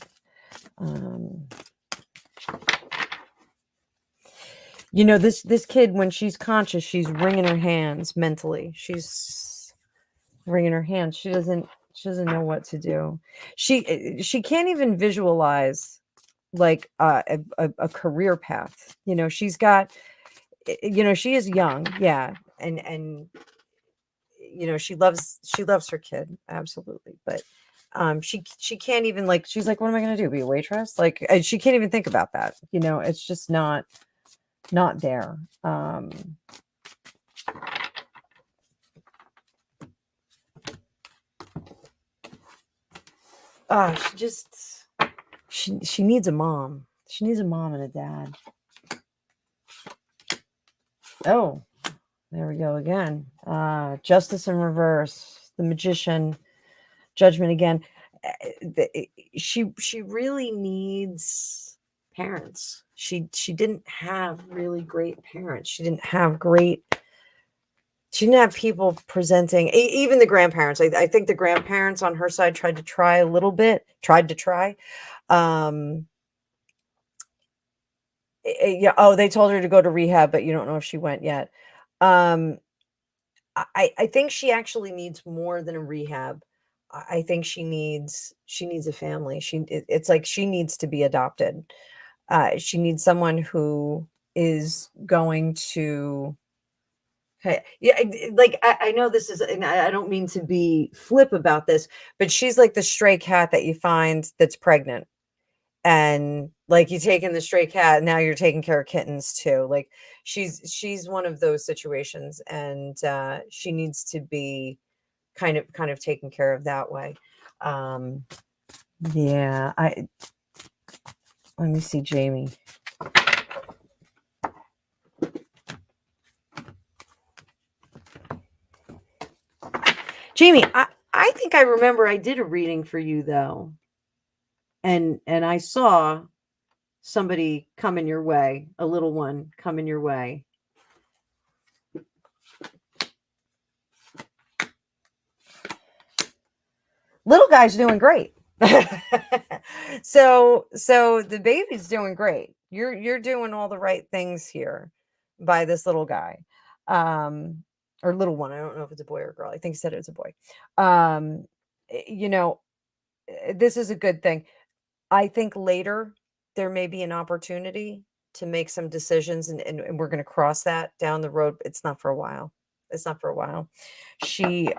You know, this kid, when she's conscious, she's wringing her hands mentally. She's wringing her hands. She doesn't know what to do. She can't even visualize like a career path. You know, she's got, you know, she is young, yeah, and you know, she loves her kid, absolutely, but she can't even, like, she's like, what am I going to do, be a waitress? Like, she can't even think about that. You know, it's just not there. She just she needs a mom. She needs a mom and a dad. Oh, there we go again. Justice in reverse, the Magician, Judgment again. She really needs parents. She didn't have really great parents. She didn't have people presenting, even the grandparents. I think the grandparents on her side tried to try a little bit, yeah. Oh, they told her to go to rehab, but you don't know if she went yet. I think she actually needs more than a rehab. I think she needs a family. It's like she needs to be adopted. She needs someone who is going to. Hey, yeah, like I know this is, and I don't mean to be flip about this, but she's like the stray cat that you find that's pregnant, and like you take in the stray cat, now you're taking care of kittens too. Like she's one of those situations, and she needs to be kind of taken care of that way. Um, yeah, I let me see, Jamie. Jamie, I think I remember I did a reading for you though, and I saw somebody coming your way, a little one coming your way. Little guy's doing great. So the baby's doing great. You're doing all the right things here by this little guy. Or little one. I don't know if it's a boy or a girl. I think he said it was a boy. Um you know, this is a good thing. I think later there may be an opportunity to make some decisions, and we're going to cross that down the road. It's not for a while. It's not for a while. She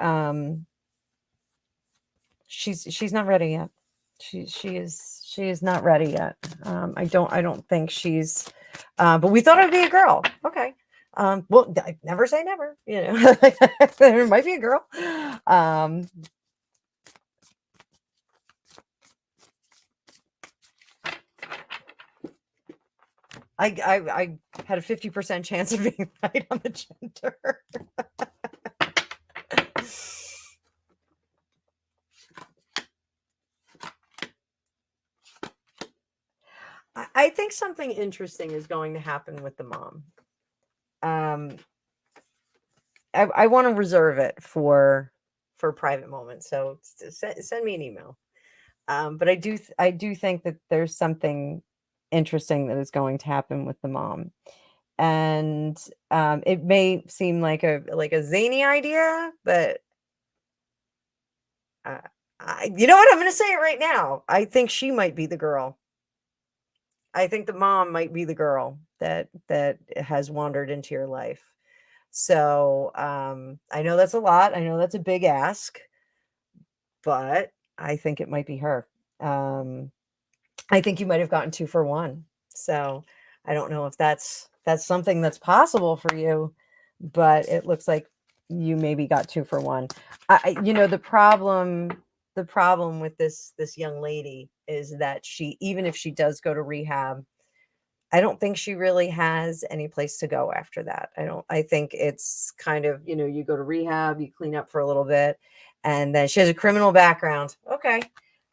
she's not ready yet. She is not ready yet. I don't think she's but we thought it would be a girl. Okay. Well, I never say never, you know. There might be a girl. I had a 50% chance of being right on the gender. I think something interesting is going to happen with the mom. I want to reserve it for private moments. So send me an email. But I do think that there's something interesting that is going to happen with the mom, and it may seem like a zany idea, but uh, you know what? I'm going to say it right now. I think she might be the girl. I think the mom might be the girl that has wandered into your life. So I know that's a lot. I know that's a big ask, but I think it might be her. Um, I think you might have gotten 2 for 1. So, I don't know if that's something that's possible for you, but it looks like you maybe got 2 for 1. You know, the problem with this young lady is that she, even if she does go to rehab, I don't think she really has any place to go after that. I think it's kind of, you know, you go to rehab, you clean up for a little bit, and then she has a criminal background. Okay.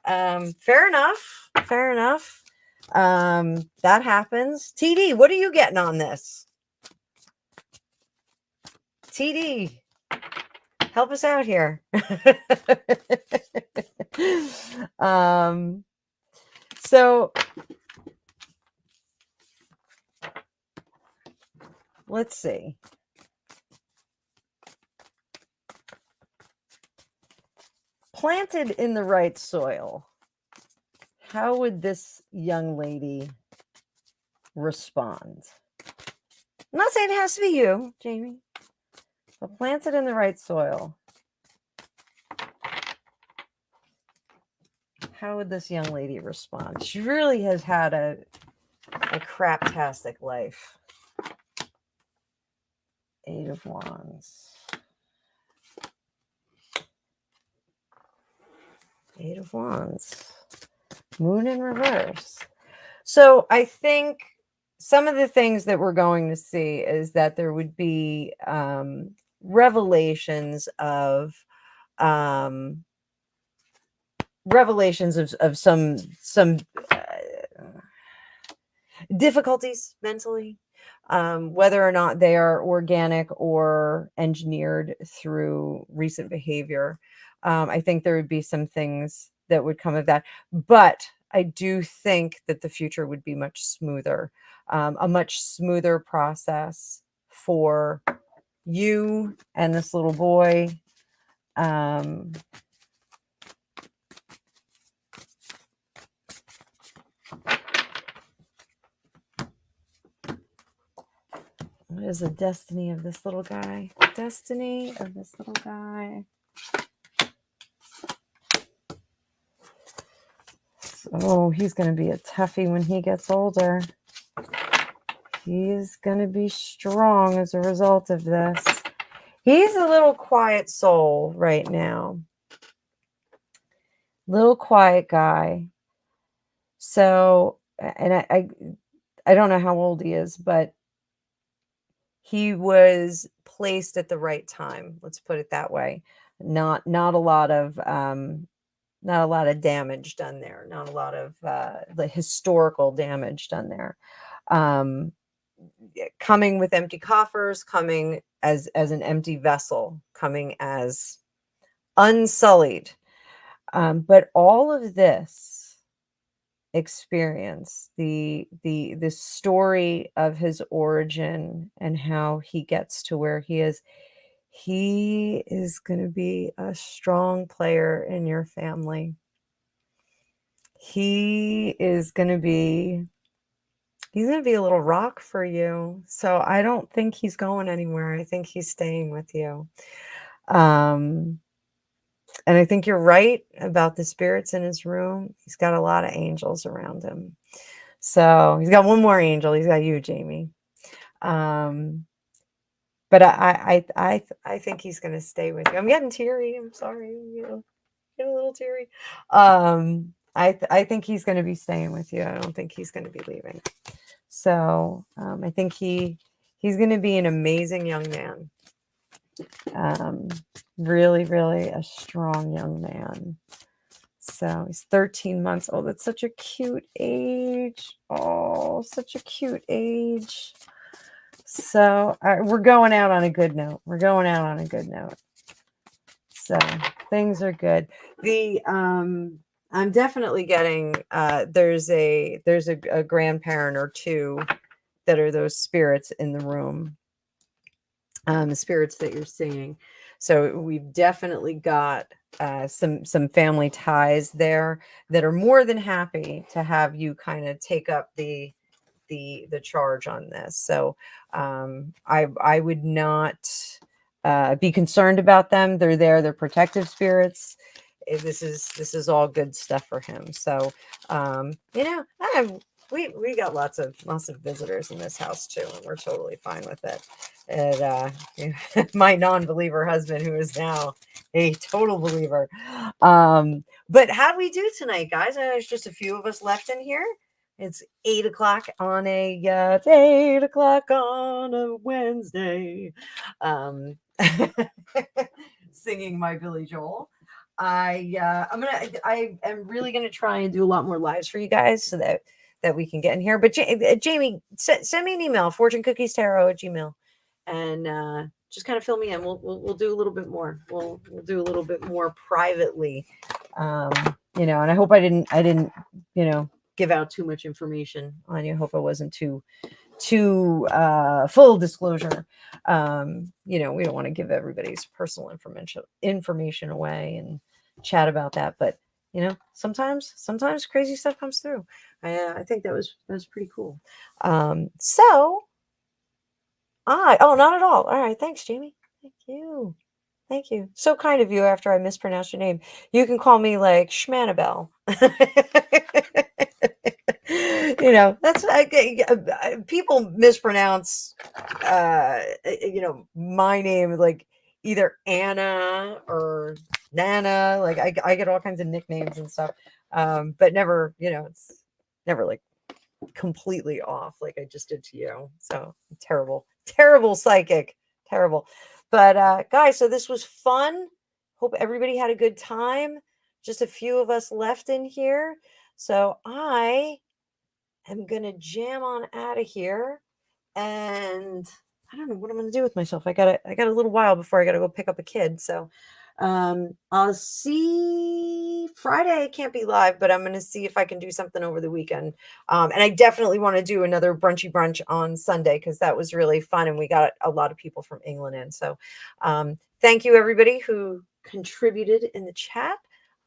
Fair enough. Fair enough. That happens. TD, what are you getting on this? TD, help us out here. So let's see. Planted in the right soil, how would this young lady respond? I'm not saying it has to be you, Jamie, but planted in the right soil, how would this young lady respond? She really has had a craptastic life. 8 of Wands. 8 of Wands. Moon in reverse. So I think some of the things that we're going to see is that there would be revelations of some difficulties mentally, whether or not they are organic or engineered through recent behavior. I think there would be some things that would come of that, but I do think that the future would be much smoother, a much smoother process for you and this little boy. What is the destiny of this little guy? Destiny of this little guy. Oh, he's going to be a toughie when he gets older. He's going to be strong as a result of this. He's a little quiet soul right now. Little quiet guy. So, and I don't know how old he is, but he was placed at the right time. Let's put it that way. Not a lot of damage done there. Not a lot of the historical damage done there. Coming with empty coffers, coming as an empty vessel, coming as unsullied. But all of this experience, the story of his origin and how he gets to where he is going to be a strong player in your family. He's going to be a little rock for you. So I don't think he's going anywhere. I think he's staying with you. And I think you're right about the spirits in his room. He's got a lot of angels around him. So he's got one more angel. He's got you, Jamie. But I think he's going to stay with you. I'm getting teary. I'm sorry. Get a little teary. I think he's going to be staying with you. I don't think he's going to be leaving. So I think he's going to be an amazing young man. Really, really a strong young man. So he's 13 months old. That's such a cute age. Oh, such a cute age. So we're going out on a good note. So things are good. I'm definitely getting there's a grandparent or two that are those spirits in the room. The spirits that you're seeing. So we've definitely got some family ties there that are more than happy to have you kind of take up the charge on this. So I would not be concerned about them. They're there. They're protective spirits. This is all good stuff for him. So we got lots of visitors in this house too, and we're totally fine with it. And my non-believer husband, who is now a total believer. But how do we do tonight, guys? There's just a few of us left in here. It's 8 o'clock on it's 8 o'clock on a Wednesday. Singing my Billy Joel. I am really gonna try and do a lot more lives for you guys so that we can get in here. But Jamie, send me an email, fortunecookiestarot@gmail.com, and just kind of fill me in. We'll do a little bit more. We'll do a little bit more privately. And I hope I didn't give out too much information on you. I hope I wasn't too full disclosure. We don't want to give everybody's personal information away and chat about that, but sometimes crazy stuff comes through. I think that was pretty cool. Not at all. All right, thanks, Jamie. Thank you. So kind of you after I mispronounced your name. You can call me like Schmanabel. That's people mispronounce my name like either Anna or Nana. Like I get all kinds of nicknames and stuff, but never it's never like completely off like I just did to you. So terrible psychic, terrible. But guys, so this was fun. Hope everybody had a good time. Just a few of us left in here, so I am gonna jam on out of here, and I don't know what I'm gonna do with myself. I got a little while before I gotta go pick up a kid. So I'll see Friday. I can't be live, but I'm going to see if I can do something over the weekend. And I definitely want to do another brunchy brunch on Sunday because that was really fun. And we got a lot of people from England in. So thank you, everybody who contributed in the chat.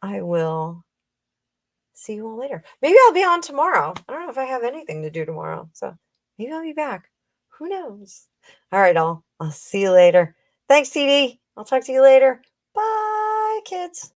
I will see you all later. Maybe I'll be on tomorrow. I don't know if I have anything to do tomorrow. So maybe I'll be back. Who knows? All right, I'll see you later. Thanks, TD. I'll talk to you later. Bye, kids.